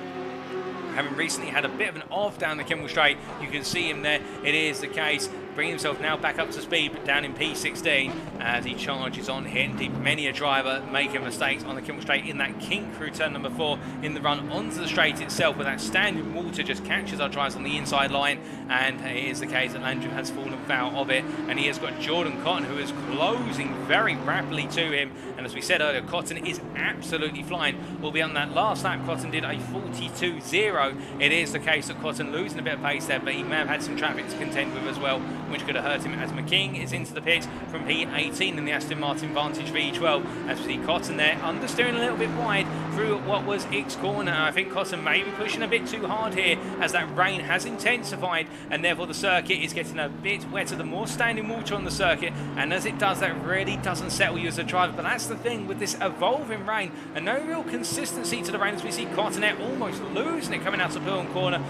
having recently had a bit of an off down the Kimmel Straight, you can see him there. It is the case, bringing himself now back up to speed, but down in P16 as he charges on here. Indeed, many a driver making mistakes on the Kimmel Straight in that kink through turn number 4 in the run onto the straight itself, where that standing water just catches our drivers on the inside line. And it is the case that Landry has fallen foul of it, and he has got Jordan Cotton, who is closing very rapidly to him. And as we said earlier, Cotton is absolutely flying. We'll be on that last lap. Cotton did a 42.0. It is the case that Cotton losing a bit of pace there, but he may have had some traffic to contend with as well, which could have hurt him, as McKing is into the pit from P18 in the Aston Martin Vantage V12. As we see Cotton there understeering a little bit wide through what was X corner. I think Cotton may be pushing a bit too hard here, as that rain has intensified, and therefore the circuit is getting a bit wetter, the more standing water on the circuit, and as it does, that really doesn't settle you as a driver. But that's the thing with this evolving rain, and no real consistency to the rain, as we see Cotton there almost losing it coming out to Blanchamon Corner.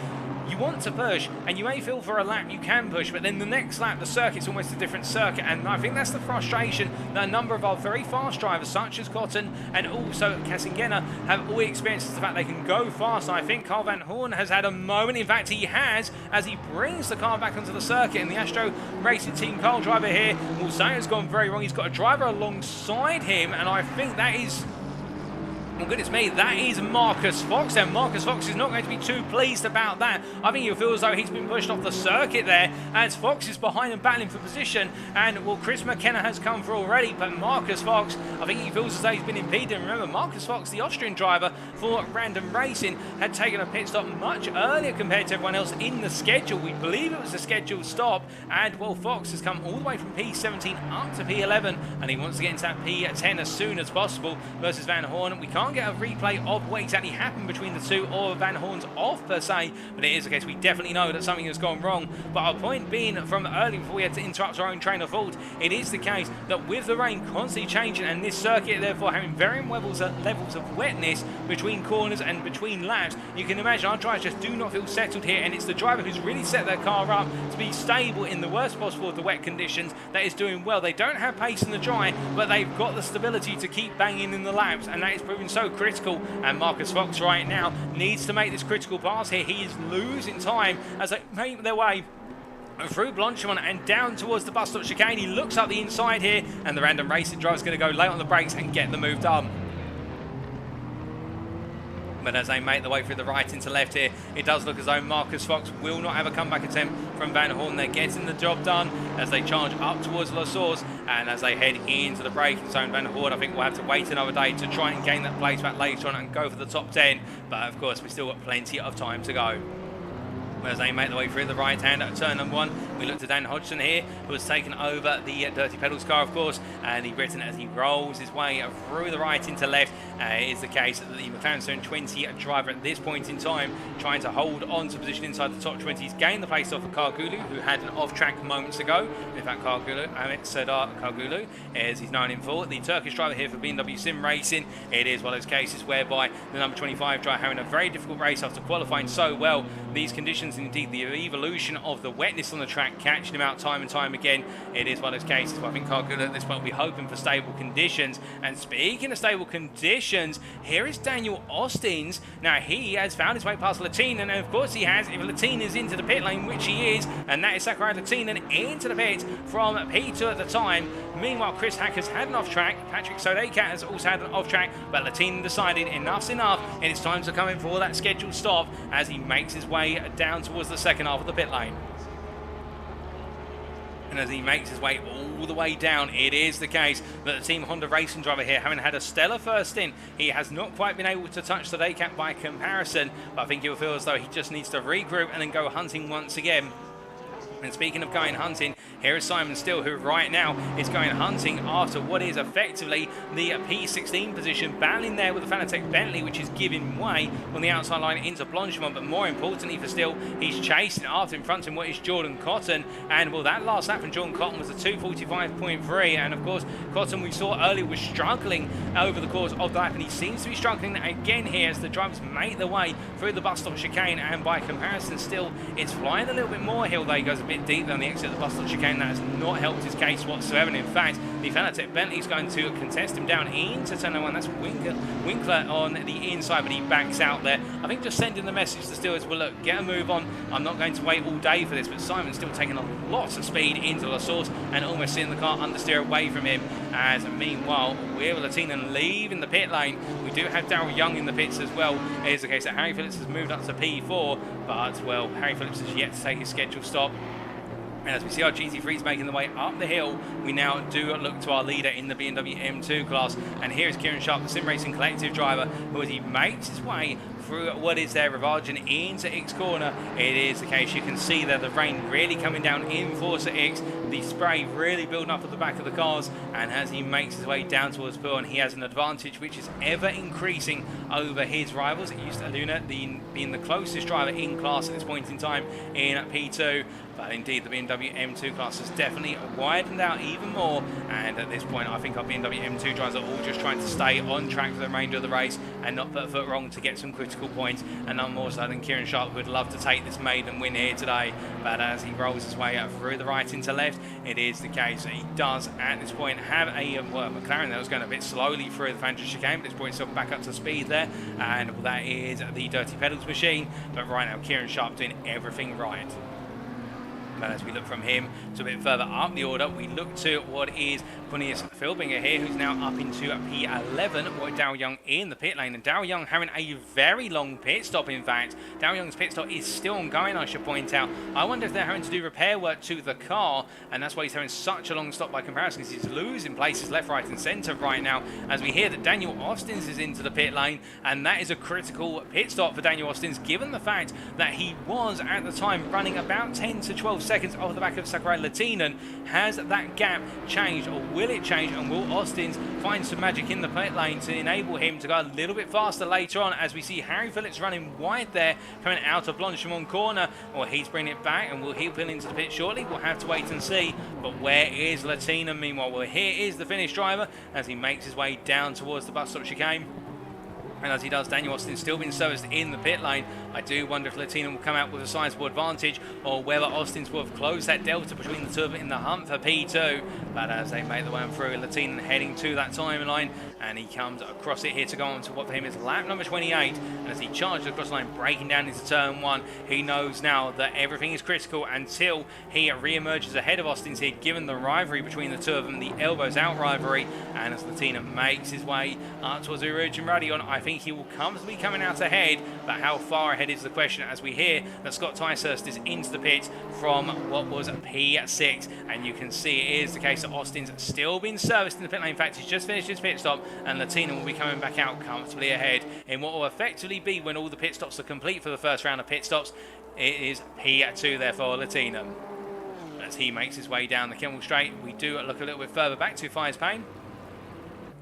You want to push, and you may feel for a lap you can push, but then the next lap the circuit's almost a different circuit, and I think that's the frustration that a number of our very fast drivers, such as Cotton and also Cassingenna, have all experienced, the fact they can go fast. I think Carl Van Horn has had a moment, in fact he has, as he brings the car back onto the circuit, and the Astro Racing Team Carl driver here will say it's gone very wrong. He's got a driver alongside him, and I think that is Well, goodness me, that is Marcus Fox, and Marcus Fox is not going to be too pleased about that. I think he feels as though he's been pushed off the circuit there, as Fox is behind and battling for position, and well, Chris McKenna has come through already, but Marcus Fox, I think he feels as though he's been impeded. And remember, Marcus Fox, the Austrian driver for Random Racing, had taken a pit stop much earlier compared to everyone else in the schedule. We believe it was a scheduled stop, and well, Fox has come all the way from P17 up to P11, and he wants to get into that P10 as soon as possible versus Van Horn. We can't get a replay of what exactly happened between the two or Van Horn's off per se, but it is the case we definitely know that something has gone wrong. But our point being from early, before we had to interrupt our own train of thought, it is the case that with the rain constantly changing and this circuit therefore having varying levels of wetness between corners and between laps, you can imagine our drivers just do not feel settled here, and it's the driver who's really set their car up to be stable in the worst possible of the wet conditions that is doing well. They don't have pace in the dry, but they've got the stability to keep banging in the laps, and that is proving so critical. And Marcus Fox right now needs to make this critical pass here. He is losing time as they make their way through Blanchamon and down towards the bus stop chicane. He looks up the inside here, and the Random Racing driver is going to go late on the brakes and get the move done. But as they make their way through the right into left here, it does look as though Marcus Fox will not have a comeback attempt from Van Horn. They're getting the job done as they charge up towards La Source, and as they head into the braking zone, Van Horn, I think, will have to wait another day to try and gain that place back later on and go for the top 10. But of course, we've still got plenty of time to go. As they make their way through the right hand at turn number 1, we look to Dan Hodgson here, who has taken over the Dirty Pedals car, of course, and he's written as he rolls his way through the right into left. It is the case that the McLaren 720 driver at this point in time trying to hold on to position inside the top 20. He's gained the place off of Kargulu, who had an off-track moments ago. In fact, Kargulu, as he's known him for, the Turkish driver here for BMW Sim Racing. It is one of those cases whereby the number 25 driver having a very difficult race after qualifying so well. These conditions, indeed the evolution of the wetness on the track, catching him out time and time again. It is one of those cases where I think Kargulu at this point will be hoping for stable conditions. And speaking of stable conditions, here is Daniel Ostins. Now he has found his way past Latinen, and of course he has, if Latinen is into the pit lane, which he is, and that is Sakurai Latinen into the pit from P2 at the time. Meanwhile, Chris Hacker's had an off-track, Patrick Sodekat has also had an off-track, but Latinen decided enough's enough, and it's time to come in for that scheduled stop as he makes his way down towards the second half of the pit lane. And as he makes his way all the way down, it is the case that the Team Honda racing driver here, having had a stellar first stint, he has not quite been able to touch the Daycat by comparison, but I think he'll feel as though he just needs to regroup and then go hunting once again. And speaking of going hunting, here is Simon Still, who right now is going hunting after what is effectively the P16 position, battling there with the Fanatec Bentley, which is giving way on the outside line into Blanchamon. But more importantly for Still, he's chasing after in front of him what is Jordan Cotton. And well, that last lap from Jordan Cotton was a 2:45.3. And of course, Cotton, we saw earlier, was struggling over the course of the lap, and he seems to be struggling again here as the drivers make their way through the bus stop chicane. And by comparison, Still, it's flying a little bit more hill. There he goes a bit deeper on the exit of the bus stop chicane. That has not helped his case whatsoever, and in fact the Fanatec Bentley is going to contest him down into turn 1. That's Winkler on the inside, but he backs out there. I think just sending the message to Still is, well look, get a move on, I'm not going to wait all day for this. But Simon's still taking a lot of speed into La Source and almost seeing the car understeer away from him. As meanwhile, we're Latinen leaving the pit lane. We do have Daryl Young in the pits as well. It is the case that Harry Phillips has moved up to P4, but well, Harry Phillips has yet to take his scheduled stop. And as we see our GT3s making their way up the hill, we now do look to our leader in the BMW M2 class. And here is Kieran Sharp, the Sim Racing Collective driver, who as he makes his way through what is their Rivargen into X corner, it is the case you can see there the rain really coming down in force at X, the spray really building up at the back of the cars, and as he makes his way down towards Pool, and he has an advantage which is ever increasing over his rivals. It used to Luna being the closest driver in class at this point in time in P2, but indeed the BMW M2 class has definitely widened out even more, and at this point I think our BMW M2 drivers are all just trying to stay on track for the remainder of the race and not put a foot wrong to get some critical points, and none more so than Kieran Sharp, who would love to take this maiden win here today. But as he rolls his way out through the right into left, it is the case that he does at this point have a McLaren that was going a bit slowly through the Fagnes chicane, but it's brought itself back up to speed there, and that is the Dirty Pedals machine. But right now Kieran Sharp doing everything right. But as we look from him to a bit further up the order, we look to what is Cornelius Philbinger here, who's now up into P11, with Darryl Young in the pit lane. And Darryl Young having a very long pit stop, in fact. Darryl Young's pit stop is still ongoing, I should point out. I wonder if they're having to do repair work to the car, and that's why he's having such a long stop by comparison, because he's losing places left, right and centre right now, as we hear that Daniel Austins is into the pit lane, and that is a critical pit stop for Daniel Austins, given the fact that he was, at the time, running about 10 to 12 seconds off the back of Sakurai Latinen. Has that gap changed, or will it change, and will Austins find some magic in the pit lane to enable him to go a little bit faster later on, as we see Harry Phillips running wide there, coming out of Blanchamon Corner, or he's bringing it back, and will he pull into the pit shortly? We'll have to wait and see. But where is Latinen meanwhile? Well, here is the Finnish driver as he makes his way down towards the bus stop chicane. And as he does, Daniel Austins still being serviced in the pit lane. I do wonder if Latinen will come out with a sizable advantage, or whether Austins will have closed that delta between the two of them in the hunt for P2. But as they make the way through, Latinen heading to that timeline, and he comes across it here to go on to what for him is lap number 28. And as he charges across the line, breaking down into turn 1, he knows now that everything is critical until he re-emerges ahead of Austins here, given the rivalry between the two of them, the elbows out rivalry. And as Latinen makes his way up towards Eau Rouge and Raidillon, I think he will comfortably coming out ahead, but how far ahead is the question, as we hear that Scott Tyshurst is into the pit from what was P6, and you can see it is the case that Austin's still being serviced in the pit lane. In fact, he's just finished his pit stop, and Latinen will be coming back out comfortably ahead in what will effectively be, when all the pit stops are complete for the first round of pit stops, it is P2 there for Latinen. As he makes his way down the Kimmel Straight, we do look a little bit further back to Fires Payne.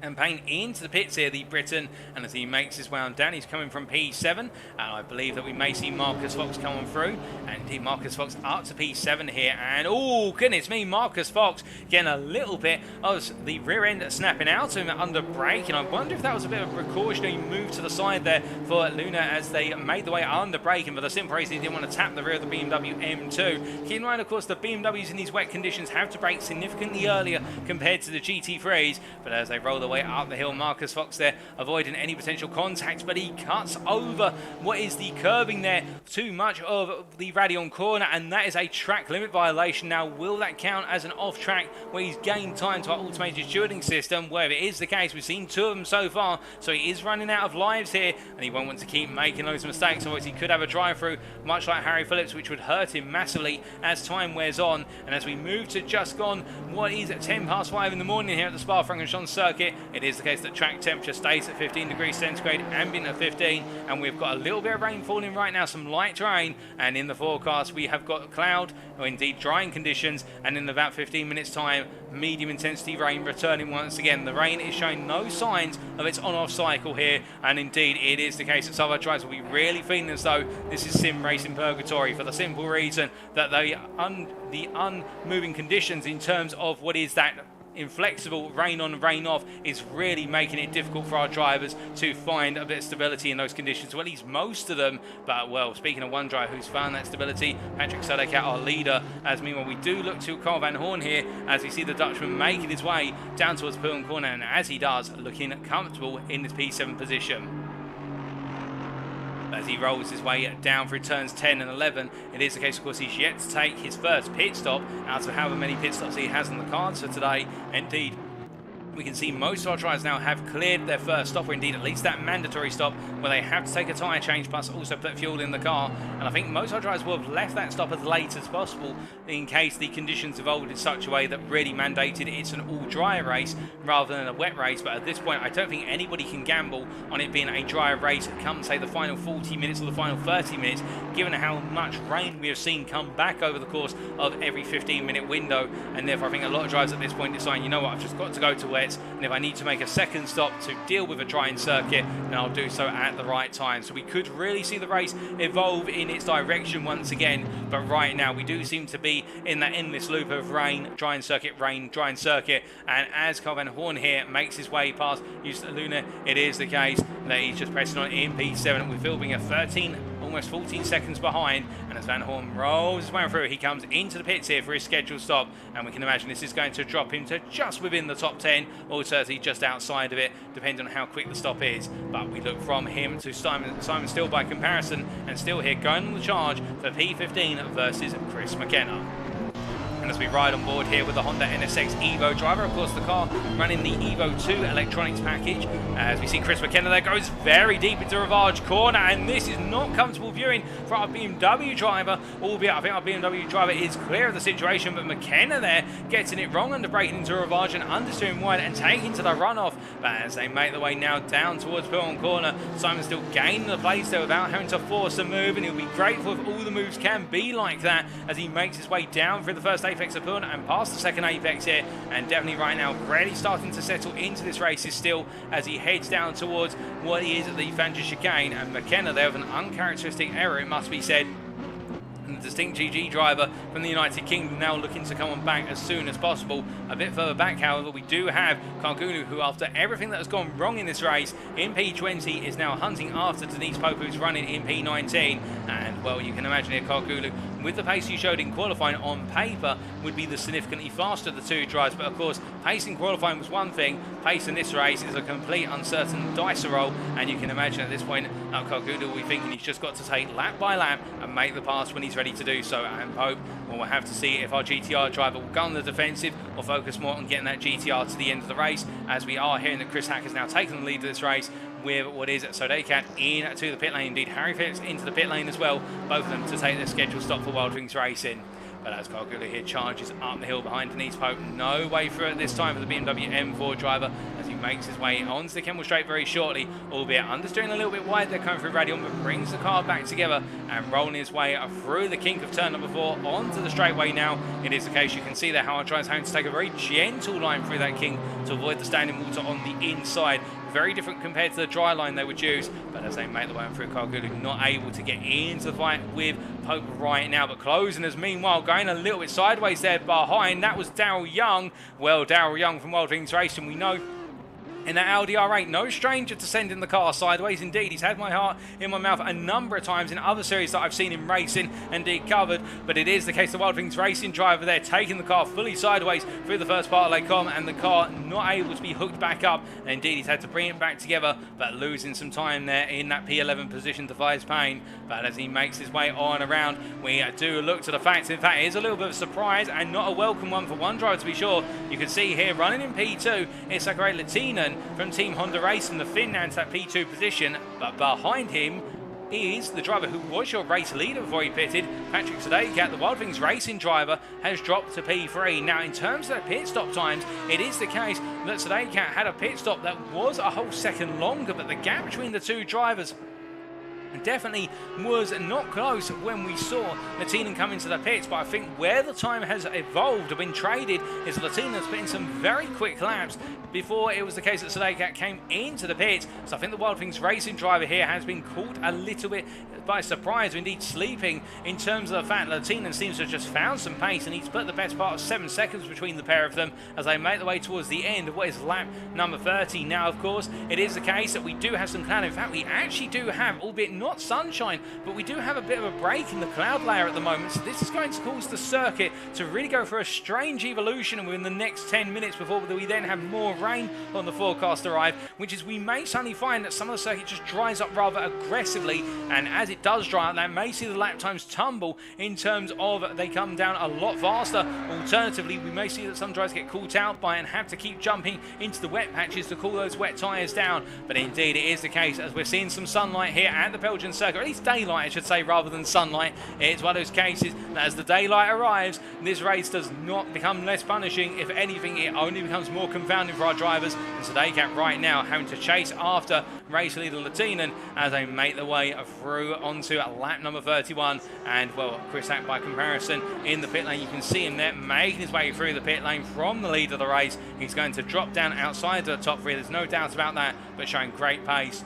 And Payne into the pits here, the Briton, and as he makes his way on down, he's coming from P7, and I believe that we may see Marcus Fox coming through, and indeed Marcus Fox up to P7 here, and oh goodness me, Marcus Fox getting a little bit of the rear end snapping out of him under brake, and I wonder if that was a bit of a precautionary move to the side there for Luna as they made the way under brake, and for the simple reason he didn't want to tap the rear of the BMW M2. Keep in mind, of course, the BMWs in these wet conditions have to brake significantly earlier compared to the GT3s, but as they roll the way up the hill, Marcus Fox there avoiding any potential contact, but he cuts over what is the curbing there too much of the Raidillon corner, and that is a track limit violation. Now, will that count as an off track where he's gained time to our automated shielding system? Well, if it is the case, we've seen 2 of them so far, so he is running out of lives here, and he won't want to keep making those mistakes, otherwise he could have a drive through much like Harry Phillips, which would hurt him massively as time wears on. And as we move to just gone what is at 10 past 5 in the morning here at the Spa-Francorchamps circuit, it is the case that track temperature stays at 15 degrees centigrade, ambient at 15, and we've got a little bit of rain falling right now, some light rain, and in the forecast we have got cloud, or indeed drying conditions, and in about 15 minutes time, medium intensity rain returning once again. The rain is showing no signs of its on-off cycle here, and indeed it is the case that some of our drivers will be really feeling as though this is sim racing purgatory, for the simple reason that the unmoving conditions in terms of what is that inflexible rain on rain off is really making it difficult for our drivers to find a bit of stability in those conditions, well, at least most of them. But well, speaking of one driver who's found that stability, Patrick Sodekat, our leader, as meanwhile we do look to Carl Van Horn here as we see the Dutchman making his way down towards Pilgrim Corner, and as he does, looking comfortable in this P7 position. As he rolls his way down through turns 10 and 11, it is the case, of course, he's yet to take his first pit stop out of however many pit stops he has on the cards for today. Indeed, we can see most of our drivers now have cleared their first stop, or indeed at least that mandatory stop where they have to take a tyre change plus also put fuel in the car. And I think most of our drivers will have left that stop as late as possible in case the conditions evolved in such a way that really mandated it's an all dry race rather than a wet race. But at this point, I don't think anybody can gamble on it being a dry race come, say, the final 40 minutes or the final 30 minutes, given how much rain we have seen come back over the course of every 15-minute window. And therefore, I think a lot of drivers at this point decide, you know what, I've just got to go to wet, and if I need to make a second stop to deal with a drying circuit, then I'll do so at the right time. So we could really see the race evolve in its direction once again, but right now we do seem to be in that endless loop of rain, drying circuit, rain, drying circuit. And as Carl Van Horn here makes his way past Luna, it is the case that he's just pressing on in P7 with Philbinger 13, almost 14 seconds behind. And as Van Horn rolls his way through, he comes into the pits here for his scheduled stop, and we can imagine this is going to drop him to just within the top 10, or certainly just outside of it, depending on how quick the stop is. But we look from him to Simon Still by comparison, and Still here going on the charge for P15 versus Chris McKenna. And as we ride on board here with the Honda NSX Evo driver, of course the car running the Evo 2 electronics package. As we see Chris McKenna there goes very deep into Rouge Corner, and this is not comfortable viewing for our BMW driver, albeit I think our BMW driver is clear of the situation, but McKenna there getting it wrong under braking into Rouge and understeering wide and taking to the runoff. But as they make the way now down towards Blanchamon Corner, Simon still gaining the place there without having to force a move, and he'll be grateful if all the moves can be like that as he makes his way down through the first apex of Pune and past the second apex here, and definitely right now really starting to settle into this race is still as he heads down towards what is the Fagnes chicane, and McKenna there with an uncharacteristic error, it must be said. And the distinct GG driver from the United Kingdom now looking to come on back as soon as possible. A bit further back, however, we do have Kargulu, who after everything that has gone wrong in this race in P20 is now hunting after Denise Pope, who's running in P19. And well, you can imagine here Kargulu, with the pace he showed in qualifying on paper, would be the significantly faster of the two drivers. But of course, pace in qualifying was one thing, pace in this race is a complete uncertain dice roll. And you can imagine at this point, Kargulu will be thinking he's just got to take lap by lap and make the pass when he's ready to do so. And Pope, well, we'll have to see if our GTR driver will go on the defensive or focus more on getting that GTR to the end of the race, as we are hearing that Chris Hack has now taken the lead of this race with what is Sodekat into the pit lane. Indeed, Harry Phillips into the pit lane as well, both of them to take their scheduled stop for Wild Wings Racing. But as Kargulu here charges up the hill behind Denise Pope, no way through it this time for the BMW M4 driver as he makes his way onto the Kemmel Straight very shortly, albeit understeering a little bit wide there coming through Raidillon, but brings the car back together and rolling his way through the kink of turn number 4 onto the straightaway now. It is the case, you can see there how our driver's having to take a very gentle line through that kink to avoid the standing water on the inside. Very different compared to the dry line they would choose, but as they make the way through, Kargulu not able to get into the fight with Pope right now, but closing as meanwhile going a little bit sideways there behind. That was Daryl Young. Well, Daryl Young from Wild Wings Racing, we know in that Audi R8, no stranger to sending the car sideways. Indeed, he's had my heart in my mouth a number of times in other series that I've seen him racing and indeed covered, but it is the case the Wild Wings Racing driver there taking the car fully sideways through the first part of Lake Com, and the car not able to be hooked back up, and indeed he's had to bring it back together, but losing some time there in that P11 position to Vice Payne. But as he makes his way on around, we do look to the facts. In fact, it is a little bit of a surprise and not a welcome one for one driver to be sure. You can see here running in P2 it's Sakare Latinen from Team Honda Racing, the Finn now to that P2 position, but behind him is the driver who was your race leader before he pitted, Patrick Sodekat. The Wild Wings Racing driver has dropped to P3. Now, in terms of the pit stop times, it is the case that Sodekat had a pit stop that was a whole second longer, but the gap between the two drivers definitely was not close when we saw Latinen come into the pits. But I think where the time has evolved or been traded is Latinen's put in some very quick laps before it was the case that Sodekat came into the pits. So I think the Wild Wings Racing driver here has been caught a little bit by surprise, or indeed sleeping, in terms of the fact that Latinen seems to have just found some pace, and he's put the best part of 7 seconds between the pair of them as they make their way towards the end of what is lap number 30. Now, of course, it is the case that we do have some cloud. In fact, we actually do have, albeit not sunshine, but we do have a bit of a break in the cloud layer at the moment, so this is going to cause the circuit to really go for a strange evolution within the next 10 minutes before we then have more rain on the forecast arrive, which is we may suddenly find that some of the circuit just dries up rather aggressively, and as it does dry up, that may see the lap times tumble in terms of they come down a lot faster. Alternatively, we may see that some drivers get caught out by and have to keep jumping into the wet patches to cool those wet tyres down. But indeed, it is the case as we're seeing some sunlight here at the Belgian circuit, or at least daylight I should say rather than sunlight. It's one of those cases that as the daylight arrives, this race does not become less punishing. If anything, it only becomes more confounding for our drivers, and Sodekat right now having to chase after race leader Latinen as they make their way through onto lap number 31. And well, Chris Hack by comparison in the pit lane, you can see him there making his way through the pit lane from the lead of the race. He's going to drop down outside the top 3, there's no doubt about that, but showing great pace.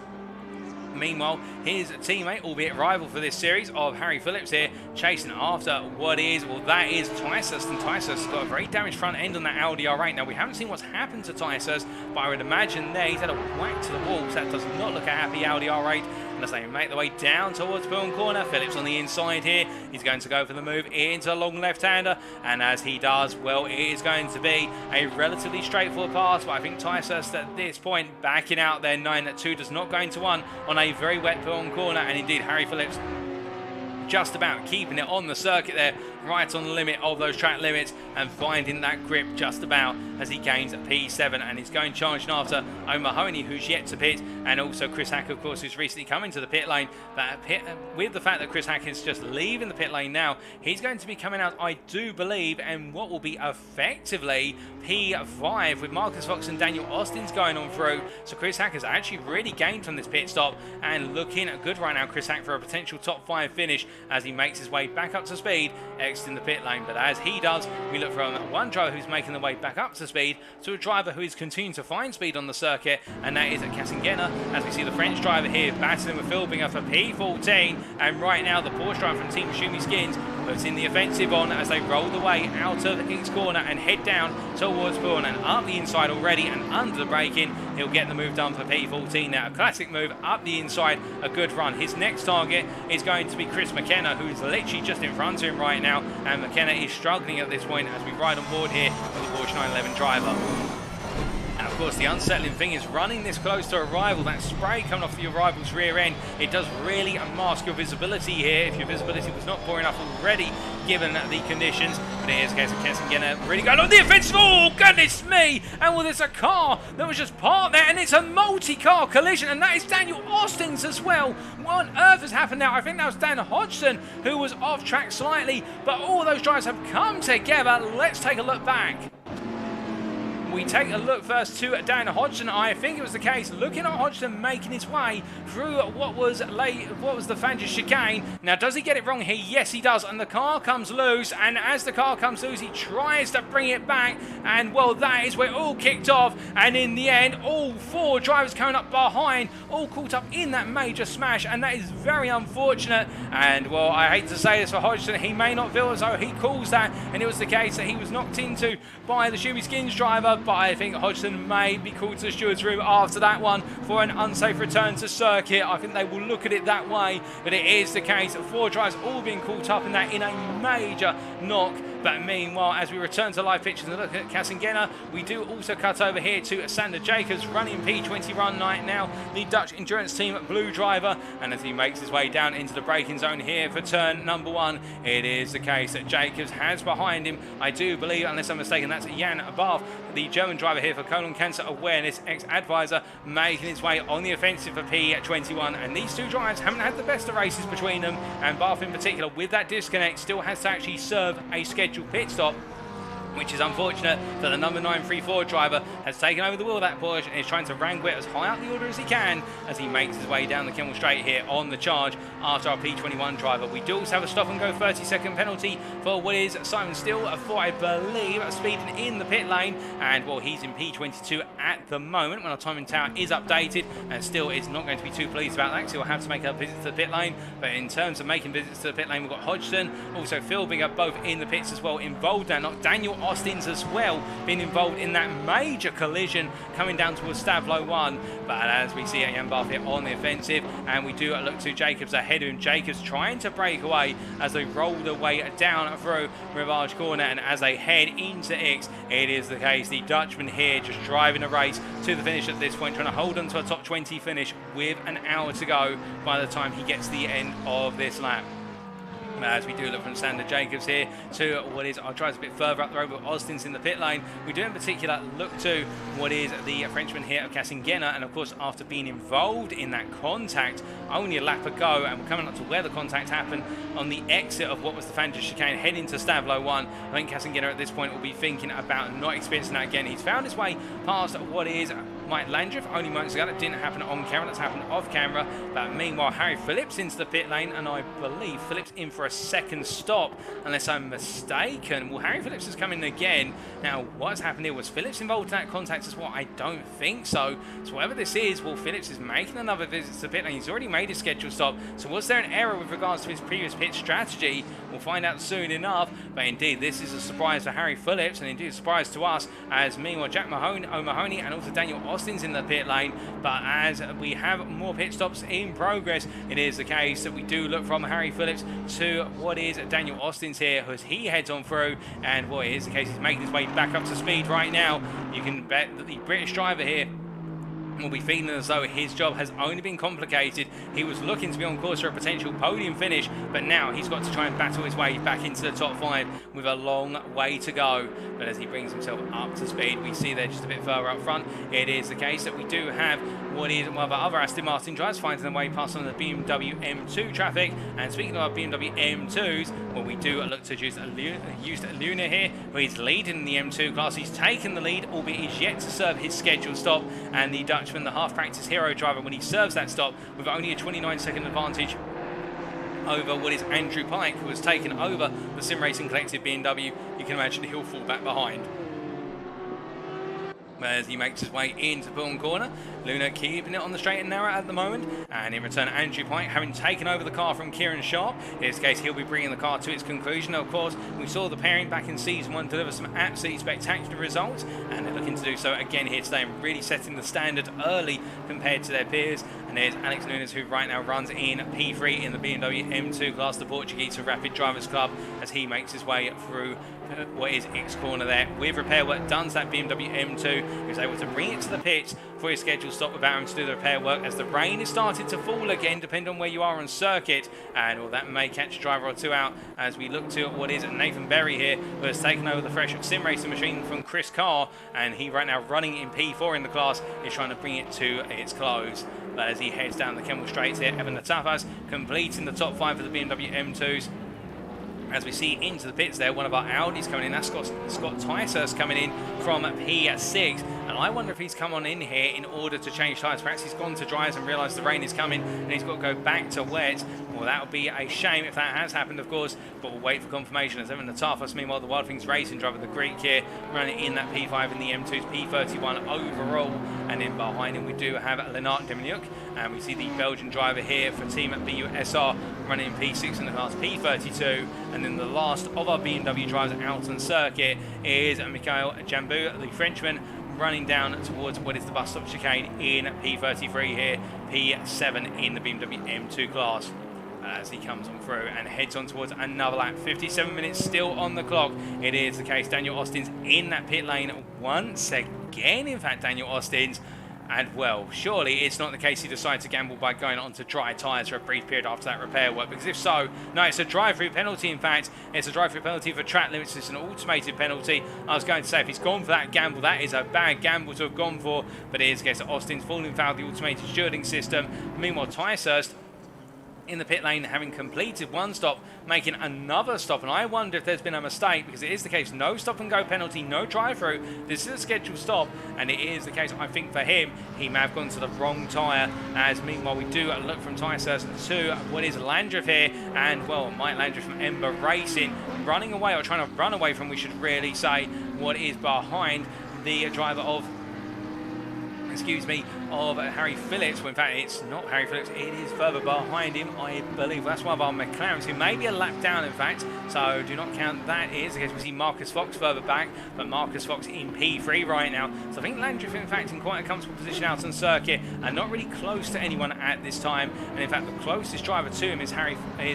Meanwhile, his teammate, albeit rival for this series, of Harry Phillips here, chasing after what is, well, that is Tyshurst, and Tyshurst has got a very damaged front end on that Audi R8. Now, we haven't seen what's happened to Tyshurst, but I would imagine there he's had a whack to the wall, so that does not look a happy Audi R8. And as they make their way down towards Blanchamon Corner, Phillips on the inside here. He's going to go for the move into a long left-hander, and as he does, well, it is going to be a relatively straightforward pass, but I think Tyshurst at this point backing out there, knowing that 2 does not go into 1 on a very wet Blanchamon Corner, and indeed Harry Phillips just about keeping it on the circuit there, right on the limit of those track limits, and finding that grip just about as he gains P7, and he's going charging after O'Mahony, who's yet to pit, and also Chris Hacker, of course, who's recently come into the pit lane. But with the fact that Chris Hacker is just leaving the pit lane now, he's going to be coming out, I do believe, and what will be effectively P5 with Marcus Fox and Daniel Austin's going on through. So Chris Hacker's actually really gained from this pit stop and looking good right now, Chris Hacker, for a potential top 5 finish as he makes his way back up to speed, exiting the pit lane. But as he does, we look from one driver who's making the way back up to speed to a driver who is continuing to find speed on the circuit, and that is Kassengena, as we see the French driver here battling with Philbinger for P14. And right now the Porsche driver from Team Schumi Skins puts in the offensive on as they roll the way out of X corner and head down towards Bourne and up the inside already, and under the braking he'll get the move done for P14. Now a classic move up the inside, a good run. His next target is going to be Chris McKenna, who's literally just in front of him right now, and McKenna is struggling at this point as we ride on board here with the Porsche 911 driver. And of course the unsettling thing is running this close to a rival, that spray coming off the rival's rear end, it does really mask your visibility here if your visibility was not poor enough already given the conditions. But here's the case of Kassengena really going on the offensive. Oh goodness me! And well, there's a car that was just parked there, and it's a multi-car collision, and that is Daniel Austin's as well. What on earth has happened now? I think that was Dan Hodgson who was off track slightly, but all those drivers have come together. Let's take a look back. We take a look first to Dan Hodgson. I think it was the case, looking at Hodgson making his way through what was the Fagnes chicane. Now, does he get it wrong here? Yes, he does. And the car comes loose. And as the car comes loose, he tries to bring it back. And, well, that is where it all kicked off. And in the end, all 4 drivers coming up behind, all caught up in that major smash. And that is very unfortunate. And, well, I hate to say this for Hodgson. He may not feel as though he calls that. And it was the case that he was knocked into by the Schumi Skins driver. But I think Hodgson may be called to the steward's room after that one for an unsafe return to circuit. I think they will look at it that way, but it is the case of 4 drivers all being caught up in that in a major knock. But meanwhile, as we return to live pictures and look at Kassengena, we do also cut over here to Sander Jacobs running P20 run night now, the Dutch endurance team blue driver. And as he makes his way down into the braking zone here for turn number 1, it is the case that Jacobs has behind him, I do believe, unless I'm mistaken, that's Jan Barth, the German driver here for Colon Cancer Awareness, ex-advisor, making his way on the offensive for P21. And these 2 drivers haven't had the best of races between them, and Barth in particular, with that disconnect, still has to actually serve a scheduled pit stop, which is unfortunate that the number 934 driver has taken over the wheel of that Porsche and is trying to wrangle it as high up the order as he can as he makes his way down the Kemmel Straight here on the charge after our P21 driver. We do also have a stop and go 30-second penalty for what is Simon Steele for, I believe, speeding in the pit lane, and well, he's in P22 at the moment when our timing tower is updated, and still is not going to be too pleased about that, so he'll have to make a visit to the pit lane. But in terms of making visits to the pit lane, we've got Hodgson, also Philbinger, both in the pits as well, involved now. Daniel Austin's as well been involved in that major collision coming down towards Stavlo 1. But as we see Jan Barth here on the offensive, and we do look to Jacobs ahead of him. Jacobs trying to break away as they roll their way down through Rivage Corner, and as they head into X, it is the case the Dutchman here just driving a race to the finish at this point, trying to hold on to a top 20 finish with an hour to go by the time he gets to the end of this lap. As we do look from Sander Jacobs here to what is our drives a bit further up the road, but Austin's in the pit lane. We do in particular look to what is the Frenchman here of Kassengena, and of course after being involved in that contact only a lap ago, and we're coming up to where the contact happened on the exit of what was the Fagnes chicane heading to Stavlo 1. I think Kassengena at this point will be thinking about not experiencing that again. He's found his way past what is Mike Landreth only moments ago. That didn't happen on camera, that's happened off camera. But meanwhile, Harry Phillips into the pit lane, and I believe Phillips in for a second stop, unless I'm mistaken. Well, Harry Phillips is coming again. Now, what's happened here? Was Phillips involved in that contact as well? I don't think so. So whatever this is, well, Phillips is making another visit to the pit lane. He's already made his scheduled stop. So was there an error with regards to his previous pit strategy? We'll find out soon enough. But indeed, this is a surprise for Harry Phillips, and indeed a surprise to us, as meanwhile Jack O'Mahony and also Daniel Austin's in the pit lane. But as we have more pit stops in progress, it is the case that we do look from Harry Phillips to what is Daniel Austin's here, as he heads on through, and what is the case, he's making his way back up to speed right now. You can bet that the British driver here will be feeling as though his job has only been complicated. He was looking to be on course for a potential podium finish, but now he's got to try and battle his way back into the top 5 with a long way to go. But as he brings himself up to speed, we see there just a bit further up front, it is the case that we do have what is one of our other Aston Martin drivers finding their way past on the BMW M2 traffic. And speaking of our BMW M2s, well, we do look to use Luna here, where he's leading in the M2 class. He's taken the lead, albeit he's yet to serve his scheduled stop, and the Dutchman, the half-practice hero driver, when he serves that stop with only a 29-second advantage over what is Andrew Pike, who has taken over the Sim Racing Collective BMW, you can imagine he'll fall back behind. As he makes his way into Blanchamon Corner, Luna keeping it on the straight and narrow at the moment, and in return Andrew Pike having taken over the car from Kieran Sharp. In this case he'll be bringing the car to its conclusion. Of course, we saw the pairing back in season 1 deliver some absolutely spectacular results, and they're looking to do so again here today and really setting the standard early compared to their peers. And there's Alex Nunes, who right now runs in P3 in the BMW M2 class, the Portuguese Rapid Drivers Club, as he makes his way through what is X corner there. With repair work done to that BMW M2, he was able to bring it to the pits for his scheduled stop without having to do the repair work, as the rain is started to fall again, depending on where you are on circuit, and well, that may catch a driver or two out. As we look to what is Nathan Berry here, who has taken over the fresh sim racing machine from Chris Carr, and he right now running in P4 in the class is trying to bring it to its close. But as he heads down the Kemmel Straights here, Evan Latafas completing the top 5 for the BMW M2s. As we see into the pits there, one of our Audis coming in. That's Scott Tyshurst coming in from P6. And I wonder if he's come on in here in order to change tyres. Perhaps he's gone to dries and realised the rain is coming and he's got to go back to wet. Well, that would be a shame if that has happened, of course, but we'll wait for confirmation. As Evan Latafas, meanwhile, the Wild Things Racing driver, the Greek here, running in that P5 in the M2's P31 overall. And then behind him we do have Lennart Deminiuk, and we see the Belgian driver here for Team BUSR running in P6 in the class P32. And then the last of our BMW drivers out on circuit is Mikhail Jambou, the Frenchman, running down towards what is the bus stop chicane in P33 here, P7 in the BMW M2 class. As he comes on through and heads on towards another lap. 57 minutes still on the clock. It is the case. Daniel Austin's in that pit lane once again. In fact, Daniel Austin's. And well, surely it's not the case he decides to gamble by going on to dry tyres for a brief period after that repair work. Because if so, no, it's a drive-through penalty. In fact, it's a drive-through penalty for track limits. It's an automated penalty. I was going to say, if he's gone for that gamble, that is a bad gamble to have gone for. But it is the case that Austin's falling foul of the automated shielding system. Meanwhile, Tyshurst in the pit lane, having completed one stop, making another stop. And I wonder if there's been a mistake, because it is the case, no stop and go penalty, no drive through. This is a scheduled stop, and it is the case, I think, for him, he may have gone to the wrong tyre. As meanwhile, we do look from Tyshurst to what is Landreth here, and well, Mike Landreth from Ember Racing running away, or trying to run away from, we should really say, what is behind the driver of of Harry Phillips. Well, in fact, it's not Harry Phillips, it is further behind him, I believe. That's one of our McLarens, who may be a lap down, in fact, so do not count that. It is the case we see Marcus Fox further back, but Marcus Fox in P3 right now. So I think Landreth, in fact, in quite a comfortable position out on circuit, and not really close to anyone at this time. And in fact, the closest driver to him is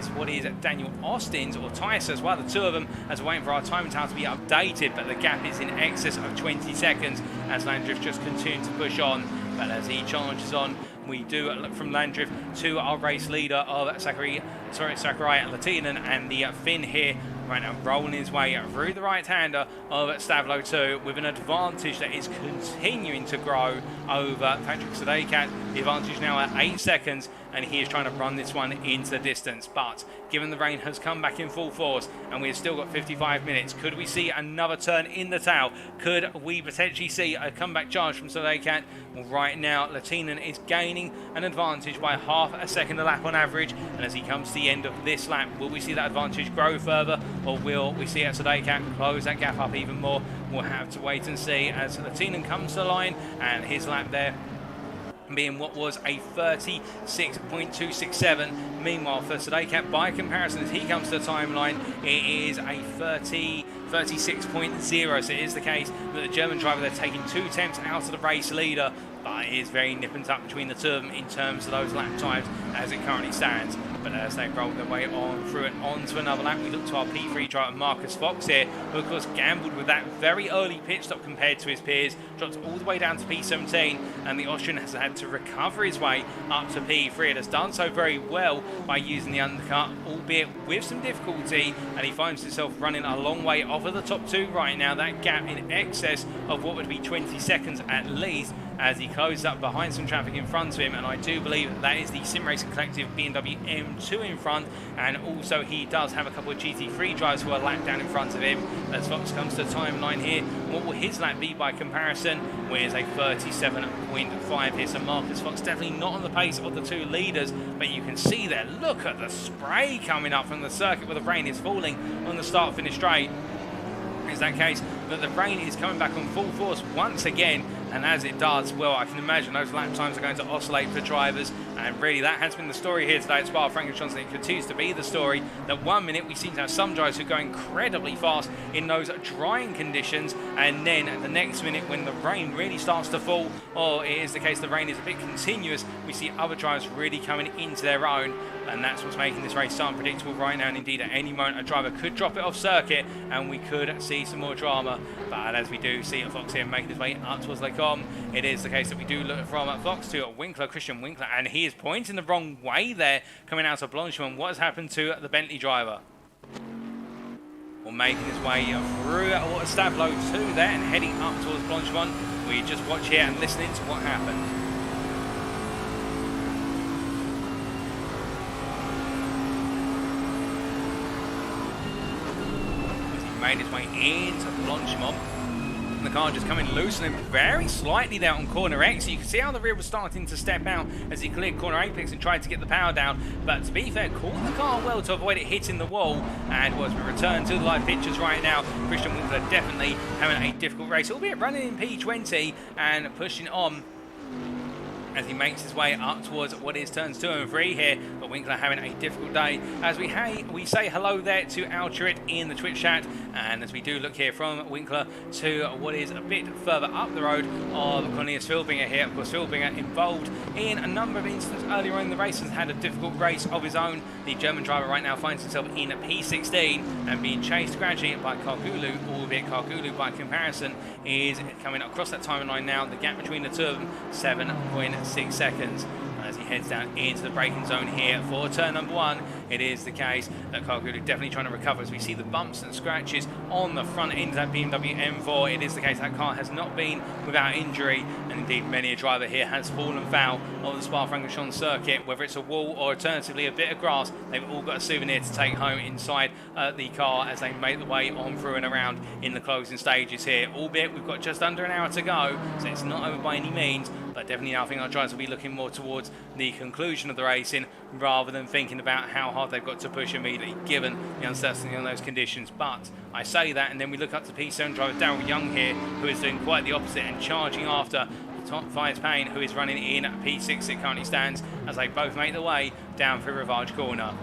what is Daniel Austin's, or Tyshurst. Well, the two of them, as we're waiting for our time tower to be updated, but the gap is in excess of 20 seconds as Landreth just continues to push on. But as he charges on, we do look from Landreth to our race leader of Sakurai Latinen, and the Finn here right now rolling his way through the right-hander of Stavlo 2 with an advantage that is continuing to grow over Patrick Sadekat. The advantage now at 8 seconds, and he is trying to run this one into the distance. But given the rain has come back in full force and we have still got 55 minutes, could we see another turn in the tail? Could we potentially see a comeback charge from Sadekat? Well, right now, Latinen is gaining an advantage by half a second a lap on average, and as he comes to the end of this lap, will we see that advantage grow further, or will we see Sadekat close that gap up even more? We'll have to wait and see as Latinen comes to the line, and his lap there being what was a 36.267. Meanwhile, for Sadekat, by comparison, as he comes to the timeline, it is a 36.0. So it is the case that the German driver, they're taking 2 attempts out of the race leader, but it is very nip and tuck between the two of them in terms of those lap times as it currently stands. But as they roll their way on through and onto another lap, we look to our P3 driver Marcus Fox here, who of course gambled with that very early pit stop compared to his peers, dropped all the way down to P17, and the Austrian has had to recover his way up to P3. It has done so very well by using the undercut, albeit with some difficulty, and he finds himself running a long way off of the top two right now. That gap in excess of what would be 20 seconds at least, as he closes up behind some traffic in front of him, and I do believe that is the Sim Racing Collective BMW M2 in front, and also he does have a couple of GT3 drivers who are lapped down in front of him. As Fox comes to the timeline here, what will his lap be by comparison? Where's a 37.5 here, so Marcus Fox definitely not on the pace of the two leaders, but you can see there, look at the spray coming up from the circuit where the rain is falling on the start-finish straight. Is that case that the rain is coming back on full force once again, and as it does, well, I can imagine those lap times are going to oscillate for drivers, and really that has been the story here today at Spa-Francorchamps, and it continues to be the story that 1 minute we seem to have some drivers who go incredibly fast in those drying conditions, and then the next minute when the rain really starts to fall, or it is the case the rain is a bit continuous, we see other drivers really coming into their own, and that's what's making this race so unpredictable right now, and indeed at any moment a driver could drop it off circuit and we could see some more drama. But as we do see Fox here making his way up towards Lake Com, it is the case that we do look from Fox to Winkler, Christian Winkler, and he is pointing the wrong way there coming out of Blanchamon. What has happened to the Bentley driver? Well, making his way through Stablo 2 there and heading up towards Blanchamon. We just watch here and listening to what happened. Made his way into Blanchamon. The car just coming loose on him very slightly there on corner X. You can see how the rear was starting to step out as he cleared corner apex and tried to get the power down. But to be fair, caught the car well to avoid it hitting the wall. And as we return to the live pictures right now, Christian Winkler definitely having a difficult race, albeit running in P20 and pushing on as he makes his way up towards what is turns 2 and 3 here, but Winkler having a difficult day. As we say hello there to Alturit in the Twitch chat, and as we do look here from Winkler to what is a bit further up the road of Cornelius Philbinger here. Of course, Philbinger involved in a number of instances earlier on in the race and had a difficult race of his own. The German driver right now finds himself in P16 and being chased gradually by Kargulu, albeit Kargulu by comparison is coming across that timeline now. The gap between the two of them, 7.6 seconds. As he heads down into the braking zone here for turn number 1, it is the case that Kargulu definitely trying to recover as we see the bumps and scratches on the front end of that BMW M4. It is the case that car has not been without injury, and indeed many a driver here has fallen foul of the Spa-Francorchamps circuit, whether it's a wall or alternatively a bit of grass. They've all got a souvenir to take home inside the car as they make the way on through and around in the closing stages here, albeit we've got just under an hour to go, so it's not over by any means. But definitely now I think our drivers will be looking more towards the conclusion of the racing rather than thinking about how hard they've got to push immediately given the uncertainty on those conditions. But I say that, and then we look up to P7 driver Daryl Young here, who is doing quite the opposite and charging after Top Fives Payne, who is running in P6 it currently stands, as they both make their way down through Rivage Corner.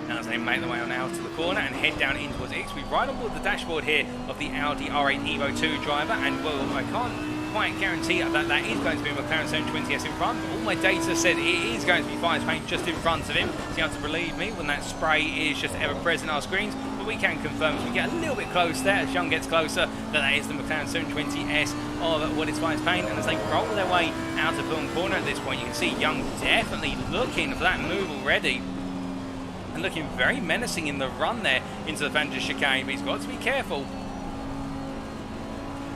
Now as they make their way on out to the corner and head down in towards X, we ride on board the dashboard here of the Audi R8 Evo 2 driver, and well, I can't quite guarantee that that is going to be a McLaren 720S in front, but all my data said it is going to be Fives Payne just in front of him, so you have to believe me when that spray is just ever present on our screens. But we can confirm as we get a little bit close there, as Young gets closer, that is the McLaren 720S of what is Fives Payne. And as they roll their way out of Blanchamon Corner at this point, you can see Young definitely looking for that move already, and looking very menacing in the run there into the Fagnes chicane, but he's got to be careful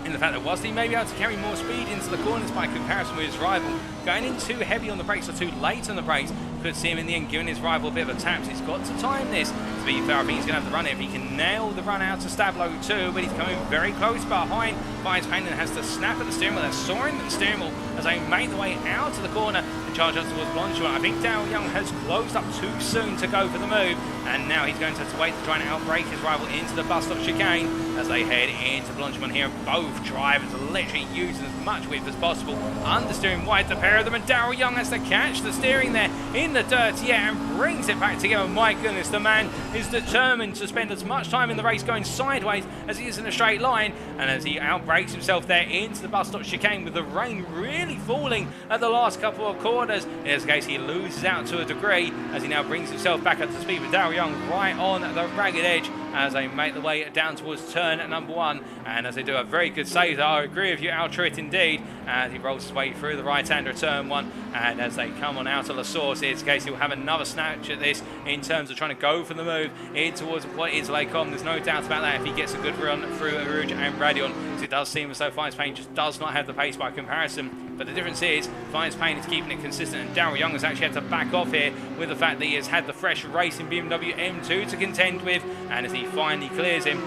in the fact that whilst he may be able to carry more speed into the corners by comparison with his rival, going in too heavy on the brakes or too late on the brakes could see him in the end giving his rival a bit of a tap. So he's got to time this. To be fair, I think he's going to have to run it if he can nail the run out to Stablo 2, but he's coming very close behind Fives Payne and has to snap at the steering wheel. They're soaring at the steering wheel as they make the way out to the corner and charge up towards Blanchamon. I think Daryl Young has closed up too soon to go for the move, and now he's going to have to wait to try and outbrake his rival into the bus stop chicane as they head into Blanchamon here. Both drivers are literally using as much width as possible, understeering wide the pair of them, and Daryl Young has to catch the steering there in the dirt, yeah, and brings it back together. My goodness, the man is determined to spend as much time in the race going sideways as he is in a straight line, and as he outbrakes himself there into the bus stop chicane with the rain really falling at the last couple of corners. corners. In this case, he loses out to a degree as he now brings himself back up to speed with Daryl Young right on the ragged edge as they make the way down towards turn number 1, and as they do a very good save. I agree with you, Altrit indeed, as he rolls his way through the right-hander of turn 1, and as they come on out of the source, in this case he'll have another snatch at this in terms of trying to go for the move in towards what is Lacombe. There's no doubt about that if he gets a good run through Eau Rouge and Raidillon, because it does seem as though Fagnes just does not have the pace by comparison. But the difference is Fagnes is keeping it consistent, and Daryl Young has actually had to back off here with the fact that he has had the fresh racing BMW M2 to contend with, and as he finally clears him,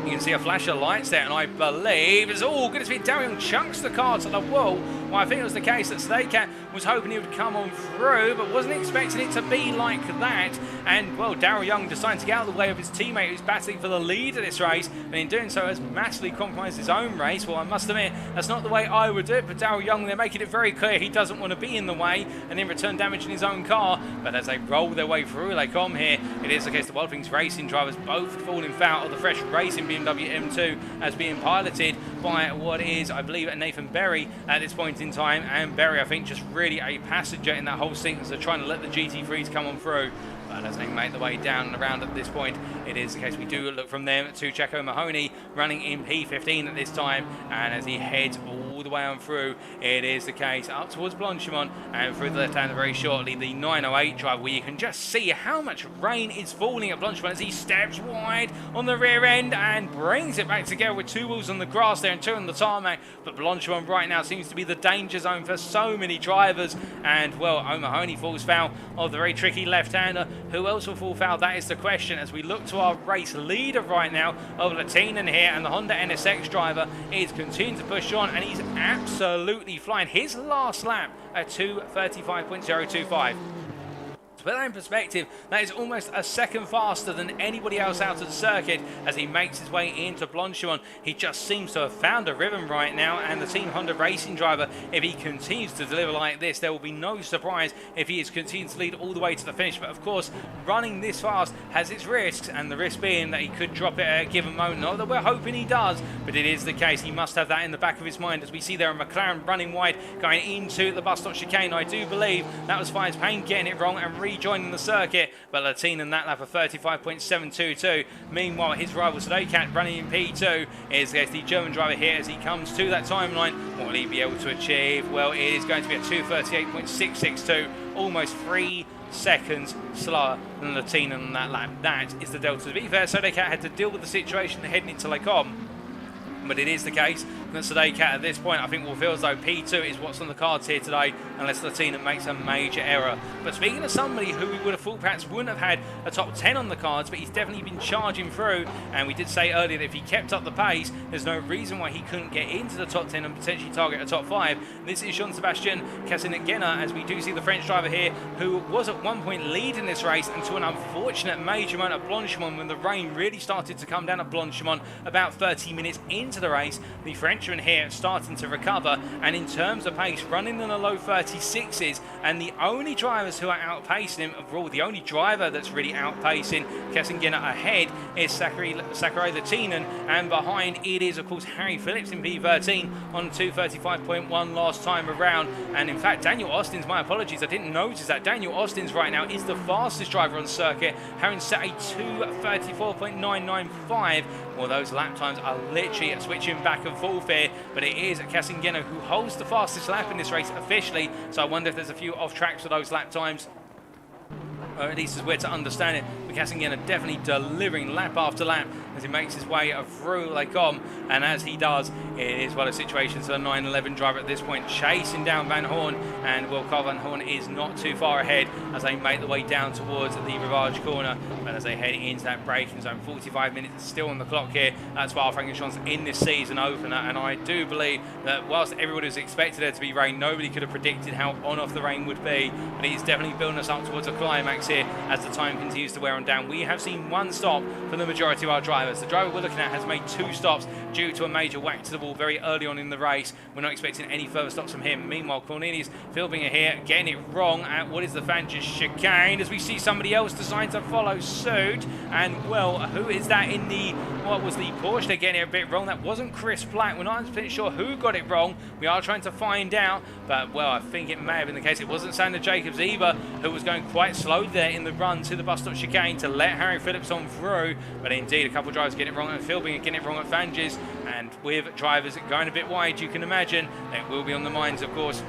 you can see a flash of lights there, and I believe it's all going to be Daryl Young chunks the car to the wall. Well, I think it was the case that Stadecat was hoping he would come on through, but wasn't expecting it to be like that. And, well, Daryl Young decided to get out of the way of his teammate who's battling for the lead of this race, and in doing so has massively compromised his own race. Well, I must admit, that's not the way I would do it, but Daryl Young, they're making it very clear he doesn't want to be in the way and then return damage in his own car. But as they roll their way through Lacombe here, it is the case the Wild Things Racing drivers both falling foul of the fresh racing BMW M2 as being piloted by what is, I believe, Nathan Berry at this point in time, and Berry, I think, just really a passenger in that whole scene as they're trying to let the GT3s come on through. But as they make the way down and around at this point, it is the case we do look from them to Checo Mahoney running in P15 at this time, and as he heads all the way on through, it is the case up towards Blanchamon and through the left hand very shortly, the 908 drive, where you can just see how much rain is falling at Blanchamon as he steps wide on the rear end and brings it back together with 2 wheels on the grass there and 2 on the tarmac. But Blanchamon right now seems to be the danger zone for so many drivers, and well, O'Mahony falls foul of the very tricky left-hander. Who else will fall foul? That is the question as we look to our race leader right now of Latinen here, and the Honda NSX driver is continuing to push on, and he's absolutely flying. His last lap at 2:35.025. To put that in perspective, that is almost a second faster than anybody else out of the circuit as he makes his way into Blanchamon. He just seems to have found a rhythm right now, and the Team Honda racing driver, if he continues to deliver like this, there will be no surprise if he is continuing to lead all the way to the finish. But of course, running this fast has its risks, and the risk being that he could drop it at a given moment. Not that we're hoping he does, but it is the case. He must have that in the back of his mind as we see there a McLaren running wide going into the bus stop chicane. I do believe that was Fagnes getting it wrong and rejoining the circuit, but Latine in that lap of 35.722. Meanwhile, his rival Stadecat running in P2 is the German driver here as he comes to that timeline. What will he be able to achieve? Well, it is going to be a 2:38.662, almost 3 seconds slower than Latine on that lap. That is the delta. To be fair, Stadecat had to deal with the situation heading into Lacombe, but it is the case that Stadecat at this point, I think, will feel as though P2 is what's on the cards here today, unless Latina makes a major error. But speaking of somebody who we would have thought perhaps wouldn't have had a top 10 on the cards, but he's definitely been charging through, and we did say earlier that if he kept up the pace, there's no reason why he couldn't get into the top 10 and potentially target a top 5. This is Jean-Sébastien Cassinegena, as we do see the French driver here, who was at one point leading this race until an unfortunate major moment at Blanchamon when the rain really started to come down at Blanchamon about 30 minutes into the race. The Frenchman here starting to recover, and in terms of pace, running in the low 36s, and the only drivers who are outpacing him, overall the only driver that's really outpacing Cassinegena ahead is Sakurai Latinen, and behind it is of course Harry Phillips in P13 on 2:35.1 last time around. And in fact, Daniel Austin's, my apologies, I didn't notice that Daniel Austin's right now is the fastest driver on circuit, having set a 2:34.995. Well, those lap times are literally switching back and forth here, but it is Cassinegena who holds the fastest lap in this race officially, so I wonder if there's a few off tracks for those lap times, or at least as we're to understand it. But Cassinegena definitely delivering lap after lap as he makes his way through Lacombe, and as he does, it is well a situation to the 911 driver at this point, chasing down Van Horn, and Will Carl Van Horn is not too far ahead as they make the way down towards the Rivage corner, and as they head into that braking zone. 45 minutes still on the clock here at Spa-Francorchamps in this season opener, and I do believe that whilst everybody was expected there to be rain, nobody could have predicted how on-off the rain would be, but he's definitely building us up towards a climax here as the time continues to wear on countdown, we have seen one stop for the majority of our drivers. The driver we're looking at has made 2 stops due to a major whack to the wall very early on in the race. We're not expecting any further stops from him. Meanwhile, Cornelius Philbinger here getting it wrong at what is the Fagnes chicane, as we see somebody else decide to follow suit. And well, who is that in the, what was the Porsche? They're getting it a bit wrong. That wasn't Chris Black. We're not 100% sure who got it wrong. We are trying to find out, but well, I think it may have been the case. It wasn't Sander Jacobs either, who was going quite slow there in the run to the bus stop chicane to let Harry Phillips on through. But indeed, a couple of drivers getting it wrong, and Philbinger getting it wrong at Fagnes. And with drivers going a bit wide, you can imagine it will be on the minds, of course,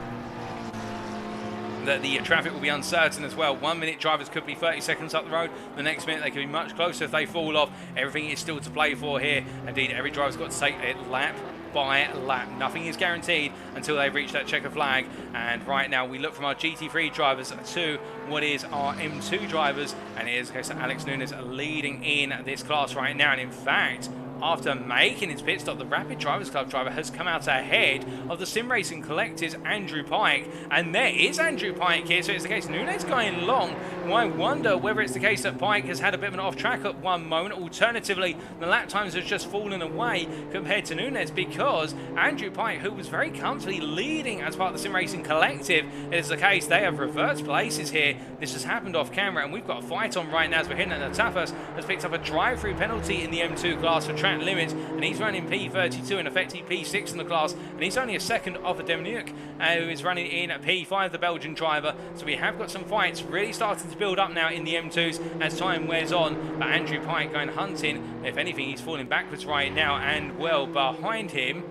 that the traffic will be uncertain as well. 1 minute drivers could be 30 seconds up the road. The next minute they could be much closer if they fall off. Everything is still to play for here. Indeed, every driver's got to take it lap by lap. Nothing is guaranteed until they reach that checker flag. And right now we look from our GT3 drivers to what is our M2 drivers, and it is the case that Alex Nunes leading in this class right now. And in fact, after making his pit stop, the Rapid Drivers Club driver has come out ahead of the Sim Racing Collective's Andrew Pike. And there is Andrew Pike here, so it's the case Nunes going long. Well, I wonder whether it's the case that Pike has had a bit of an off track at one moment. Alternatively, the lap times have just fallen away compared to Nunes, because Andrew Pike, who was very comfortably leading as part of the Sim Racing Collective, it is the case they have reversed places here. This has happened off camera, and we've got a fight on right now as we're hitting at the Tyshurst has picked up a drive-through penalty in the M2 class for track limits, and he's running P32 and effectively P6 in the class, and he's only a second off of Bmw who is running in at P5, the Belgian driver. So we have got some fights really starting to build up now in the M2s as time wears on. But Andrew Pike going hunting. If anything, he's falling backwards right now, and well, behind him,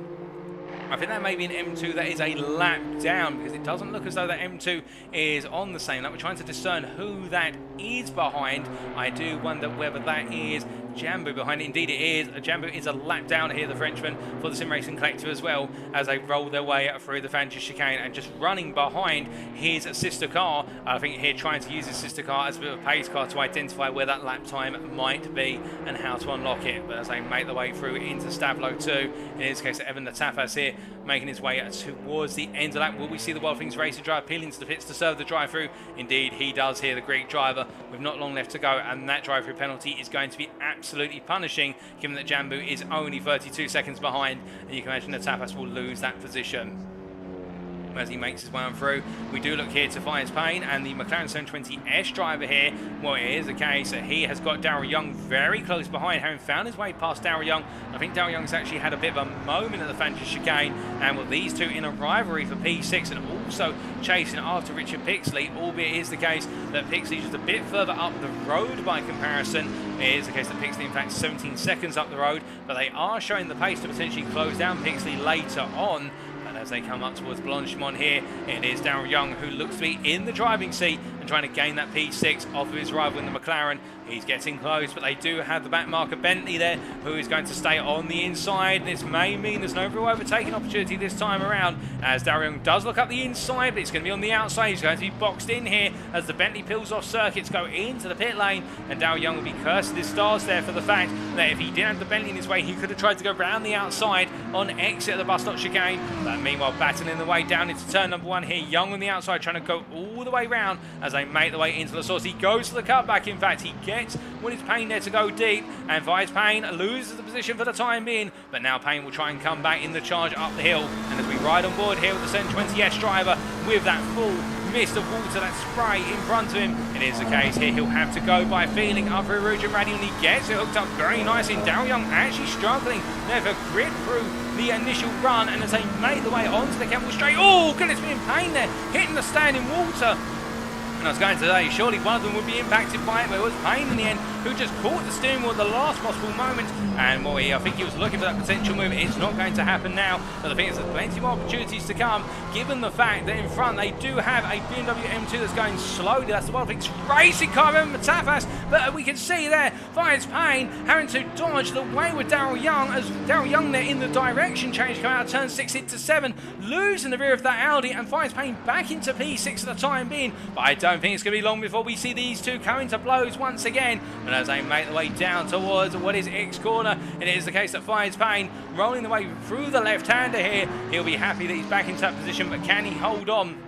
I think that may be an M2 that is a lap down, because it doesn't look as though that M2 is on the same lap. We're trying to discern who that is behind. I do wonder whether that is Jambu behind it. Indeed it is. Jambu is a lap down here, the Frenchman, for the Sim Racing Collective as well, as they roll their way through the Fagnes chicane and just running behind his sister car. I think here trying to use his sister car as a bit of a pace car to identify where that lap time might be and how to unlock it. But as they make their way through into Stavlo 2, in this case Evan Natafas here making his way towards the end of the lap. Will we see the Wild Things Racing driver peel into the pits to serve the drive-through? Indeed he does here, the Greek driver, with not long left to go, and that drive-through penalty is going to be absolutely punishing, given that Jambu is only 32 seconds behind, and you can imagine that Tapas will lose that position as he makes his way on through. We do look here to Fires Payne and the McLaren 720S driver here. Well, it is the case that he has got Daryl Young very close behind, having found his way past Daryl Young. I think Daryl Young's actually had a bit of a moment at the Fagnes chicane, and with these two in a rivalry for P6 and also chasing after Richard Pixley, albeit it is the case that Pixley just a bit further up the road by comparison. It is the case that Pixley in fact 17 seconds up the road, but they are showing the pace to potentially close down Pixley later on. As they come up towards Blanchamon here, it is Daryl Young who looks to be in the driving seat and trying to gain that P6 off of his rival in the McLaren. He's getting close, but they do have the back marker Bentley there, who is going to stay on the inside. This may mean there's no real overtaking opportunity this time around, as Daryl Young does look up the inside, but it's going to be on the outside. He's going to be boxed in here as the Bentley peels off circuits, go into the pit lane, and Daryl Young will be cursed his stars there for the fact that if he didn't have the Bentley in his way, he could have tried to go round the outside on exit of the bus stop chicane. But meanwhile, battling the way down into turn number 1 here, Young on the outside trying to go all the way round as they make the way into the source. He goes to the cutback, in fact he gets what is Payne there to go deep, and Vice Payne loses the position for the time being, but now Payne will try and come back in the charge up the hill. And as we ride on board here with the 720S driver with that full mist of water, that spray in front of him, it is the case here he'll have to go by feeling up through Eau Rouge and Raidillon. He gets it hooked up very nicely, and Daryl Young actually struggling there for grit through the initial run, and as they make the way onto the Kemble Straight, oh goodness me, Payne there hitting the standing water. And I was going to say, surely one of them would be impacted by it, but it was Payne in the end who just caught the steering wheel at the last possible moment. And boy, I think he was looking for that potential move. It's not going to happen now, but I think there's plenty more opportunities to come, given the fact that in front they do have a BMW M2 that's going slowly. That's the Wild Things Racing car, remember Tafas, but we can see there, Fires Payne having to dodge the way with Daryl Young, as Daryl Young there in the direction change coming out of turn 6 into 7, losing the rear of that Audi, and Fires Payne back into P6 at the time being. But I don't think it's going to be long before we see these two coming to blows once again. And as they make their way down towards what is X corner, it is the case that Fires Payne rolling the way through the left-hander here. He'll be happy that he's back into that position, but can he hold on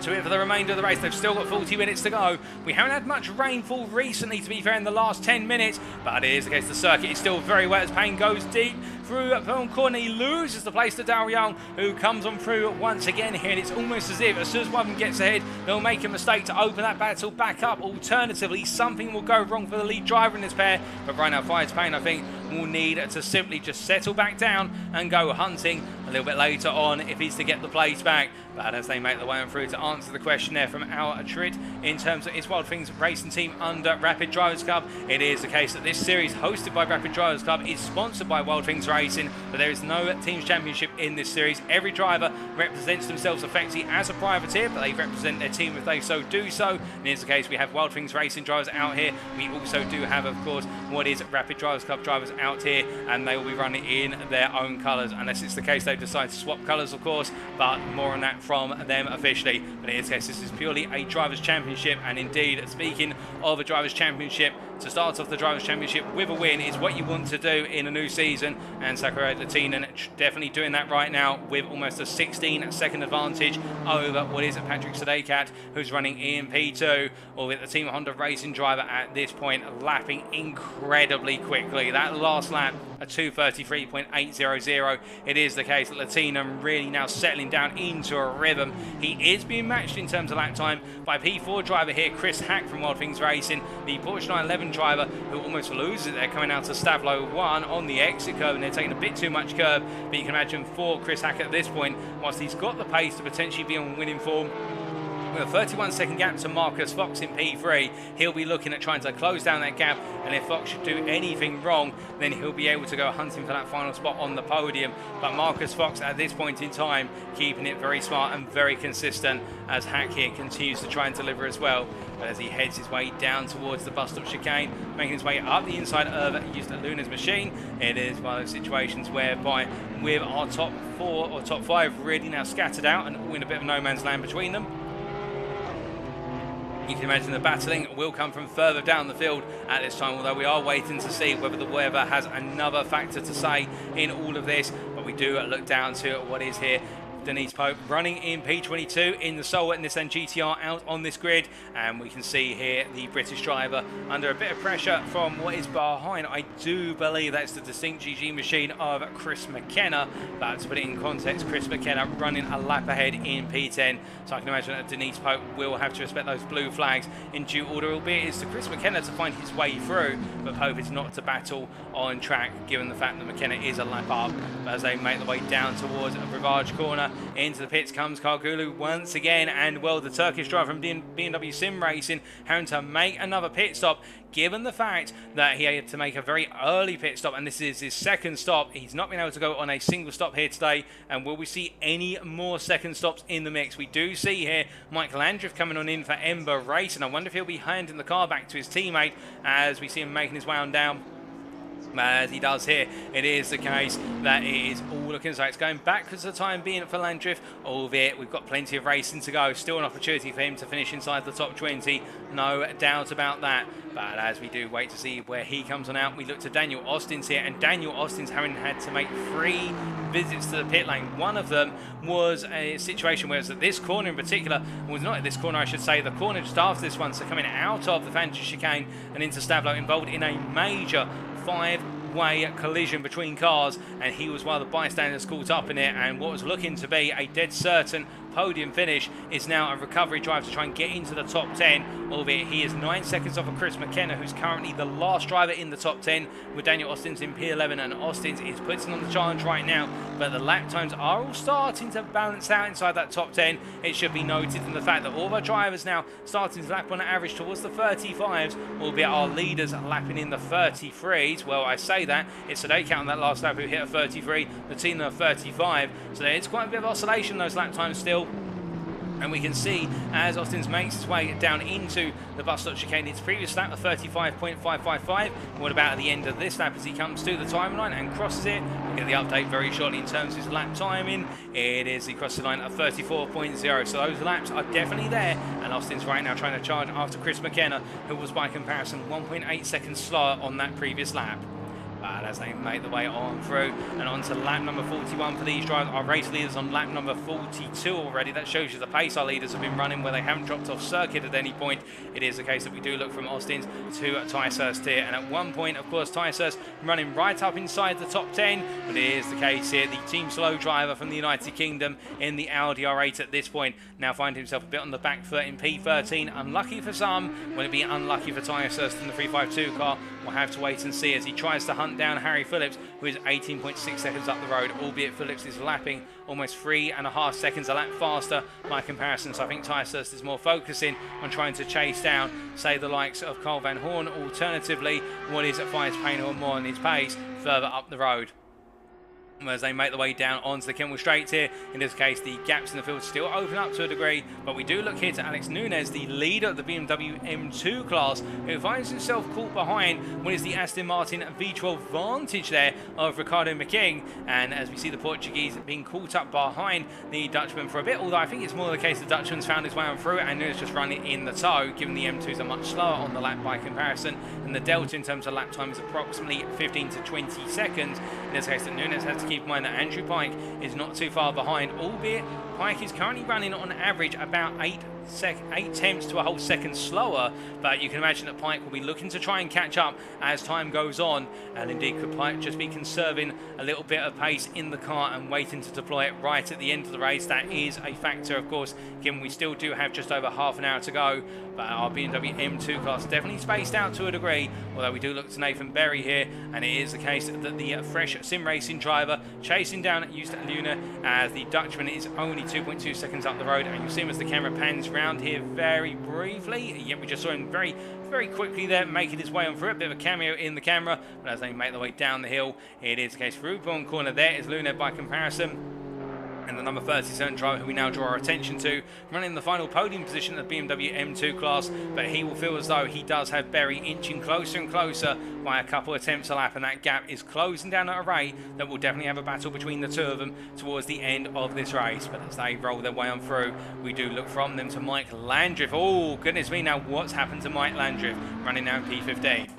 to it for the remainder of the race. They've still got 40 minutes to go. We haven't had much rainfall recently, to be fair, in the last 10 minutes, but it is the case the circuit is still very wet as Payne goes deep through Blanchamon Corner. He loses the place to Dale Young, who comes on through once again here, and it's almost as if as soon as one of them gets ahead, they'll make a mistake to open that battle back up. Alternatively, something will go wrong for the lead driver in this pair, but right now Fides Payne, I think, will need to simply just settle back down and go hunting a little bit later on if he's to get the place back. But as they make the way on through to answer the question there from our Trid in terms of its Wild Things racing team under Rapid Drivers Club, it is the case that this series hosted by Rapid Drivers Club is sponsored by Wild Things Racing, but there is no teams championship in this series. Every driver represents themselves effectively as a privateer, but they represent their team if they so do so. And it is the case we have Wild Things Racing drivers out here. We also do have, of course, what is Rapid Drivers Club drivers out here, and they will be running in their own colours, unless it's the case they decide to swap colours, of course, but more on that from them officially. But in this case, this is purely a Drivers' Championship, and indeed, speaking of a Drivers' Championship, to start off the Drivers' Championship with a win is what you want to do in a new season, and Sakura Latinen definitely doing that right now with almost a 16-second advantage over what is Patrick Sadekat, who's running in P2, or with the Team Honda Racing driver at this point lapping incredibly quickly. That last lap, a 2:33.800. It is the case that Latinen really now settling down into a rhythm. He is being matched in terms of lap time by P4 driver here, Chris Hack from Wild Things Racing, the Porsche 911 driver who almost loses it there, coming out to Stavlo 1 on the exit curve, and they're taking a bit too much curb. But you can imagine for Chris Hack at this point, whilst he's got the pace to potentially be on winning form, with a 31-second gap to Marcus Fox in P3, he'll be looking at trying to close down that gap, and if Fox should do anything wrong, then he'll be able to go hunting for that final spot on the podium. But Marcus Fox at this point in time keeping it very smart and very consistent as Hack here continues to try and deliver as well. But as he heads his way down towards the bus stop chicane, making his way up the inside of Luna's machine, it is one of those situations whereby with our top 4 or top 5 really now scattered out and all in a bit of no man's land between them, you can imagine the battling will come from further down the field at this time, although we are waiting to see whether the weather has another factor to say in all of this. But we do look down to what is here. Denise Pope running in P22 in the Soul and Nissan GTR out on this grid, and we can see here the British driver under a bit of pressure from what is behind. I do believe that's the distinct GG machine of Chris McKenna, but to put it in context, Chris McKenna running a lap ahead in P10, so I can imagine that Denise Pope will have to respect those blue flags in due order, albeit it's to Chris McKenna to find his way through, but Pope is not to battle on track given the fact that McKenna is a lap up. But as they make the way down towards a Rivage corner, into the pits comes Kargulu once again, and well, the Turkish driver from BMW Sim Racing having to make another pit stop, given the fact that he had to make a very early pit stop, and this is his second stop. He's not been able to go on a single stop here today, and will we see any more second stops in the mix? We do see here Michael Andrew coming on in for Ember Racing. I wonder if he'll be handing the car back to his teammate as we see him making his way on down. As he does here, it is the case that it is all looking so it's going backwards for the time being for Landriff, albeit we've got plenty of racing to go. Still an opportunity for him to finish inside the top 20, no doubt about that. But as we do wait to see where he comes on out, we look to Daniel Austin's here, and Daniel Austin's having had to make 3 visits to the pit lane. One of them was a situation where it was at this corner in particular, was not at this corner I should say, the corner just after this one, so coming out of the Fagnes chicane and into Stavlo, involved in a major 5-way collision between cars, and he was one of the bystanders caught up in it, and what was looking to be a dead certain podium finish is now a recovery drive to try and get into the top 10, albeit he is 9 seconds off of Chris McKenna, who's currently the last driver in the top 10, with Daniel Austin's in P11, and Austin's is putting on the challenge right now, but the lap times are all starting to balance out inside that top 10. It should be noted in the fact that all our drivers now starting to lap on average towards the 35s, albeit our leaders lapping in the 33s. Well, I say that, it's Sadeka on that last lap who hit a 33, the team a 35, so it's quite a bit of oscillation in those lap times still. And we can see as Austin's makes his way down into the bus stop chicane, its previous lap of 35.555. What about at the end of this lap as he comes to the timeline and crosses it? We'll get the update very shortly in terms of his lap timing. It is the crossing line of 34.0. So those laps are definitely there. And Austin's right now trying to charge after Chris McKenna, who was by comparison 1.8 seconds slower on that previous lap. But as they make the way on through and on to lap number 41 for these drivers, our race leaders on lap number 42 already. That shows you the pace our leaders have been running, where they haven't dropped off circuit at any point. It is the case that we do look from Austin to Tyshurst here, and at one point, of course, Tyshurst running right up inside the top 10, but it is the case here. The Team Slow driver from the United Kingdom in the Audi R8 at this point now finds himself a bit on the back foot in P13. Unlucky for some. Will it be unlucky for Tyshurst in the 352 car? We'll have to wait and see as he tries to hunt down Harry Phillips, who is 18.6 seconds up the road, albeit Phillips is lapping almost 3.5 seconds a lap faster by comparison. So I think Tyshurst is more focusing on trying to chase down, say, the likes of Carl Van Horn. Alternatively, what is at Fies Payne or more on his pace further up the road. As they make the way down onto the Kemmel Straight here. In this case, the gaps in the field still open up to a degree, but we do look here to Alex Nunes, the leader of the BMW M2 class, who finds himself caught behind what is the Aston Martin V12 Vantage there of Ricardo McKing. And as we see the Portuguese being caught up behind the Dutchman for a bit, although I think it's more the case the Dutchman's found his way on through and Nunes just running in the tow, given the M2s are much slower on the lap by comparison, and the delta in terms of lap time is approximately 15 to 20 seconds. In this case, that Nunes has to keep in mind that Andrew Pike is not too far behind, albeit Pike is currently running on average about 8 tenths to a whole second slower, but you can imagine that Pike will be looking to try and catch up as time goes on, and indeed could Pike just be conserving a little bit of pace in the car and waiting to deploy it right at the end of the race. That is a factor, of course, given we still do have just over half an hour to go, but our BMW M2 class definitely spaced out to a degree, although we do look to Nathan Berry here, and it is the case that the fresh sim racing driver chasing down Just Luna, as the Dutchman is only 2.2 seconds up the road, and you'll see him as the camera pans round here very briefly. Yet we just saw him very quickly there making his way on through, a bit of a cameo in the camera, but as they make their way down the hill, it is the case. Blanchamon Corner there is Luna by comparison. And the number 37 driver, who we now draw our attention to, running the final podium position of the BMW M2 class, but he will feel as though he does have Berry inching closer and closer by a couple of attempts a lap, and that gap is closing down at a rate that will definitely have a battle between the two of them towards the end of this race. But as they roll their way on through, we do look from them to Mike Landreth. Oh, goodness me, now what's happened to Mike Landreth, running now in P15?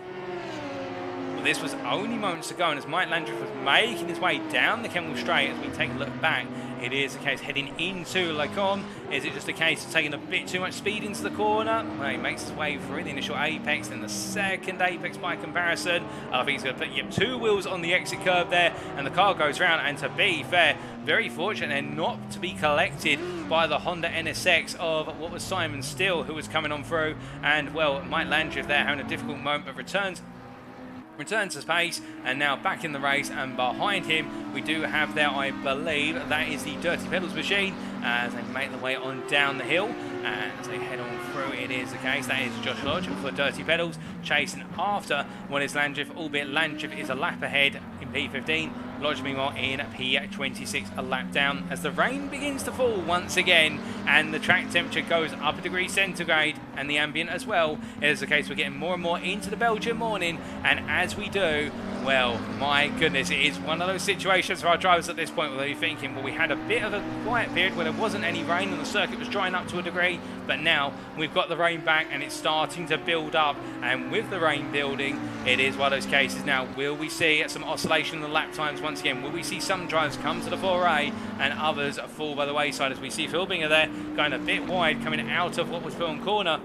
Well, this was only moments ago, and as Mike Landreth was making his way down the Kemmel Straight, as we take a look back, it is the case heading into Lacombe. Is it just a case of taking a bit too much speed into the corner? Well, he makes his way through the initial apex, then the second apex by comparison. I think he's going to put two wheels on the exit curve there, and the car goes round. And to be fair, very fortunate and not to be collected by the Honda NSX of what was Simon Steele, who was coming on through. And, well, Mike Landreth there having a difficult moment, but returns to space, and now back in the race. And behind him we do have there, I believe that is the Dirty Pedals machine, as they make their way on down the hill, and as they head on through, it is the case that is Josh Lodge for Dirty Pedals chasing after what is Landreth, albeit Landreth is a lap ahead in P15, Lodge meanwhile in P26, a lap down, as the rain begins to fall once again and the track temperature goes up a degree centigrade, and the ambient as well. It is the case we're getting more and more into the Belgian morning, and as we do, well, my goodness, it is one of those situations for our drivers at this point where they're thinking, well, we had a bit of a quiet period where there wasn't any rain and the circuit was drying up to a degree, but now we've got the rain back and it's starting to build up, and with the rain building, it is one of those cases now, will we see some oscillation in the lap times once again? Will we see some drivers come to the foray and others fall by the wayside, as we see Philbinger there going a bit wide, coming out of what was Blanchamon Corner?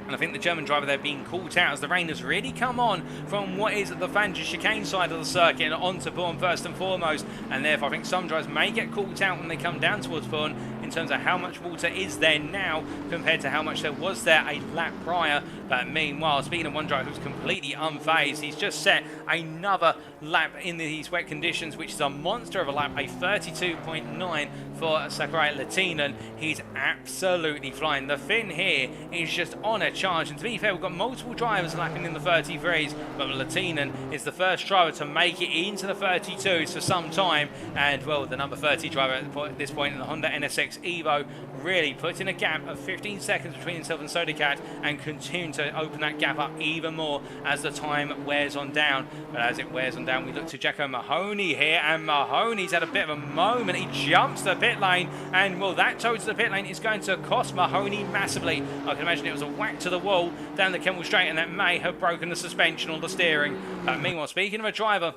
And I think the German driver there being caught out as the rain has really come on from what is the Fagnes chicane side of the circuit and onto Bourne first and foremost. And therefore I think some drivers may get caught out when they come down towards Bourne in terms of how much water is there now compared to how much there was there a lap prior. But meanwhile, speaking of one driver who's completely unfazed, he's just set another lap in these wet conditions, which is a monster of a lap, a 32.9 for Sakurai Latinen. He's absolutely flying. The Finn here is just on a charge, and to be fair, we've got multiple drivers lapping in the 33s, but Latinen is the first driver to make it into the 32s for some time, and well, the number 30 driver at this point in the Honda NSX Evo, really putting a gap of 15 seconds between himself and Sodacat and continuing to open that gap up even more as the time wears on down. But as it wears on down, we look to Jacko Mahoney here, and Mahoney's had a bit of a moment. He jumps the pit lane, and well, that toe to the pit lane is going to cost Mahoney massively. I can imagine it was a whack to the wall down the Kemble Straight, and that may have broken the suspension or the steering. But meanwhile, speaking of a driver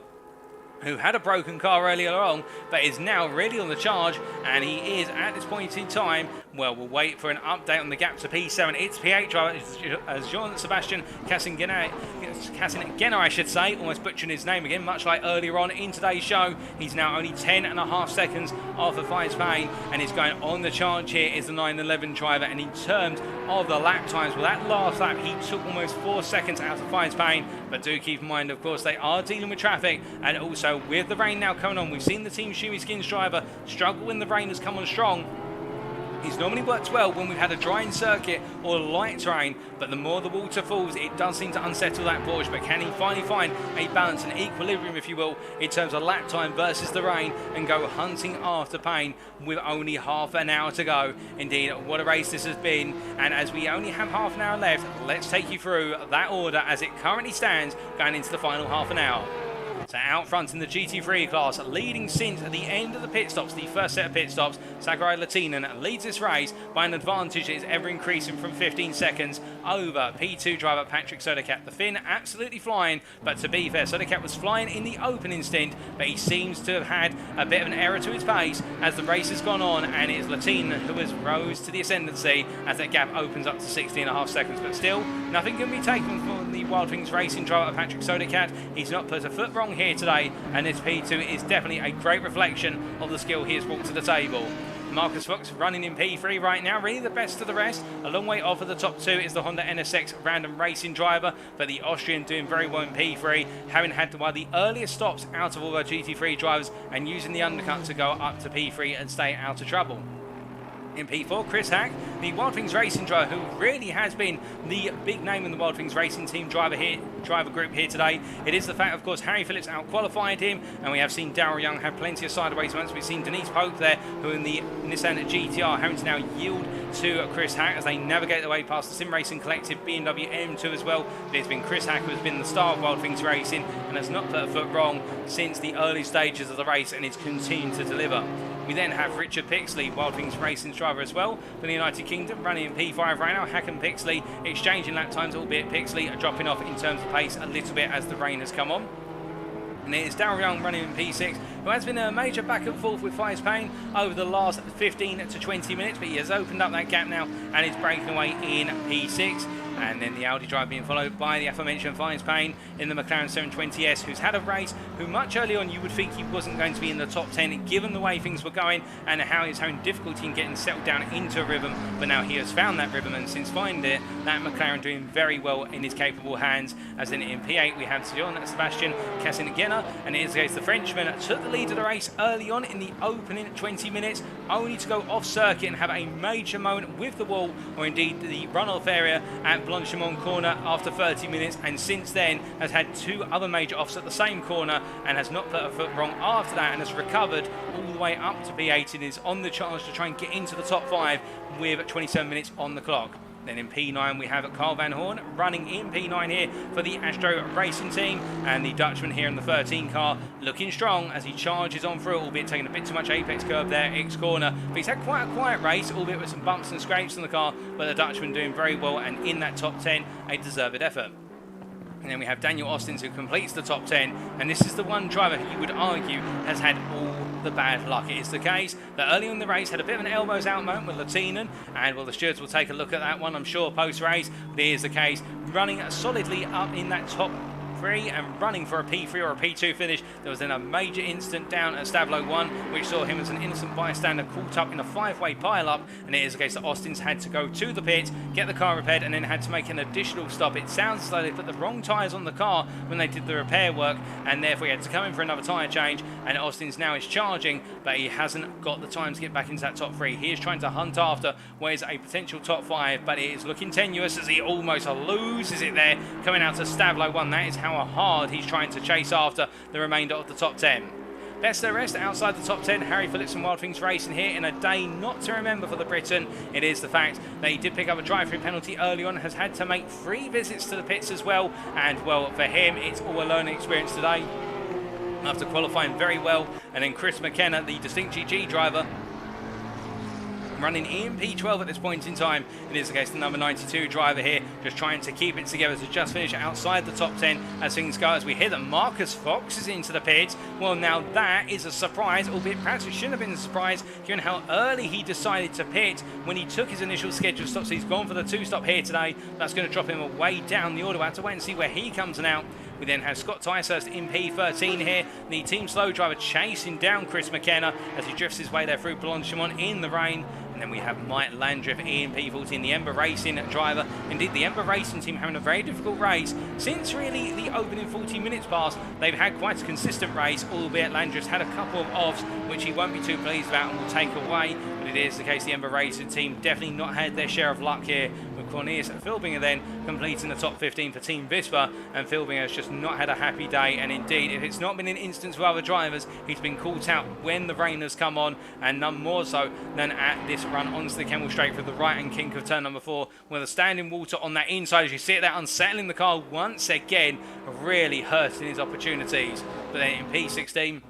who had a broken car earlier on, but is now really on the charge, and he is at this point in time. Well, we'll wait for an update on the gap to P7. It's P8 driver, as Jean-Sebastian Cassingenner, I should say, almost butchering his name again, much like earlier on in today's show. He's now only 10.5 seconds off of Fagnes, and he's going on the charge here is the 911 driver. And in terms of the lap times, well, that last lap, he took almost 4 seconds out of Fagnes, but do keep in mind, of course, they are dealing with traffic, and also with the rain now coming on, we've seen the Team Shumi Skins driver struggle when the rain has come on strong. He's normally worked well when we've had a drying circuit or light terrain, but the more the water falls, it does seem to unsettle that Porsche. But can he finally find a balance, an equilibrium, if you will, in terms of lap time versus the rain, and go hunting after pain with only half an hour to go? Indeed, what a race this has been. And as we only have half an hour left, let's take you through that order as it currently stands going into the final half an hour. So out front in the GT3 class, leading since at the end of the pit stops, the first set of pit stops, Sakurai Latinen leads this race by an advantage that is ever increasing from 15 seconds over P2 driver Patrick Sodacat. The Finn absolutely flying, but to be fair, Sodacat was flying in the opening stint, but he seems to have had a bit of an error to his pace as the race has gone on, and it is Latinen who has rose to the ascendancy as that gap opens up to 16.5 seconds. But still, nothing can be taken from the Wild Things Racing driver Patrick Sodacat. He's not put a foot wrong here today, and this P2 is definitely a great reflection of the skill he has brought to the table. Marcus Fox running in P3 right now, really the best of the rest. A long way off of the top two is the Honda NSX Random Racing driver, but the Austrian doing very well in P3, having had one of the earliest stops out of all our GT3 drivers and using the undercut to go up to P3 and stay out of trouble. In P4, Chris Hack, the Wild Things Racing driver, who really has been the big name in the Wild Things Racing team driver group here today. It is the fact, of course, Harry Phillips out-qualified him, and we have seen Darryl Young have plenty of sideways moments. We've seen Denise Pope there, who in the Nissan GTR having to now yield to Chris Hack as they navigate their way past the Sim Racing Collective BMW M2 as well. But it's been Chris Hack who has been the star of Wild Things Racing and has not put a foot wrong since the early stages of the race, and it's continued to deliver. We then have Richard Pixley, Wild Things Racing's driver as well, for the United Kingdom, running in P5 right now. Hack and Pixley exchanging lap times, albeit Pixley are dropping off in terms of pace a little bit as the rain has come on. And it is Darryl Young running in P6, who has been a major back and forth with Fagnes over the last 15 to 20 minutes, but he has opened up that gap now and is breaking away in P6. And then the Audi driver being followed by the aforementioned Fagnes in the McLaren 720S, who's had a race who much early on you would think he wasn't going to be in the top 10 given the way things were going and how he's having difficulty in getting settled down into a rhythm, but now he has found that rhythm, and since finding it, that McLaren doing very well in his capable hands. As then in P8 we have Jean-Sebastian Cassingenner, and it is the case the Frenchman took the lead of the race early on in the opening 20 minutes, only to go off circuit and have a major moment with the wall, or indeed the runoff area at Blanchamon Corner after 30 minutes, and since then has had two other major offs at the same corner and has not put a foot wrong after that, and has recovered all the way up to P8 and is on the charge to try and get into the top 5 with 27 minutes on the clock. Then in P9 we have Carl Van Horn running in P9 here for the Astro Racing team, and the Dutchman here in the 13 car looking strong as he charges on through, albeit taking a bit too much apex curb there, X corner. But he's had quite a quiet race, albeit with some bumps and scrapes on the car, but the Dutchman doing very well and in that top 10, a deserved effort. And then we have Daniel Austins who completes the top 10, and this is the one driver who you would argue has had all the bad luck. It is the case that early in the race had a bit of an elbows out moment with Latinen, and well, the stewards will take a look at that one, I'm sure, post-race. But it is the case, running solidly up in that top 3 and running for a P3 or a P2 finish. There was then a major incident down at Stavlo 1, which saw him as an innocent bystander caught up in a 5-way pile-up, and it is the case that Austins had to go to the pit, get the car repaired, and then had to make an additional stop. It sounds as though they put the wrong tyres on the car when they did the repair work, and therefore he had to come in for another tyre change, and Austins now is charging, but he hasn't got the time to get back into that top 3. He is trying to hunt after what is a potential top 5, but it is looking tenuous as he almost loses it there, coming out to Stavlo 1. That is how hard he's trying to chase after the remainder of the top 10. Best of the rest, outside the top 10, Harry Phillips and Wild Things Racing here in a day not to remember for the Briton. It is the fact that he did pick up a drive-through penalty early on, has had to make 3 visits to the pits as well, and well, for him, it's all a learning experience today. After qualifying very well, and then Chris McKenna, the distinct GG driver, running in P12 at this point in time. It is the case the number 92 driver here, just trying to keep it together to just finish outside the top 10 as things go. As we hear that Marcus Fox is into the pits. Well, now that is a surprise, albeit perhaps it shouldn't have been a surprise given how early he decided to pit when he took his initial scheduled stop. So he's gone for the 2-stop here today. That's going to drop him way down the order. We'll have to wait and see where he comes out. We then have Scott Tyshurst in P13 here. The team slow driver chasing down Chris McKenna as he drifts his way there through Blanchamon in the rain. And then we have Mike Landriff in P14, the Ember Racing driver. Indeed, the Ember Racing team having a very difficult race. Since really the opening 40 minutes pass, they've had quite a consistent race, albeit Landriff's had a couple of offs, which he won't be too pleased about and will take away. But it is the case the Ember Racing team definitely not had their share of luck here, with Cornelius Philbinger then completing the top 15 for Team Vispa, and Philbinger has just not had a happy day. And indeed, if it's not been an instance with other drivers, he's been caught out when the rain has come on, and none more so than at this run onto the Kemmel Straight for the right-hand kink of turn number 4, with a standing water on that inside. As you see it there, unsettling the car once again, really hurting his opportunities. But then in P16,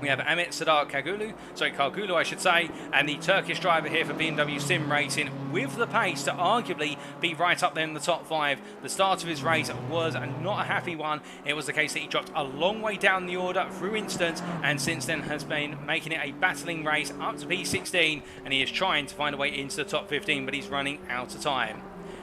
we have Ahmet Sadar Kargulu, I should say, and the Turkish driver here for BMW Sim Racing with the pace to arguably be right up there in the top 5. The start of his race was not a happy one. It was the case that he dropped a long way down the order through instance, and since then has been making it a battling race up to P16, and he is trying to find a way into the top 15, but he's running out of time.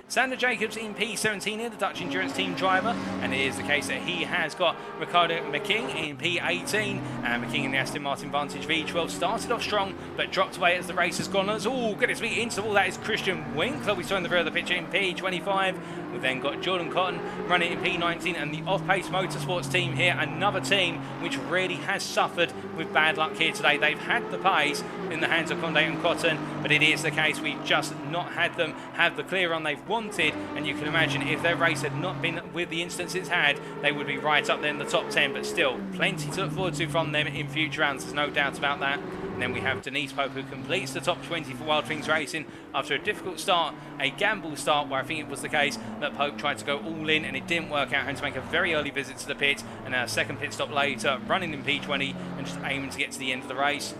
Sander Jacobs in P17 here, the Dutch Endurance Team driver, and it is the case that he has got Ricardo McKing in P18, and McKing in the Aston Martin Vantage V12 started off strong, but dropped away as the race has gone. Oh, goodness me, into all that is Christian Winkler. We saw in the rear of the picture in P25. We've then got Jordan Cotton running in P19, and the off-pace motorsports team here, another team which really has suffered with bad luck here today. They've had the pace in the hands of Conde and Cotton, but it is the case we've just not had them have the clear run they've wanted, and you can imagine if their race had not been with the instance it's had, they would be right up there in the top 10, but still plenty to look forward to from them in future rounds, there's no doubt about that. And then we have Denise Pope, who completes the top 20 for Wild Things Racing after a difficult start, a gamble start where I think it was the case that Pope tried to go all in and it didn't work out, having to make a very early visit to the pit, and a second pit stop later, running in P20 and just aiming to get to the end of the race.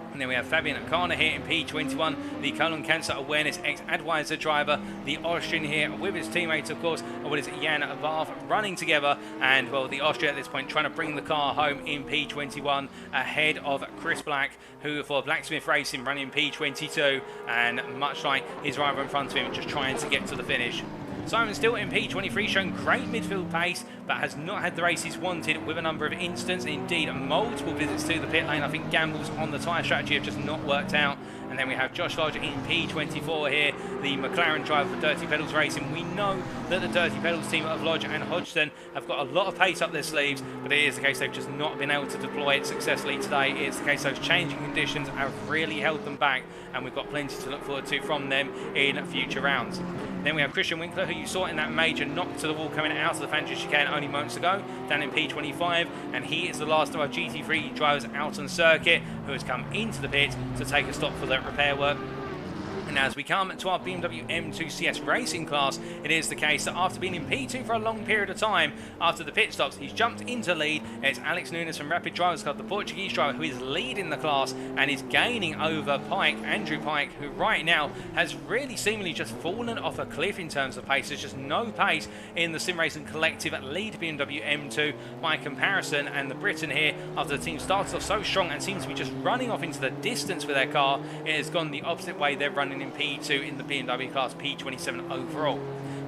And then we have Fabian Karner here in P21, the colon cancer awareness ex-Advisor driver, the Austrian here with his teammate, of course, what is Jan Varv, running together, and well, the Austrian at this point trying to bring the car home in P21 ahead of Chris Black, who for Blacksmith Racing running P22, and much like his rival in front of him, just trying to get to the finish. Simon Still in P23 showing great midfield pace, but has not had the races wanted with a number of instances, indeed multiple visits to the pit lane. I think gambles on the tyre strategy have just not worked out. And then we have Josh Lodge in P24 here, the McLaren driver for Dirty Pedals Racing. We know that the Dirty Pedals team of Lodge and Hodgson have got a lot of pace up their sleeves, but it is the case they've just not been able to deploy it successfully today. It's the case those changing conditions have really held them back, and we've got plenty to look forward to from them in future rounds. Then we have Christian Winkler, who you saw in that major knock to the wall coming out of the Fagnes chicane only moments ago, down in P25, and he is the last of our GT3 drivers out on circuit who has come into the pit to take a stop for that repair work. And as we come to our BMW M2 CS racing class, it is the case that after being in P2 for a long period of time, after the pit stops, he's jumped into lead. It's Alex Nunes from Rapid Drivers Club, the Portuguese driver, who is leading the class and is gaining over Pike, Andrew Pike, who right now has really seemingly just fallen off a cliff in terms of pace. There's just no pace in the Sim Racing Collective lead BMW M2 by comparison, and the Briton here, after the team started off so strong and seems to be just running off into the distance with their car, it has gone the opposite way. They're running in P2 in the BMW class, P27 overall.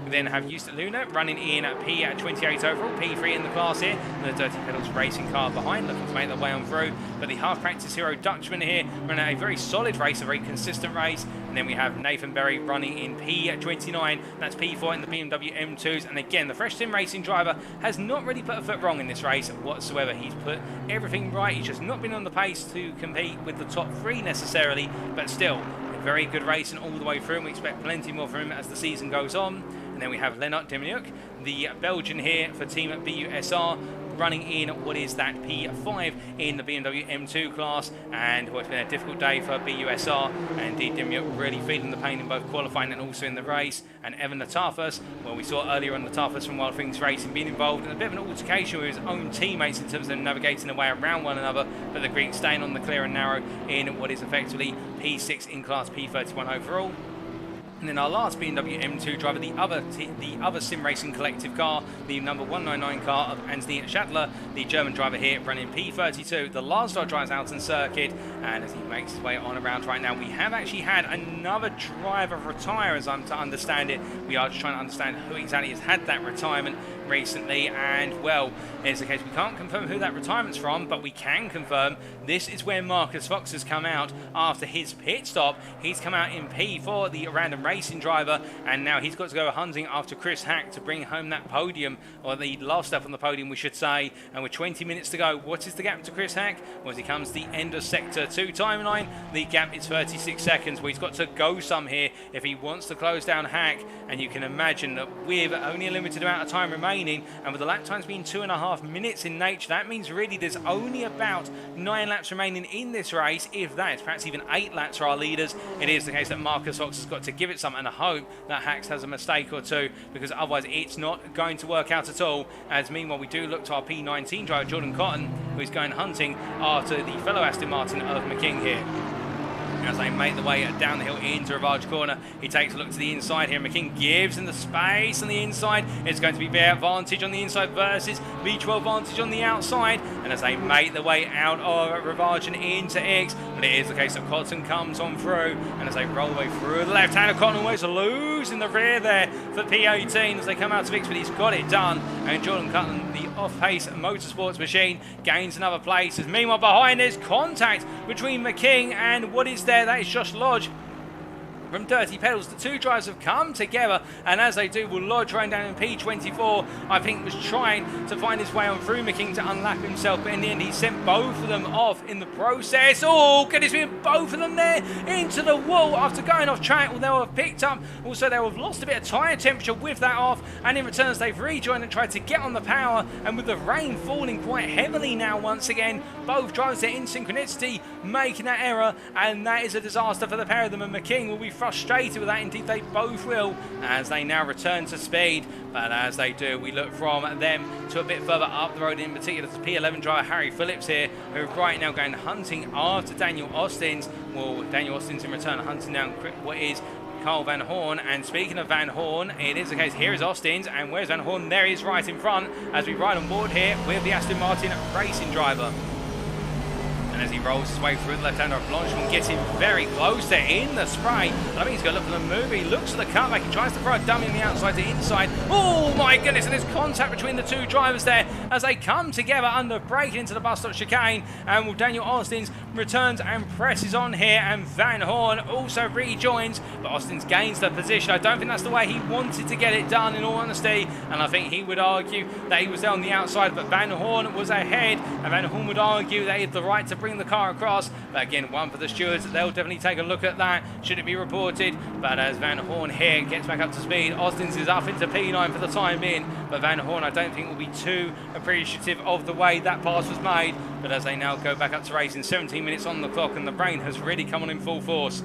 We then have Houston Luna running in at P28 overall, P3 in the class here, and the Dirty Pedals racing car behind, looking to make their way on through. But the half practice hero Dutchman here running a very solid race, a very consistent race. And then we have Nathan Berry running in P29, that's P4 in the BMW M2s. And again, the fresh sim racing driver has not really put a foot wrong in this race whatsoever. He's put everything right. He's just not been on the pace to compete with the top 3 necessarily, but still very good racing all the way through, and we expect plenty more from him as the season goes on. And then we have Lennart Deminiuk, the Belgian here for Team BUSR, running in what is that P5 in the BMW M2 class, and what's been a difficult day for BUSR, and indeed Dimyuk really feeling the pain in both qualifying and also in the race. And Evan Latafas, well, we saw earlier on Latafas from Wild Things Racing being involved in a bit of an altercation with his own teammates in terms of them navigating their way around one another, but the Greek staying on the clear and narrow in what is effectively P6 in class, P31 overall. And then our last BMW M2 driver, the other sim racing collective car, the number 199 car of Anthony Shatler, the German driver here, running P32. The last driver drives out on circuit, and as he makes his way on around right now, we have actually had another driver retire, as I'm to understand it. We are just trying to understand who exactly has had that retirement recently, and well, it's the case we can't confirm who that retirement's from, but we can confirm this is where Marcus Fox has come out after his pit stop. He's come out in P4, the random racing driver, and now he's got to go hunting after Chris Hack to bring home that podium, or the last step on the podium we should say. And with 20 minutes to go, what is the gap to Chris Hack? Well, as he comes to the end of sector 2 timeline, the gap is 36 seconds. Well, he's got to go some here if he wants to close down Hack, and you can imagine that with only a limited amount of time remaining, and with the lap times being 2.5 minutes in nature, that means really there's only about 9 laps remaining in this race, if that is perhaps even 8 laps for our leaders. It is the case that Marcus Fox has got to give it some, and I hope that Hax has a mistake or two, because otherwise it's not going to work out at all. As meanwhile we do look to our P19 driver Jordan Cotton, who is going hunting after the fellow Aston Martin of McKing here. As they make the way down the hill into Rouge Corner, he takes a look to the inside here. McKing gives in the space on the inside. It's going to be Bear Vantage on the inside versus V12 Vantage on the outside. And as they make the way out of Rouge and into X, but it is the case that Cotton comes on through. And as they roll the way through the left hand of Cotton, always losing the rear there for P18 as they come out to X, but he's got it done. And Jordan Cotton, the off-pace motorsports machine, gains another place. As meanwhile behind there's contact between McKing and what is there. That is Josh Lodge from Dirty Pedals. The two drivers have come together, and as they do, will Lodge running down in P24, I think was trying to find his way on through McKing to unlap himself, but in the end he sent both of them off in the process. Oh goodness me, both of them there into the wall after going off track. Well, they'll have picked up, also they'll have lost a bit of tyre temperature with that off, and in returns they've rejoined and tried to get on the power, and with the rain falling quite heavily now once again, both drivers are in synchronicity making that error, and that is a disaster for the pair of them, and McKing will be frustrated with that. Indeed they both will, as they now return to speed. But as they do, we look from them to a bit further up the road, in particular to P11 driver Harry Phillips here, who right now going hunting after Daniel Austins. Well, Daniel Austins in return hunting down what is Carl Van Horn. And speaking of Van Horn, it is the case, here is Austins, and where's Van Horn? There he is right in front as we ride on board here with the Aston Martin racing driver. And as he rolls his way through the left-hander of Blanchamon, gets him very close there in the spray. I think he's going to look for the move. He looks at the cutback. He tries to throw a dummy on the outside to inside. Oh my goodness, and there's contact between the two drivers there as they come together under braking into the bus stop chicane. And well, Daniel Austins returns and presses on here, and Van Horn also rejoins, but Austins gains the position. I don't think that's the way he wanted to get it done, in all honesty, and I think he would argue that he was there on the outside, but Van Horn was ahead, and Van Horn would argue that he had the right to bring the car across. But again, one for the stewards, they'll definitely take a look at that should it be reported. But as Van Horn here gets back up to speed, Austins is up into P9 for the time being, but Van Horn I don't think will be too appreciative of the way that pass was made. But as they now go back up to racing, 17 minutes on the clock, and the rain has really come on in full force.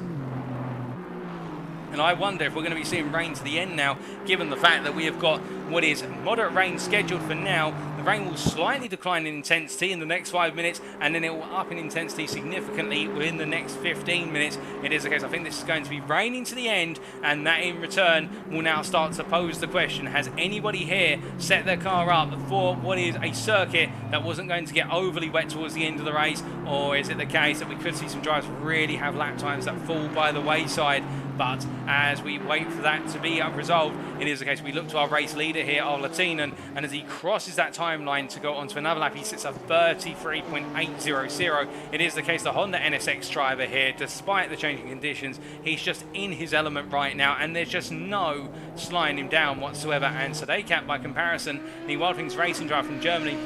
And I wonder if we're going to be seeing rain to the end now, given the fact that we have got what is moderate rain scheduled for now. The rain will slightly decline in intensity in the next 5 minutes, and then it will up in intensity significantly within the next 15 minutes. It is the case, I think this is going to be raining to the end, and that in return will now start to pose the question, has anybody here set their car up for what is a circuit that wasn't going to get overly wet towards the end of the race, or is it the case that we could see some drivers really have lap times that fall by the wayside? But as we wait for that to be resolved, it is the case we look to our race leader here, our Latino, and as he crosses that timeline to go onto another lap, he sits at 33.800. It is the case the Honda NSX driver here, despite the changing conditions, he's just in his element right now, and there's just no slowing him down whatsoever. And Sadeikat, by comparison, the Wild Things racing driver from Germany,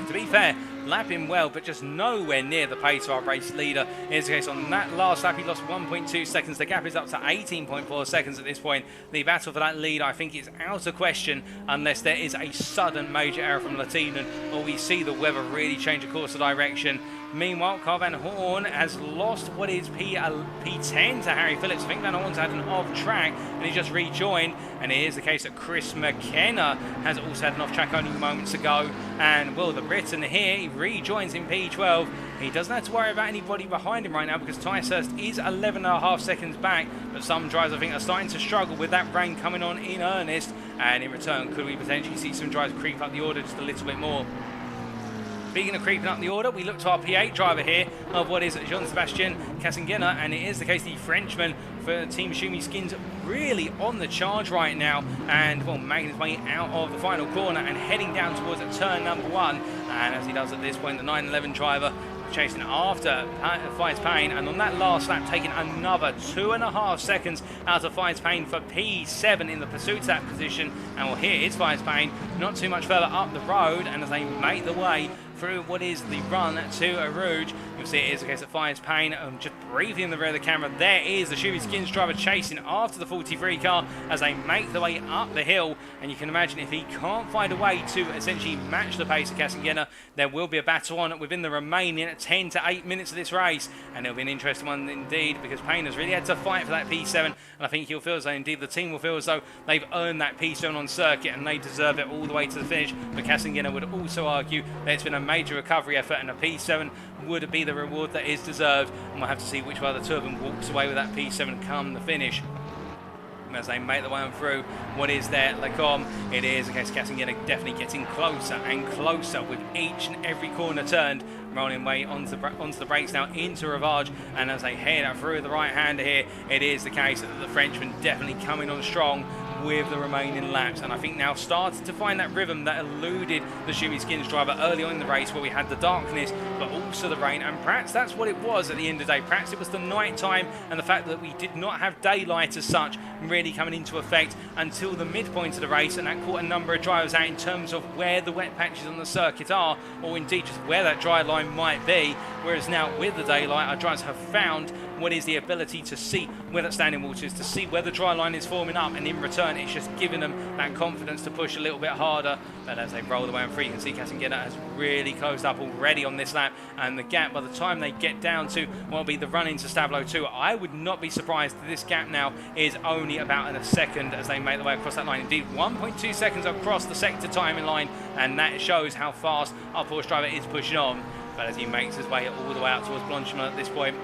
to be fair, lapping well, but just nowhere near the pace of our race leader. Here's the case on that last lap, he lost 1.2 seconds. The gap is up to 18.4 seconds at this point. The battle for that lead, I think, is out of question unless there is a sudden major error from Latinen, or we see the weather really change a course of direction. Meanwhile, Carl Van Horn has lost what is P10 to Harry Phillips. I think Van Horn's had an off track and he just rejoined. And it is the case that Chris McKenna has also had an off track only moments ago. And, well, the Briton here, he rejoins in P12. He doesn't have to worry about anybody behind him right now because Tyshurst is 11.5 seconds back. But some drivers, I think, are starting to struggle with that rain coming on in earnest. And in return, could we potentially see some drivers creep up the order just a little bit more? Speaking of creeping up the order, we look to our P8 driver here of what is Jean-Sébastien Cassinguena, and it is the case the Frenchman for Team Schumi Skins really on the charge right now, and well, making his way out of the final corner and heading down towards turn number 1. And as he does at this point, the 911 driver chasing after Fights Payne, and on that last lap taking another 2.5 seconds out of Fights Payne for P7 in the pursuit that position. And well, here is Fights Payne not too much further up the road, and as they make the way through what is the run to Eau Rouge, you'll see it is the case that Fights Payne just briefly in the rear of the camera. There is the Schumi Skins driver chasing after the 43 car as they make the way up the hill, and you can imagine if he can't find a way to essentially match the pace of Cassinguena, there will be a battle on within the remaining 10 to 8 minutes of this race, and it'll be an interesting one indeed because Payne has really had to fight for that P7, and I think he'll feel as though, indeed the team will feel as though they've earned that P7 on circuit and they deserve it all the way to the finish. But Cassinguena would also argue that it's been a major recovery effort and a P7 would be the reward that is deserved, and we'll have to see which one of the two of them walks away with that P7 come the finish. As they make the way on through what is there Lacombe, it is a case of Cassinguena definitely getting closer and closer with each and every corner turned, rolling way onto the brakes now into Rivage, and as they head through the right hander here, it is the case that the Frenchman definitely coming on strong with the remaining laps, and I think now started to find that rhythm that eluded the Schumi Skins driver early on in the race where we had the darkness but also the rain, and perhaps that's what it was at the end of the day. Perhaps it was the night time and the fact that we did not have daylight as such really coming into effect until the midpoint of the race, and that caught a number of drivers out in terms of where the wet patches on the circuit are, or indeed just where that dry line might be, whereas now with the daylight our drivers have found what is the ability to see where that standing water is, to see where the dry line is forming up, and in return it's just giving them that confidence to push a little bit harder. But as they roll away on free, you can see Cassinguena has really closed up already on this lap, and the gap by the time they get down to what will be the run into Stablo 2, I would not be surprised that this gap now is only about a second as they make the way across that line. Indeed, 1.2 seconds across the sector timing line, and that shows how fast our Porsche driver is pushing on. But as he makes his way all the way out towards Blanchamon at this point,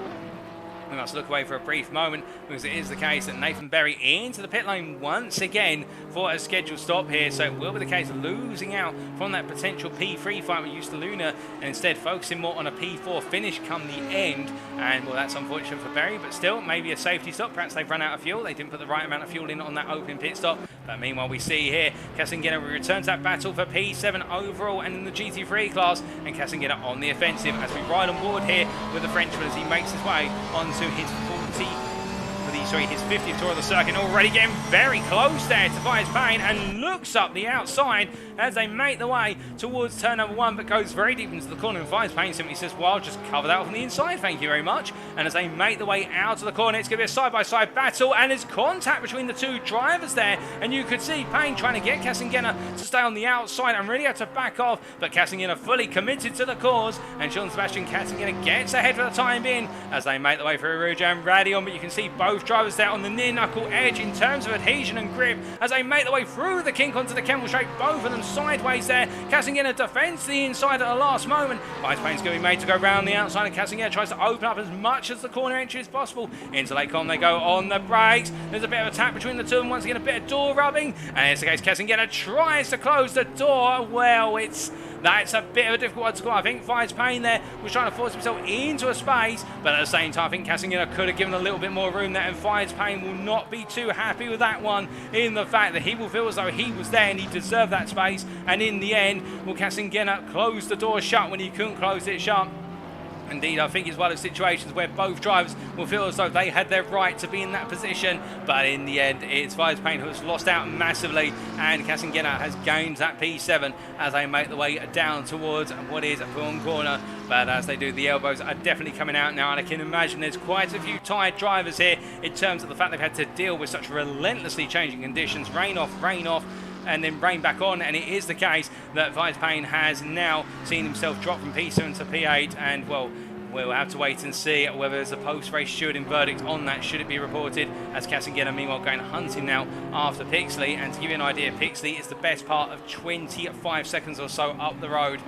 we must look away for a brief moment because it is the case that Nathan Berry into the pit lane once again for a scheduled stop here. So it will be the case of losing out from that potential P3 fight with Eusta Luna and instead focusing more on a P4 finish come the end. And well, that's unfortunate for Berry, but still maybe a safety stop. Perhaps they've run out of fuel. They didn't put the right amount of fuel in on that opening pit stop. But meanwhile, we see here Cassinguena returns that battle for P7 overall and in the GT3 class, and Cassinguena on the offensive as we ride on board here with the Frenchman as he makes his way on to his 50th tour of the circuit, already getting very close there to Fights Payne, and looks up the outside as they make the way towards turn number 1, but goes very deep into the corner, and Fights Payne simply says, well, I'll just cover that from the inside, thank you very much. And as they make the way out of the corner, it's going to be a side-by-side battle, and there's contact between the two drivers there, and you could see Payne trying to get Cassinguena to stay on the outside and really had to back off, but Cassinguena fully committed to the cause, and Jean-Sébastien Cassinguena gets ahead for the time being as they make the way through Eau Rouge and Raidillon, but you can see both drivers there on the near-knuckle edge in terms of adhesion and grip as they make the way through the kink onto the Kemmel straight, both of them sideways there. Cassinguena defends the inside at the last moment. Fights Payne's going to be made to go round the outside, and Cassinguena tries to open up as much as the corner entry as possible. Into Lacombe they go on the brakes. There's a bit of a tap between the two, and once again a bit of door rubbing, and it's the case Cassinguena tries to close the door. Well, that's a bit of a difficult one to score. I think Fights Payne there was trying to force himself into a space, but at the same time I think Cassinguena could have given a little bit more room there, and Fights Payne will not be too happy with that one, in the fact that he will feel as though he was there and he deserved that space, and in the end, will Cassinguena close the door shut when he couldn't close it shut? Indeed, I think it's one of those situations where both drivers will feel as though they had their right to be in that position, but in the end, it's Vizpain who has lost out massively, and Cassinghina has gained that P7 as they make the way down towards what is Blanchamon Corner. But as they do, the elbows are definitely coming out now, and I can imagine there's quite a few tired drivers here in terms of the fact they've had to deal with such relentlessly changing conditions, rain off, and then rain back on. And it is the case that Vizpain has now seen himself drop from P7 to P8, and well, we'll have to wait and see whether there's a post-race stewarding verdict on that, should it be reported, as Cassinghina meanwhile going hunting now after Pixley. And to give you an idea, Pixley is the best part of 25 seconds or so up the road.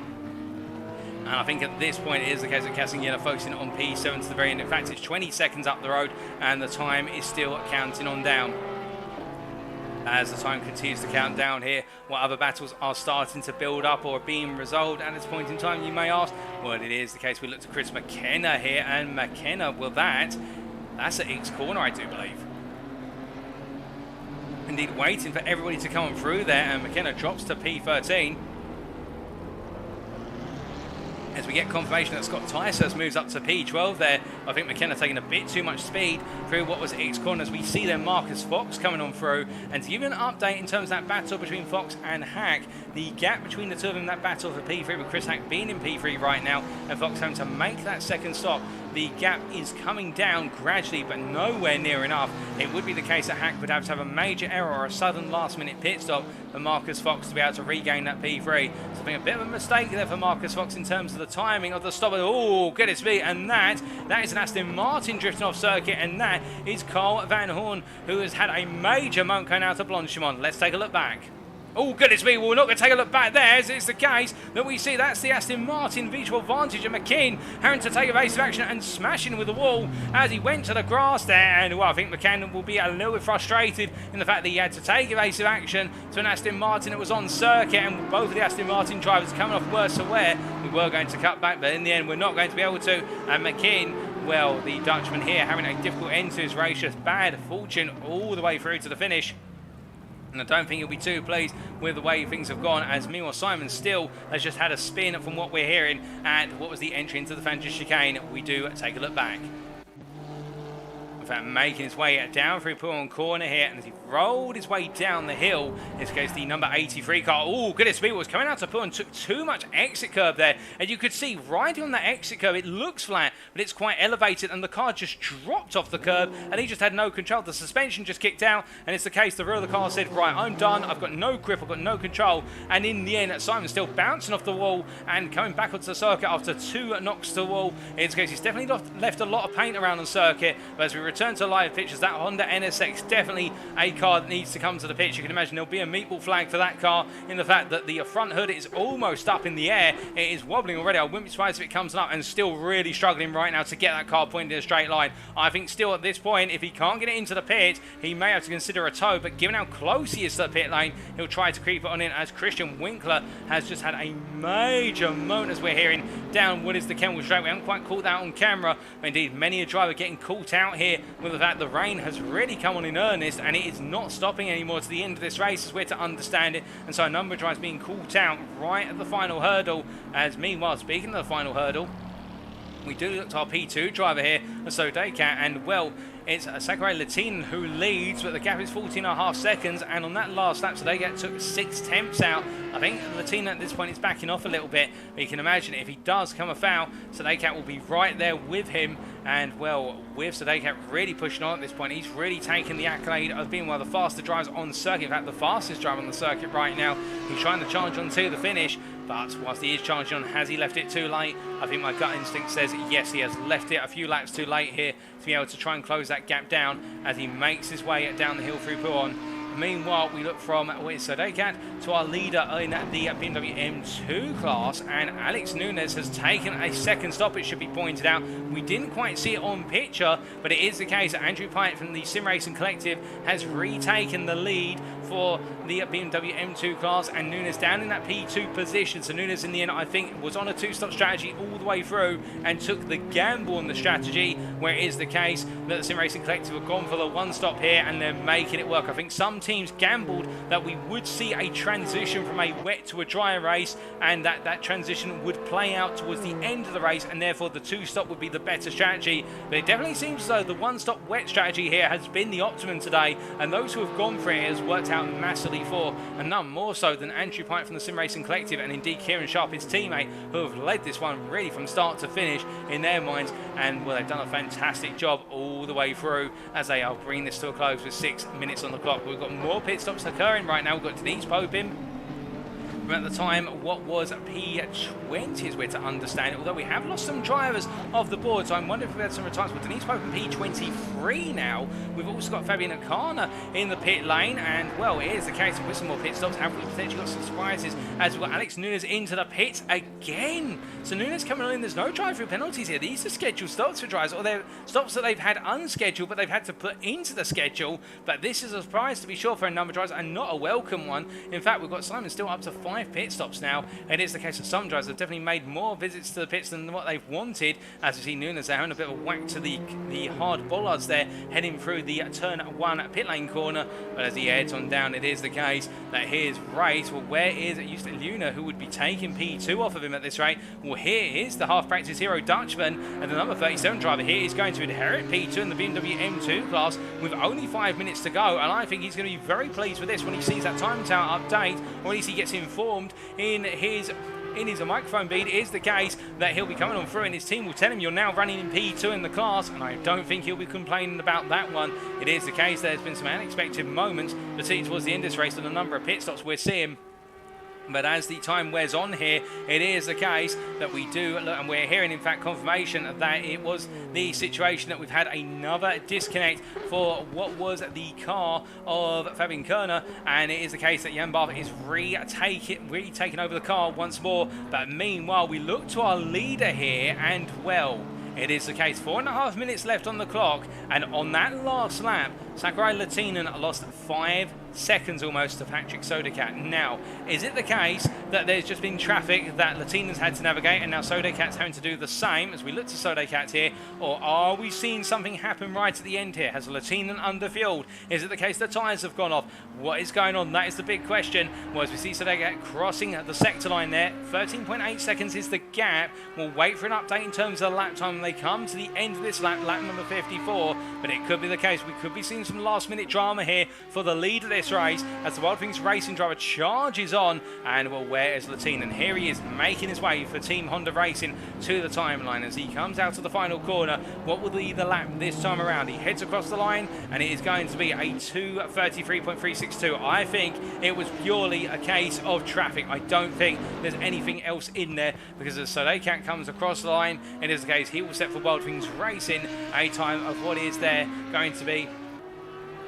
And I think at this point it is the case that Cassinghina focusing on P7 to the very end. In fact, it's 20 seconds up the road and the time is still counting on down. As the time continues to count down here, what other battles are starting to build up or being resolved at this point in time, you may ask? Well, it is the case. We look to Chris McKenna here, and McKenna, well, that's at X corner, I do believe. Indeed, waiting for everybody to come through there, and McKenna drops to P13. As we get confirmation that Scott Tyshurst moves up to P12 there. I think McKenna taking a bit too much speed through what was X corner, as we see there Marcus Fox coming on through. And to give you an update in terms of that battle between Fox and Hack, the gap between the two of them, that battle for P3, with Chris Hack being in P3 right now and Fox having to make that second stop, the gap is coming down gradually but nowhere near enough. It would be the case that Hack would have to have a major error or a sudden last minute pit stop for Marcus Fox to be able to regain that P3. So I think a bit of a mistake there for Marcus Fox in terms of the timing of the stop. Oh, goodness me, and that is an Aston Martin drifting off circuit, and that is Carl Van Horn, who has had a major moment going out of Blanchamon. Let's take a look back. Oh, goodness me, we're not going to take a look back there, as it's the case that we see that's the Aston Martin visual advantage, and McKean having to take evasive action and smashing with the wall as he went to the grass there. And well, I think McKean will be a little bit frustrated in the fact that he had to take evasive action to an Aston Martin that was on circuit, and both of the Aston Martin drivers coming off worse for wear. We were going to cut back, but in the end we're not going to be able to. And McKean, well, the Dutchman here having a difficult end to his race, just bad fortune all the way through to the finish. And I don't think he'll be too pleased with the way things have gone, as meanwhile Simon still has just had a spin from what we're hearing at what was the entry into the Fagnes chicane. We do take a look back. In fact, making his way down through Blanchamon Corner here, and as he rolled his way down the hill, in this case the number 83 car, oh goodness me, was coming out to pull and took too much exit curb there, and you could see riding on that exit curb, it looks flat but it's quite elevated, and the car just dropped off the curb and he just had no control. The suspension just kicked out, and it's the case the rear of the car said, right, I'm done, I've got no grip, I've got no control. And in the end, Simon's still bouncing off the wall and coming back onto the circuit after 2 knocks to the wall. In this case, he's definitely left a lot of paint around the circuit, but as we return to live pictures, that Honda NSX definitely a car that needs to come to the pitch. You can imagine there'll be a meatball flag for that car, in the fact that the front hood is almost up in the air. It is wobbling already. I wouldn't be surprised if it comes up, and still really struggling right now to get that car pointed in a straight line. I think still at this point, if he can't get it into the pit, he may have to consider a tow, but given how close he is to the pit lane, he'll try to creep it on in, as Christian Winkler has just had a major moment, as we're hearing, down what is the Kenwood Straight. We haven't quite caught that on camera, but indeed many a driver getting caught out here with the fact the rain has really come on in earnest, and it is not stopping anymore to the end of this race, as we're to understand it. And so a number of drivers being caught out right at the final hurdle, as meanwhile, speaking of the final hurdle, we do look to our P2 driver here, so Decat, and well, it's Sakurai Latin who leads, but the gap is 14.5 seconds, and on that last lap, Sadecat took 6 tenths out. I think Latin at this point is backing off a little bit, but you can imagine if he does come a foul, Sadecat will be right there with him, and well, with Sadecat really pushing on at this point, he's really taken the accolade of being one of the faster drivers on the circuit. In fact, the fastest driver on the circuit right now. He's trying to charge on to the finish, but whilst he is charging on, has he left it too late? I think my gut instinct says yes, he has left it a few laps too late here to be able to try and close that gap down as he makes his way down the hill through Pouhon. Meanwhile, we look from Sadecat to our leader in the BMW M2 class, and Alex Nunes has taken a second stop, it should be pointed out. We didn't quite see it on picture, but it is the case that Andrew Pyatt from the Sim Racing Collective has retaken the lead for the BMW M2 class, and Nunes down in that P2 position. So Nunes in the end, I think, was on a two-stop strategy all the way through and took the gamble on the strategy, where it is the case that the Sim Racing Collective have gone for the one-stop here and they're making it work. I think some teams gambled that we would see a transition from a wet to a dry race, and that transition would play out towards the end of the race, and therefore the two-stop would be the better strategy. But it definitely seems as though the one-stop wet strategy here has been the optimum today, and those who have gone for it has worked out massively for, and none more so than Andrew Pike from the Sim Racing Collective, and indeed Kieran Sharp, his teammate, who have led this one really from start to finish in their minds, and well, they've done a fantastic job all the way through as they are bringing this to a close with 6 minutes on the clock. We've got more pit stops occurring right now. We've got Denise Popin at the time what was P20 is where to understand it, although we have lost some drivers off the board, so I'm wondering if we've had some retirements. But Denise Popin P23 now. We've also got Fabian Akana in the pit lane, and well, it is the case with some more pit stops. Have we potentially got some surprises as we've got Alex Nunes into the pits again? So Nunes coming on in, there's no drive-through penalties here. These are scheduled stops for drivers, or they're stops that they've had unscheduled but they've had to put into the schedule. But this is a surprise to be sure for a number of drivers, and not a welcome one. In fact, we've got Simon still up to 5 pit stops now. It is the case that some drivers have definitely made more visits to the pits than what they've wanted. As you see, Nunes there having a bit of a whack to the hard bollards there, heading through the turn 1 pit lane corner. But as he heads on down, it is the case that here's race. Well, where is Justin Luna, who would be taking P2 off of him at this rate? Well, here is the half practice hero Dutchman, and the number 37 driver here is going to inherit P2 in the BMW M2 class with only 5 minutes to go, and I think he's going to be very pleased with this when he sees that time tower update, or at least he gets informed in his microphone bead. It is the case that he'll be coming on through and his team will tell him you're now running in P2 in the class, and I don't think he'll be complaining about that one. It is the case there's been some unexpected moments, particularly towards the end of this race, and the number of pit stops we're seeing. But as the time wears on here, it is the case that we do, and we're hearing, in fact, confirmation that it was the situation that we've had another disconnect for what was the car of Fabian Kerner, and it is the case that Jan Barth is retaking over the car once more. But meanwhile, we look to our leader here, and well, it is the case, 4.5 minutes left on the clock, and on that last lap, Sakurai Latinen lost 5 seconds almost to Patrick Sodercat. Now, is it the case that there's just been traffic that Latinen's had to navigate, and now Sodercat's having to do the same as we look to Sodercat here, or are we seeing something happen right at the end here? Has Latinen underfueled? Is it the case the tyres have gone off? What is going on? That is the big question. Well, as we see Sodercat crossing the sector line there, 13.8 seconds is the gap. We'll wait for an update in terms of the lap time when they come to the end of this lap, lap number 54, but it could be the case. We could be seeing some last minute drama here for the lead of this race as the Wild Things Racing driver charges on, and well, where is Latinen? And here he is making his way for Team Honda Racing to the timeline as he comes out of the final corner. What will be the lap this time around? He heads across the line and it is going to be a 2:33.362. I think it was purely a case of traffic. I don't think there's anything else in there, because as Sodercat comes across the line, it is the case he will set for Wild Things Racing a time of what is there going to be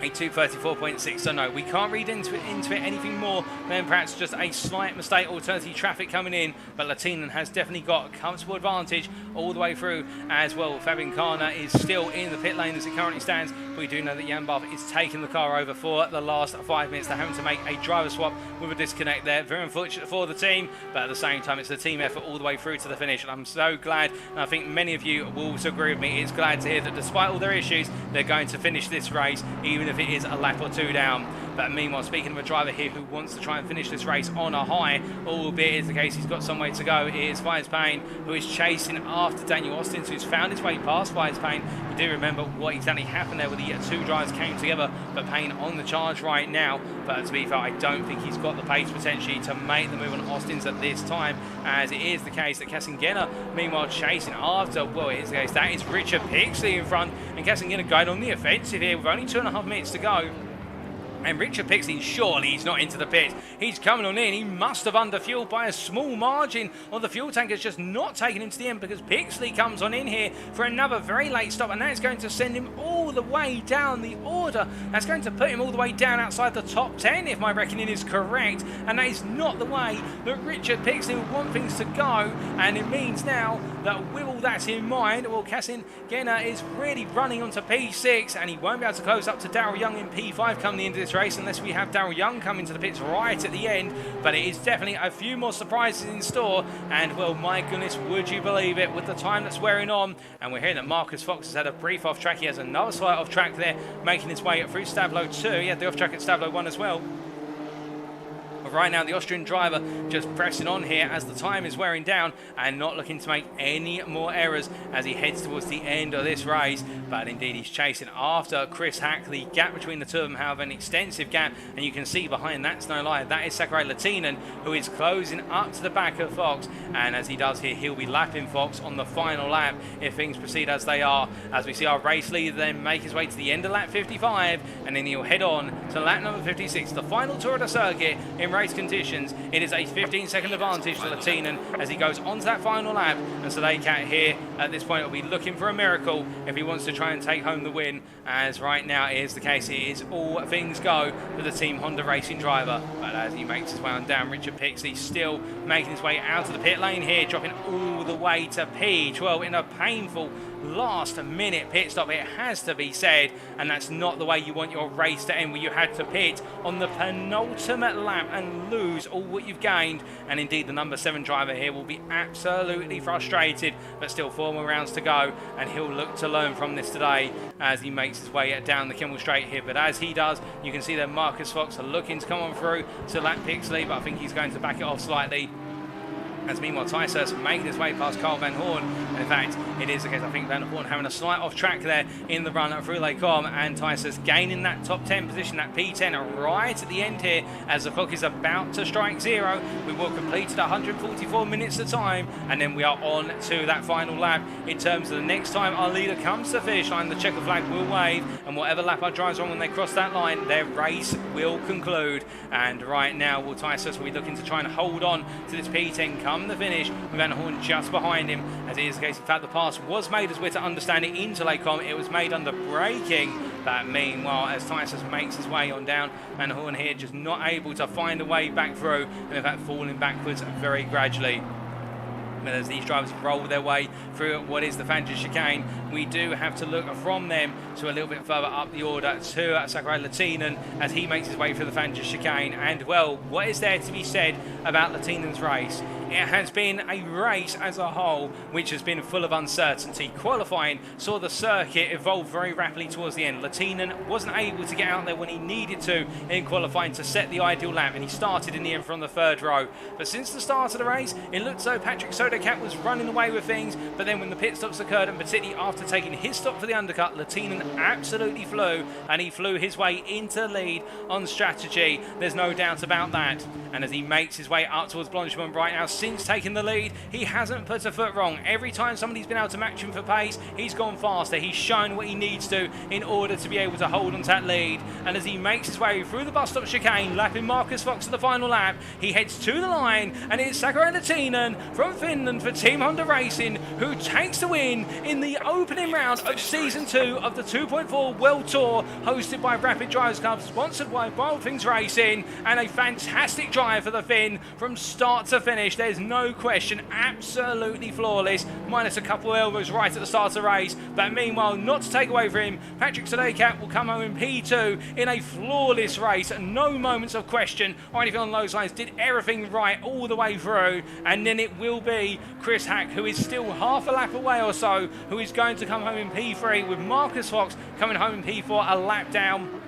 a 2:34.6. So no, we can't read into it anything more than perhaps just a slight mistake, alternative traffic coming in. But Latinen has definitely got a comfortable advantage all the way through as well. Fabian Kerner is still in the pit lane as it currently stands. But we do know that Jan Barth is taking the car over for the last 5 minutes. They're having to make a driver swap with a disconnect there. Very unfortunate for the team, but at the same time, it's a team effort all the way through to the finish. And I'm so glad, and I think many of you will also agree with me, it's glad to hear that despite all their issues, they're going to finish this race, even if it is a lap or two down. But meanwhile, speaking of a driver here who wants to try and finish this race on a high, albeit is the case he's got some way to go, it is Fagnes Payne, who is chasing after Daniel Austin, who's found his way past Fagnes Payne. You do remember what exactly happened there where the two drivers came together, but Payne on the charge right now. But to be fair, I don't think he's got the pace potentially to make the move on Austin's at this time, as it is the case that Kassengena, meanwhile, chasing after, well, it is the case that is Richard Pixley in front, and Kassengena going on the offensive here with only 2.5 minutes to go. And Richard Pixley, surely he's not into the pit. He's coming on in. He must have underfueled by a small margin, or the fuel tank has just not taken him to the end, because Pixley comes on in here for another very late stop, and that's going to send him all the way down the order. That's going to put him all the way down outside the top 10, if my reckoning is correct. And that is not the way that Richard Pixley would want things to go. And it means now that with all that in mind, well, Kassengena is really running onto P6, and he won't be able to close up to Darryl Young in P5 coming into this this race unless we have Daryl Young come into the pits right at the end, but it is definitely a few more surprises in store, and well, my goodness, would you believe it, with the time that's wearing on, and we're hearing that Marcus Fox has had a brief off track. He has another slight off track there, making his way through Stablo 2. He had the off track at Stablo 1 as well. But right now, the Austrian driver just pressing on here as the time is wearing down and not looking to make any more errors as he heads towards the end of this race. But indeed, he's chasing after Chris Hack. The gap between the two of them, however, an extensive gap. And you can see behind that's no lie, that is Sakurai Latinen, who is closing up to the back of Fox. And as he does here, he'll be lapping Fox on the final lap if things proceed as they are. As we see our race leader then make his way to the end of lap 55. And then he'll head on to lap number 56, the final tour of the circuit in race conditions. It is a 15-second advantage to Latinen as he goes onto that final lap, and Sadekat here at this point will be looking for a miracle if he wants to try and take home the win, as right now it is the case. It is all things go for the Team Honda Racing driver, but as he makes his way on down, Richard Pixley still making his way out of the pit lane here, dropping all the way to P12 in a painful last minute pit stop, it has to be said, and that's not the way you want your race to end, where you had to pit on the penultimate lap and lose all what you've gained. And indeed, the number 7 driver here will be absolutely frustrated, but still 4 more rounds to go, and he'll look to learn from this today as he makes his way down the Kimmel Straight here. But as he does, you can see that Marcus Fox are looking to come on through to lap Pixley, but I think he's going to back it off slightly. As meanwhile, Tyshurst making his way past Carl Van Horn. And in fact, it is the case, I think Van Horn having a slight off track there in the run through Lake Com, and Tyshurst gaining that top 10 position, that P10 right at the end here as the clock is about to strike 0. We will complete at 144 minutes of time, and then we are on to that final lap. In terms of the next time our leader comes to the finish line, the checker flag will wave, and whatever lap our drivers are on when they cross that line, their race will conclude. And right now, Tyshurst will be looking to try and hold on to this P10 come the finish, with Van Horn just behind him, as it is the case. In fact, the pass was made, as we're to understand it, into Lake Com. It was made under braking, but meanwhile, as Tyshurst makes his way on down, Van Horn here just not able to find a way back through, and in fact falling backwards very gradually. But as these drivers roll their way through what is the Fagnes chicane, we do have to look from them to a little bit further up the order to Sakurai Latinen as he makes his way through the Fagnes chicane. And well, what is there to be said about Latinen's race? It has been a race as a whole which has been full of uncertainty. Qualifying saw the circuit evolve very rapidly towards the end. Latinen wasn't able to get out there when he needed to in qualifying to set the ideal lap, and he started in the end from the 3rd row. But since the start of the race, it looked as though Patrick Sodercat was running away with things, but then when the pit stops occurred, and particularly after taking his stop for the undercut, Latinen absolutely flew, and he flew his way into the lead on strategy. There's no doubt about that. And as he makes his way up towards Blanchamon right now, since taking the lead, he hasn't put a foot wrong. Every time somebody's been able to match him for pace, he's gone faster. He's shown what he needs to in order to be able to hold on to that lead. And as he makes his way through the bus stop chicane, lapping Marcus Fox at the final lap, he heads to the line, and it's Sakurai Latinen from Finland for Team Honda Racing who takes the win in the opening round of Season 2 of the 2.4 World Tour, hosted by Rapid Drivers Club, sponsored by Wild Things Racing, and a fantastic drive for the Finn from start to finish. There's no question, absolutely flawless, minus a couple of elbows right at the start of the race. But meanwhile, not to take away from him, Patrick Sadekat will come home in P2 in a flawless race. No moments of question or anything on those lines. Did everything right all the way through. And then it will be Chris Hack, who is still half a lap away or so, who is going to come home in P3, with Marcus Fox coming home in P4, a lap down.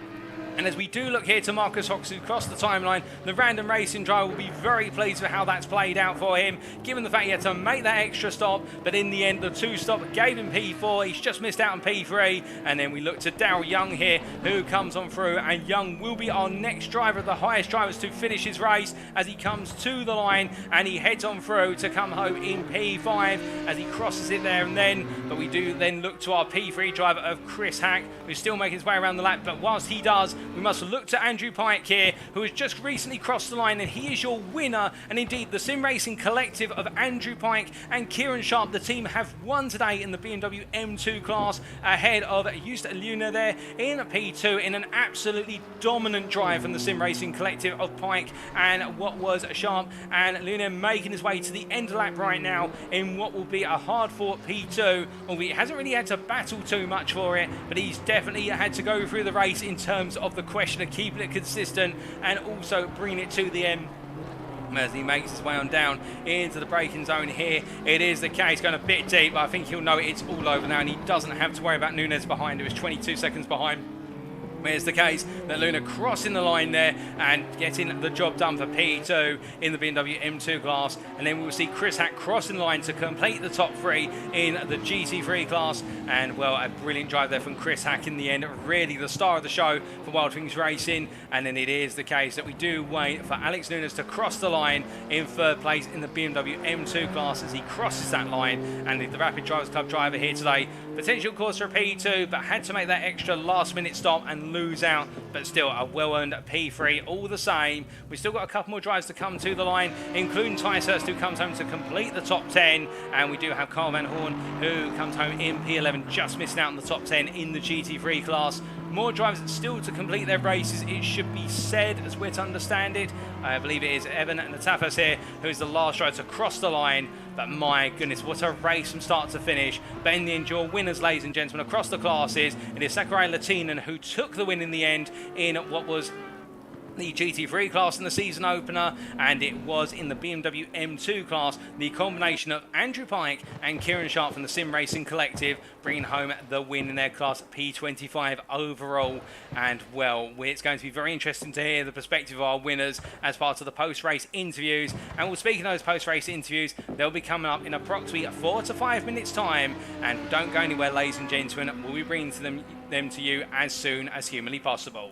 And as we do look here to Marcus Fox, who crossed the timeline, the random racing driver will be very pleased with how that's played out for him, given the fact he had to make that extra stop. But in the end, the 2-stop gave him P4. He's just missed out on P3. And then we look to Daryl Young here, who comes on through. And Young will be our next driver, the highest drivers to finish his race, as he comes to the line and he heads on through to come home in P5 as he crosses it there and then. But we do then look to our P3 driver of Chris Hack, who's still making his way around the lap. But whilst he does, we must look to Andrew Pike here, who has just recently crossed the line, and he is your winner. And indeed, the sim racing collective of Andrew Pike and Kieran Sharp, the team, have won today in the BMW M2 class, ahead of Just Luna there in P2 in an absolutely dominant drive from the sim racing collective of Pike and what was Sharp, and Luna making his way to the end of the lap right now in what will be a hard fought P2. Albeit he hasn't really had to battle too much for it, but he's definitely had to go through the race in terms of of the question of keeping it consistent and also bringing it to the end as he makes his way on down into the braking zone here. It is the case, going a bit deep, but I think he'll know it's all over now, and he doesn't have to worry about Nunes behind, who is 22 seconds behind. It's the case that Luna crossing the line there and getting the job done for P2 in the BMW M2 class, and then we will see Chris Hack crossing the line to complete the top three in the GT3 class. And well, a brilliant drive there from Chris Hack in the end, really the star of the show for Wild Things Racing. And then it is the case that we do wait for Alex Nunes to cross the line in third place in the BMW M2 class as he crosses that line. And the Rapid Drivers Club driver here today, potential course for a P2, but had to make that extra last minute stop and lose out, but still a well-earned P3 all the same. We've still got a couple more drives to come to the line, including Tyshurst, who comes home to complete the top 10, and we do have Carl Van Horn, who comes home in P11, just missing out on the top 10 in the GT3 class. More drivers still to complete their races, it should be said, as we're to understand it. I believe it is Evan Natafas here, who is the last driver to cross the line. But my goodness, what a race from start to finish. But in the end, your winners, ladies and gentlemen, across the classes, it is Sakurai Latinen who took the win in the end in what was the GT3 class in the season opener, and it was in the BMW M2 class, the combination of Andrew Pike and Kieran Sharp from the Sim Racing Collective bringing home the win in their class, P25 overall. And well, it's going to be very interesting to hear the perspective of our winners as part of the post-race interviews. And we'll speak of those post-race interviews, they'll be coming up in approximately 4 to 5 minutes time. And don't go anywhere, ladies and gentlemen, we'll be bringing them to you as soon as humanly possible.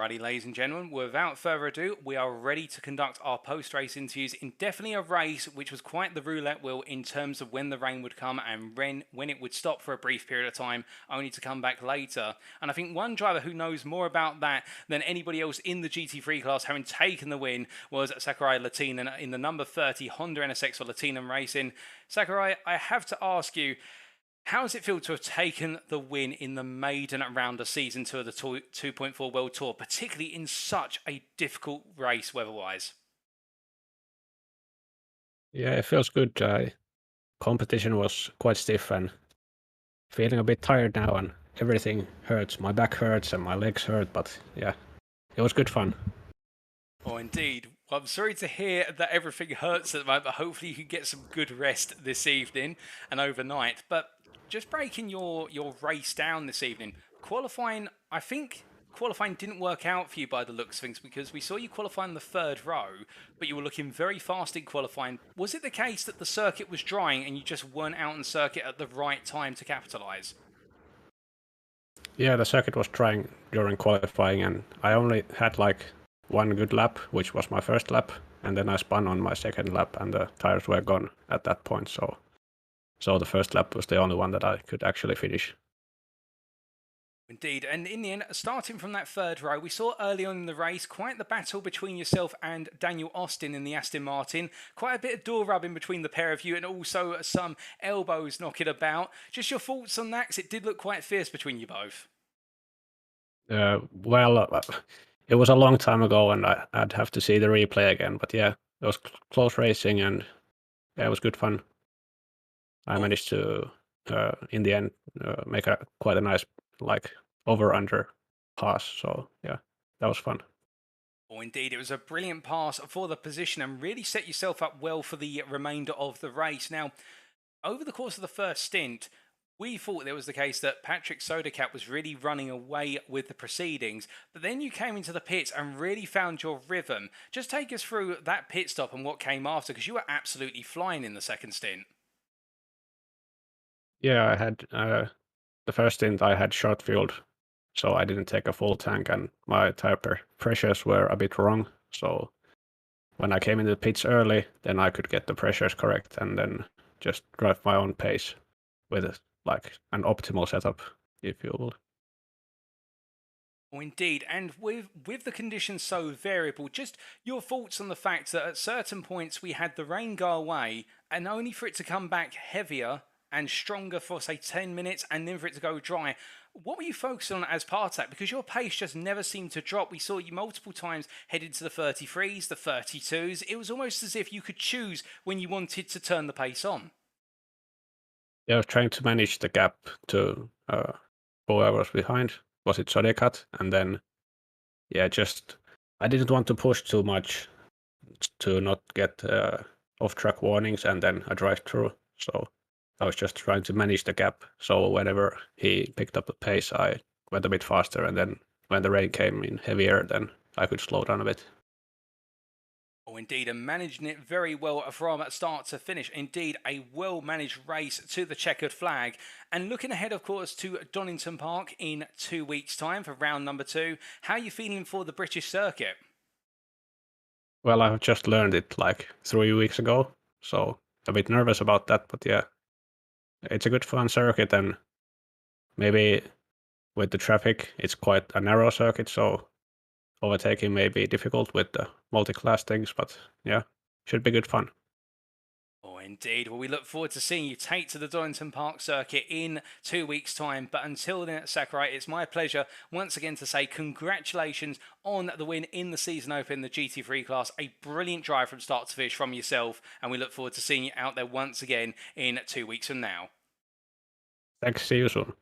Alrighty, ladies and gentlemen, without further ado, we are ready to conduct our post-race interviews in definitely a race which was quite the roulette wheel in terms of when the rain would come and when it would stop for a brief period of time, only to come back later. And I think one driver who knows more about that than anybody else in the GT3 class, having taken the win, was Sakurai Latinen in the number 30 Honda NSX for Latinen Racing. Sakurai, I have to ask you, how does it feel to have taken the win in the maiden round of season 2 of the 2.4 World Tour, particularly in such a difficult race weather-wise? Yeah, it feels good. Competition was quite stiff and feeling a bit tired now, and everything hurts. My back hurts and my legs hurt, but yeah, it was good fun. Oh, indeed. Well, I'm sorry to hear that everything hurts at the moment, but hopefully you can get some good rest this evening and overnight. But just breaking your race down this evening, qualifying, I think qualifying didn't work out for you by the looks of things because we saw you qualify in the third row, but you were looking very fast in qualifying. Was it the case that the circuit was drying and you just weren't out on circuit at the right time to capitalise? Yeah, the circuit was trying during qualifying, and I only had like one good lap, which was my first lap, and then I spun on my second lap, and the tires were gone at that point. So the first lap was the only one that I could actually finish. Indeed, and in the end, starting from that third row, we saw early on in the race quite the battle between yourself and Daniel Austin in the Aston Martin. Quite a bit of door rubbing between the pair of you, and also some elbows knocking about. Just your thoughts on that, because it did look quite fierce between you both. Well, it was a long time ago, and I'd have to see the replay again. But yeah, it was close racing, and yeah, it was good fun. I Oh, managed to, in the end, make a quite a nice like over under pass. So yeah, that was fun. oh, indeed, it was a brilliant pass for the position and really set yourself up well for the remainder of the race. Now, over the course of the first stint, we thought there was the case that Patrick Sodercat was really running away with the proceedings, but then you came into the pits and really found your rhythm. Just take us through that pit stop and what came after, because you were absolutely flying in the second stint. Yeah, I had the first stint I had short fueled, so I didn't take a full tank, and my tire pressures were a bit wrong. So when I came into the pits early, then I could get the pressures correct, and then just drive my own pace with like an optimal setup, if you will. Oh, indeed, and with the conditions so variable, just your thoughts on the fact that at certain points we had the rain go away, and only for it to come back heavier and stronger for say 10 minutes, and then for it to go dry. What were you focusing on as part of that? Because your pace just never seemed to drop. We saw you multiple times headed to the 33s, the 32s. It was almost as if you could choose when you wanted to turn the pace on. Yeah, I was trying to manage the gap to whoever was behind. Was it Sodekat? And then yeah, just I didn't want to push too much to not get off-track warnings and then a drive-through. So I was just trying to manage the gap. So whenever he picked up the pace, I went a bit faster, and then when the rain came in heavier, then I could slow down a bit. Oh, indeed, and managing it very well from start to finish. Indeed, a well managed race to the checkered flag. And looking ahead, of course, to Donington Park in 2 weeks' time for round number 2. How are you feeling for the British circuit? Well, I've just learned it like 3 weeks ago, so a bit nervous about that. But yeah, it's a good fun circuit, and maybe with the traffic, it's quite a narrow circuit, so overtaking may be difficult with the multi-class things. But yeah, should be good fun. Oh, indeed. Well, we look forward to seeing you take to the Donington Park circuit in 2 weeks' time. But until then, Sakurai, it's my pleasure once again to say congratulations on the win in the season open, the GT3 class. A brilliant drive from start to finish from yourself. And we look forward to seeing you out there once again in 2 weeks from now. Thanks. See you soon.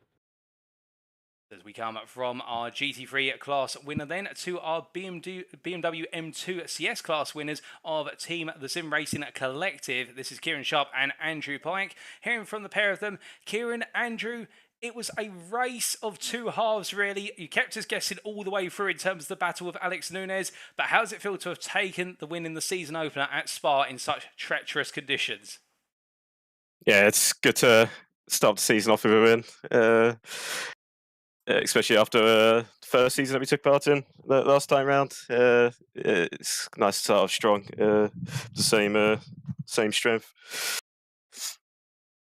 As we come from our GT3 class winner then to our BMW M2 CS class winners of Team The Sim Racing Collective. This is Kieran Sharp and Andrew Pike. Hearing from the pair of them, Kieran, Andrew, it was a race of two halves, really. You kept us guessing all the way through in terms of the battle with Alex Nunez, but how does it feel to have taken the win in the season opener at Spa in such treacherous conditions? Yeah, it's good to start the season off with a win. especially after the first season that we took part in the last time round. It's nice to start off strong, the same strength.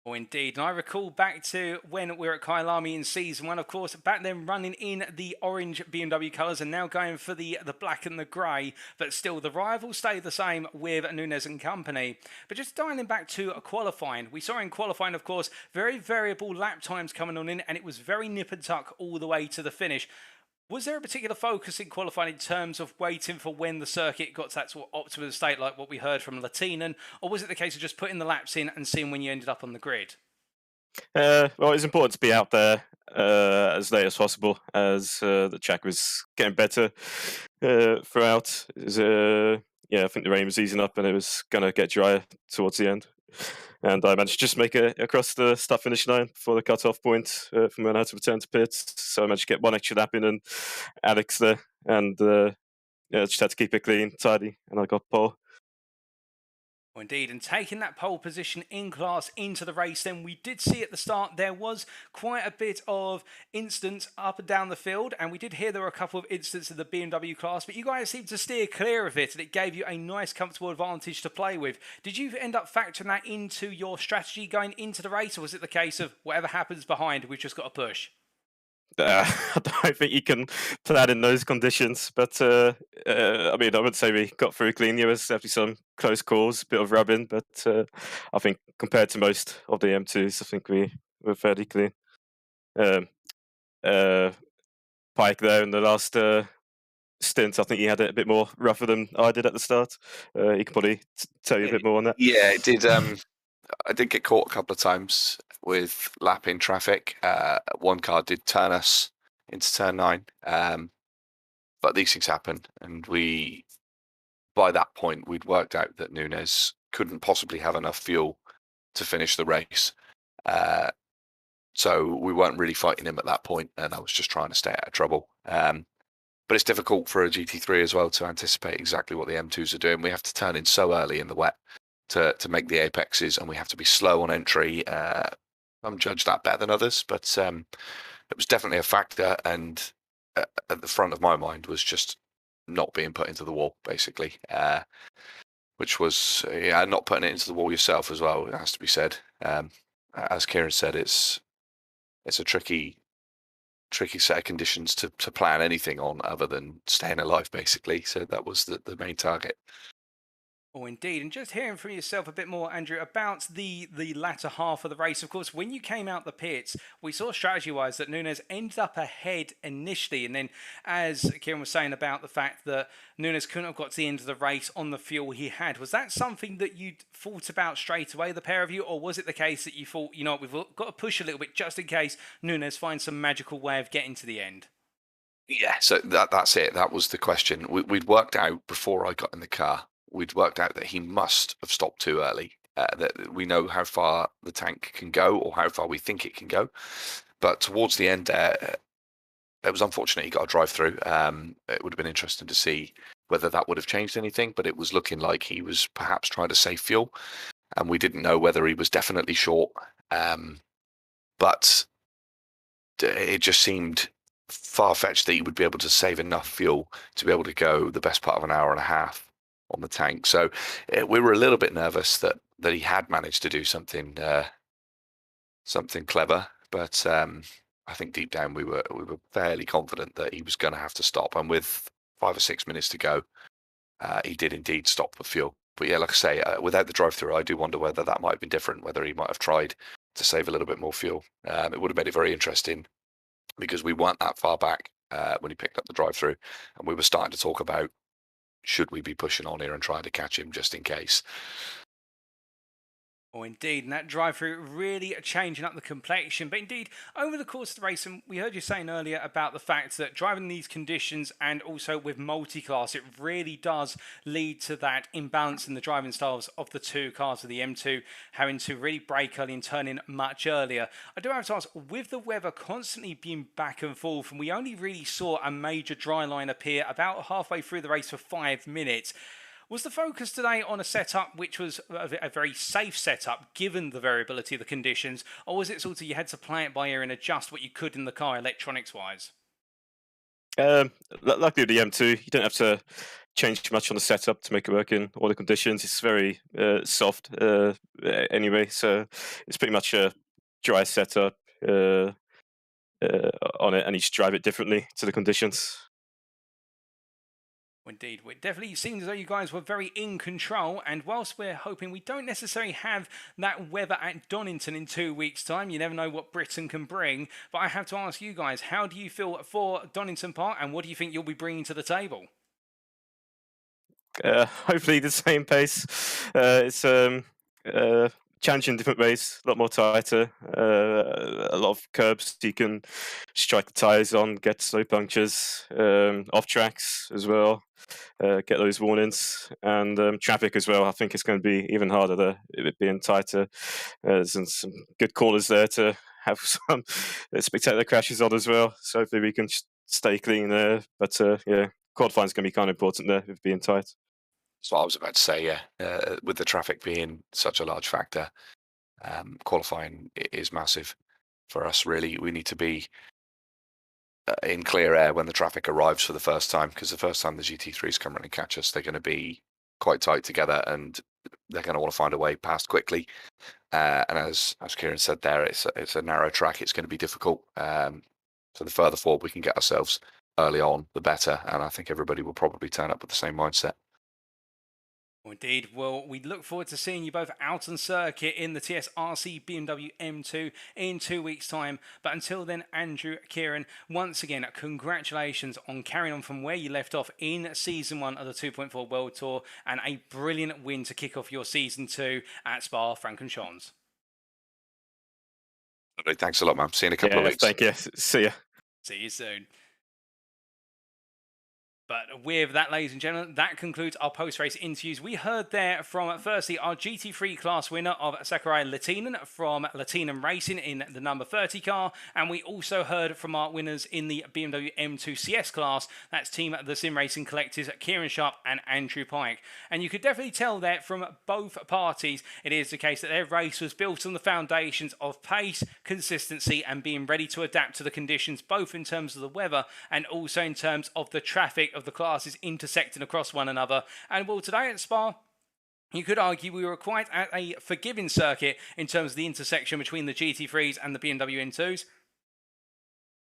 Oh, indeed. And I recall back to when we were at Kyalami in season 1, of course, back then running in the orange BMW colours and now going for the black and the grey, but still the rivals stay the same with Nunes and company. But just dialing back to qualifying, we saw in qualifying, of course, very variable lap times coming on in, and it was very nip and tuck all the way to the finish. Was there a particular focus in qualifying in terms of waiting for when the circuit got to that sort of optimum state, like what we heard from Latinen, or was it the case of just putting the laps in and seeing when you ended up on the grid? Well, it's important to be out there as late as possible, as the track was getting better throughout. I think the rain was easing up and it was going to get drier towards the end. And I managed to just make it across the start finish line before the cut-off point from when I had to return to pits. So I managed to get one extra lap in and Alex there. And just had to keep it clean, tidy, and I got pole. Oh, indeed, and taking that pole position in class into the race, then we did see at the start there was quite a bit of instance up and down the field, and we did hear there were a couple of instances in the BMW class, but you guys seemed to steer clear of it, and it gave you a nice, comfortable advantage to play with. Did you end up factoring that into your strategy going into the race, or was it the case of whatever happens behind, we've just got to push? I don't think you can plan in those conditions, but I wouldn't say we got through clean. There was definitely some close calls, a bit of rubbing, but I think compared to most of the M2s, I think we were fairly clean. Pike there in the last stint, I think he had it a bit more rougher than I did at the start. He can probably tell you a bit more on that. Yeah, it did. I did get caught a couple of times with lapping traffic. One car did turn us into turn 9, but these things happen, and by that point we'd worked out that Nunes couldn't possibly have enough fuel to finish the race, so we weren't really fighting him at that point, and I was just trying to stay out of trouble. But it's difficult for a GT3 as well to anticipate exactly what the M2s are doing. We have to turn in so early in the wet to make the apexes, and we have to be slow on entry. I'm judged that better than others, but it was definitely a factor, and at the front of my mind was just not being put into the wall, basically, which was not putting it into the wall yourself as well, it has to be said. As Kieran said, it's a tricky set of conditions to plan anything on other than staying alive, basically. So that was the main target. Oh, indeed. And just hearing from yourself a bit more, Andrew, about the latter half of the race. Of course, when you came out the pits, we saw strategy-wise that Nunes ended up ahead initially. And then, as Kieran was saying about the fact that Nunes couldn't have got to the end of the race on the fuel he had, was that something that you'd thought about straight away, the pair of you? Or was it the case that you thought, we've got to push a little bit just in case Nunes finds some magical way of getting to the end? Yeah, so that's it. That was the question. We'd worked out before I got in the car, we'd worked out that he must have stopped too early. That we know how far the tank can go, or how far we think it can go. But towards the end, it was unfortunate he got a drive-through. It would have been interesting to see whether that would have changed anything, but it was looking like he was perhaps trying to save fuel, and we didn't know whether he was definitely short. But it just seemed far-fetched that he would be able to save enough fuel to be able to go the best part of an hour and a half on the tank. So we were a little bit nervous that he had managed to do something clever, but I think deep down we were fairly confident that he was going to have to stop. And with 5 or 6 minutes to go, he did indeed stop for fuel. But yeah, like I say, without the drive-through, I do wonder whether that might have been different, whether he might have tried to save a little bit more fuel. It would have made it very interesting, because we weren't that far back when he picked up the drive-through, and we were starting to talk about, should we be pushing on here and trying to catch him just in case? Oh, indeed, and that drive-through really changing up the complexion. But indeed, over the course of the race, and we heard you saying earlier about the fact that driving these conditions and also with multi-class, it really does lead to that imbalance in the driving styles of the two cars, of the M2 having to really brake early and turn in much earlier. I do have to ask, with the weather constantly being back and forth, and we only really saw a major dry line appear about halfway through the race for 5 minutes, Was the focus today on a setup which was a very safe setup given the variability of the conditions, or was it sort of you had to play it by ear and adjust what you could in the car electronics-wise? Luckily, with the M2, you don't have to change much on the setup to make it work in all the conditions. It's very soft anyway, so it's pretty much a dry setup on it, and you just drive it differently to the conditions. Indeed, it definitely seems as though you guys were very in control, and whilst we're hoping we don't necessarily have that weather at Donington in 2 weeks' time, you never know what Britain can bring, but I have to ask you guys, how do you feel for Donington Park, and what do you think you'll be bringing to the table? Hopefully the same pace. It's challenging different ways, a lot more tighter, a lot of curbs you can strike the tyres on, get slow punctures, off tracks as well, get those warnings, and traffic as well. I think it's going to be even harder there, it being tighter. There's some good corners there to have some spectacular crashes on as well, so hopefully we can stay clean there. But yeah, qualifying is going to be kind of important there with being tight. That's what I was about to say, yeah. With the traffic being such a large factor, qualifying is massive for us, really. We need to be in clear air when the traffic arrives for the first time, because the first time the GT3s come running and catch us, they're going to be quite tight together, and they're going to want to find a way past quickly. And as Kieran said there, it's a narrow track. It's going to be difficult. So the further forward we can get ourselves early on, the better. And I think everybody will probably turn up with the same mindset. Indeed. Well, we look forward to seeing you both out on circuit in the TSRC BMW M2 in 2 weeks' time. But until then, Andrew, Kieran, once again, congratulations on carrying on from where you left off in Season 1 of the 2.4 World Tour, and a brilliant win to kick off your Season 2 at Spa-Francorchamps. Thanks a lot, man. See you in a couple of weeks. Thank you. See ya. See you soon. But with that, ladies and gentlemen, that concludes our post-race interviews. We heard there from, firstly, our GT3 class winner of Sakurai Latinen from Latinen Racing in the number 30 car. And we also heard from our winners in the BMW M2 CS class. That's Team The Sim Racing Collectives, Kieran Sharp and Andrew Pike. And you could definitely tell that from both parties, it is the case that their race was built on the foundations of pace, consistency, and being ready to adapt to the conditions, both in terms of the weather and also in terms of the traffic of the classes intersecting across one another. And well, today at Spa, you could argue we were quite at a forgiving circuit in terms of the intersection between the GT3s and the BMW M2s.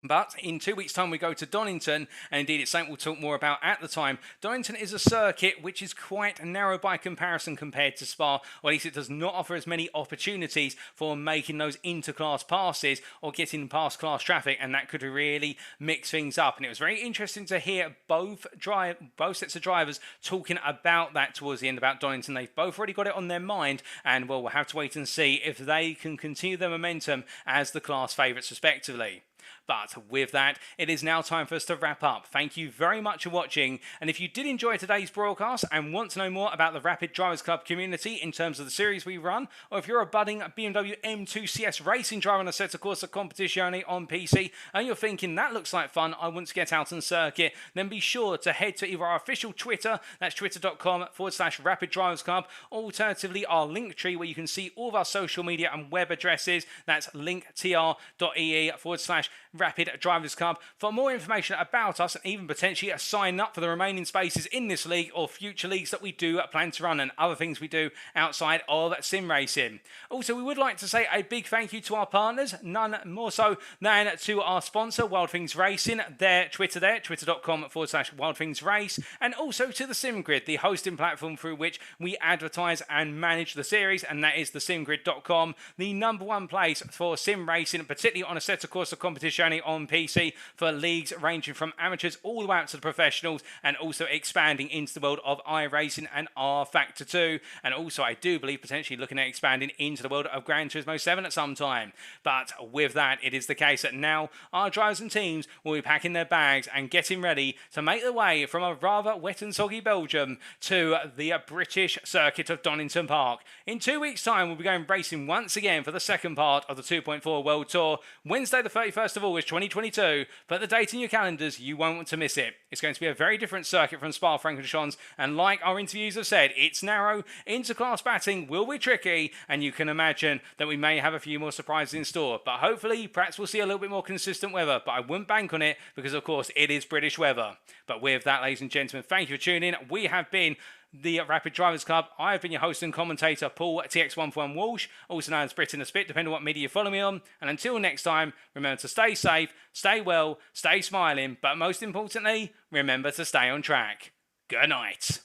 But in 2 weeks' time, we go to Donington, and indeed it's something we'll talk more about at the time. Donington is a circuit which is quite narrow by comparison compared to Spa, or at least it does not offer as many opportunities for making those inter-class passes or getting past class traffic, and that could really mix things up. And it was very interesting to hear both sets of drivers talking about that towards the end about Donington. They've both already got it on their mind, and well, we'll have to wait and see if they can continue their momentum as the class favourites respectively. But with that, it is now time for us to wrap up. Thank you very much for watching. And if you did enjoy today's broadcast and want to know more about the Rapid Drivers Club community in terms of the series we run, or if you're a budding BMW M2 CS racing driver on a set of course of competition on PC, and you're thinking that looks like fun, I want to get out on circuit, then be sure to head to either our official Twitter, that's twitter.com/Rapid Drivers Club, or alternatively our link tree where you can see all of our social media and web addresses, that's linktr.ee/Rapid Drivers Club for more information about us and even potentially sign up for the remaining spaces in this league or future leagues that we do plan to run and other things we do outside of sim racing. Also, we would like to say a big thank you to our partners, none more so than to our sponsor, Wild Things Racing, their Twitter there, twitter.com/Wild Things Race, and also to the SimGrid, the hosting platform through which we advertise and manage the series, and that is thesimgrid.com, the #1 place for sim racing, particularly on a set of course of competition on PC for leagues ranging from amateurs all the way up to the professionals, and also expanding into the world of iRacing and R Factor 2, and also I do believe potentially looking at expanding into the world of Gran Turismo 7 at some time. But with that, it is the case that now our drivers and teams will be packing their bags and getting ready to make their way from a rather wet and soggy Belgium to the British circuit of Donington Park. In 2 weeks' time, we'll be going racing once again for the second part of the 2.4 World Tour, Wednesday the 31st of August August 2022. Put the date in your calendars, you won't want to miss it. It's going to be a very different circuit from Spa-Francorchamps, and like our interviews have said, it's narrow, interclass batting will be tricky, and you can imagine that we may have a few more surprises in store. But hopefully, perhaps we'll see a little bit more consistent weather, but I wouldn't bank on it because, of course, it is British weather. But with that, ladies and gentlemen, thank you for tuning in. We have been the Rapid Drivers Club. I have been your host and commentator, Paul TX141 Walsh, also known as Brit in the Spit, depending on what media you follow me on. And until next time, remember to stay safe, stay well, stay smiling, but most importantly, remember to stay on track. Good night.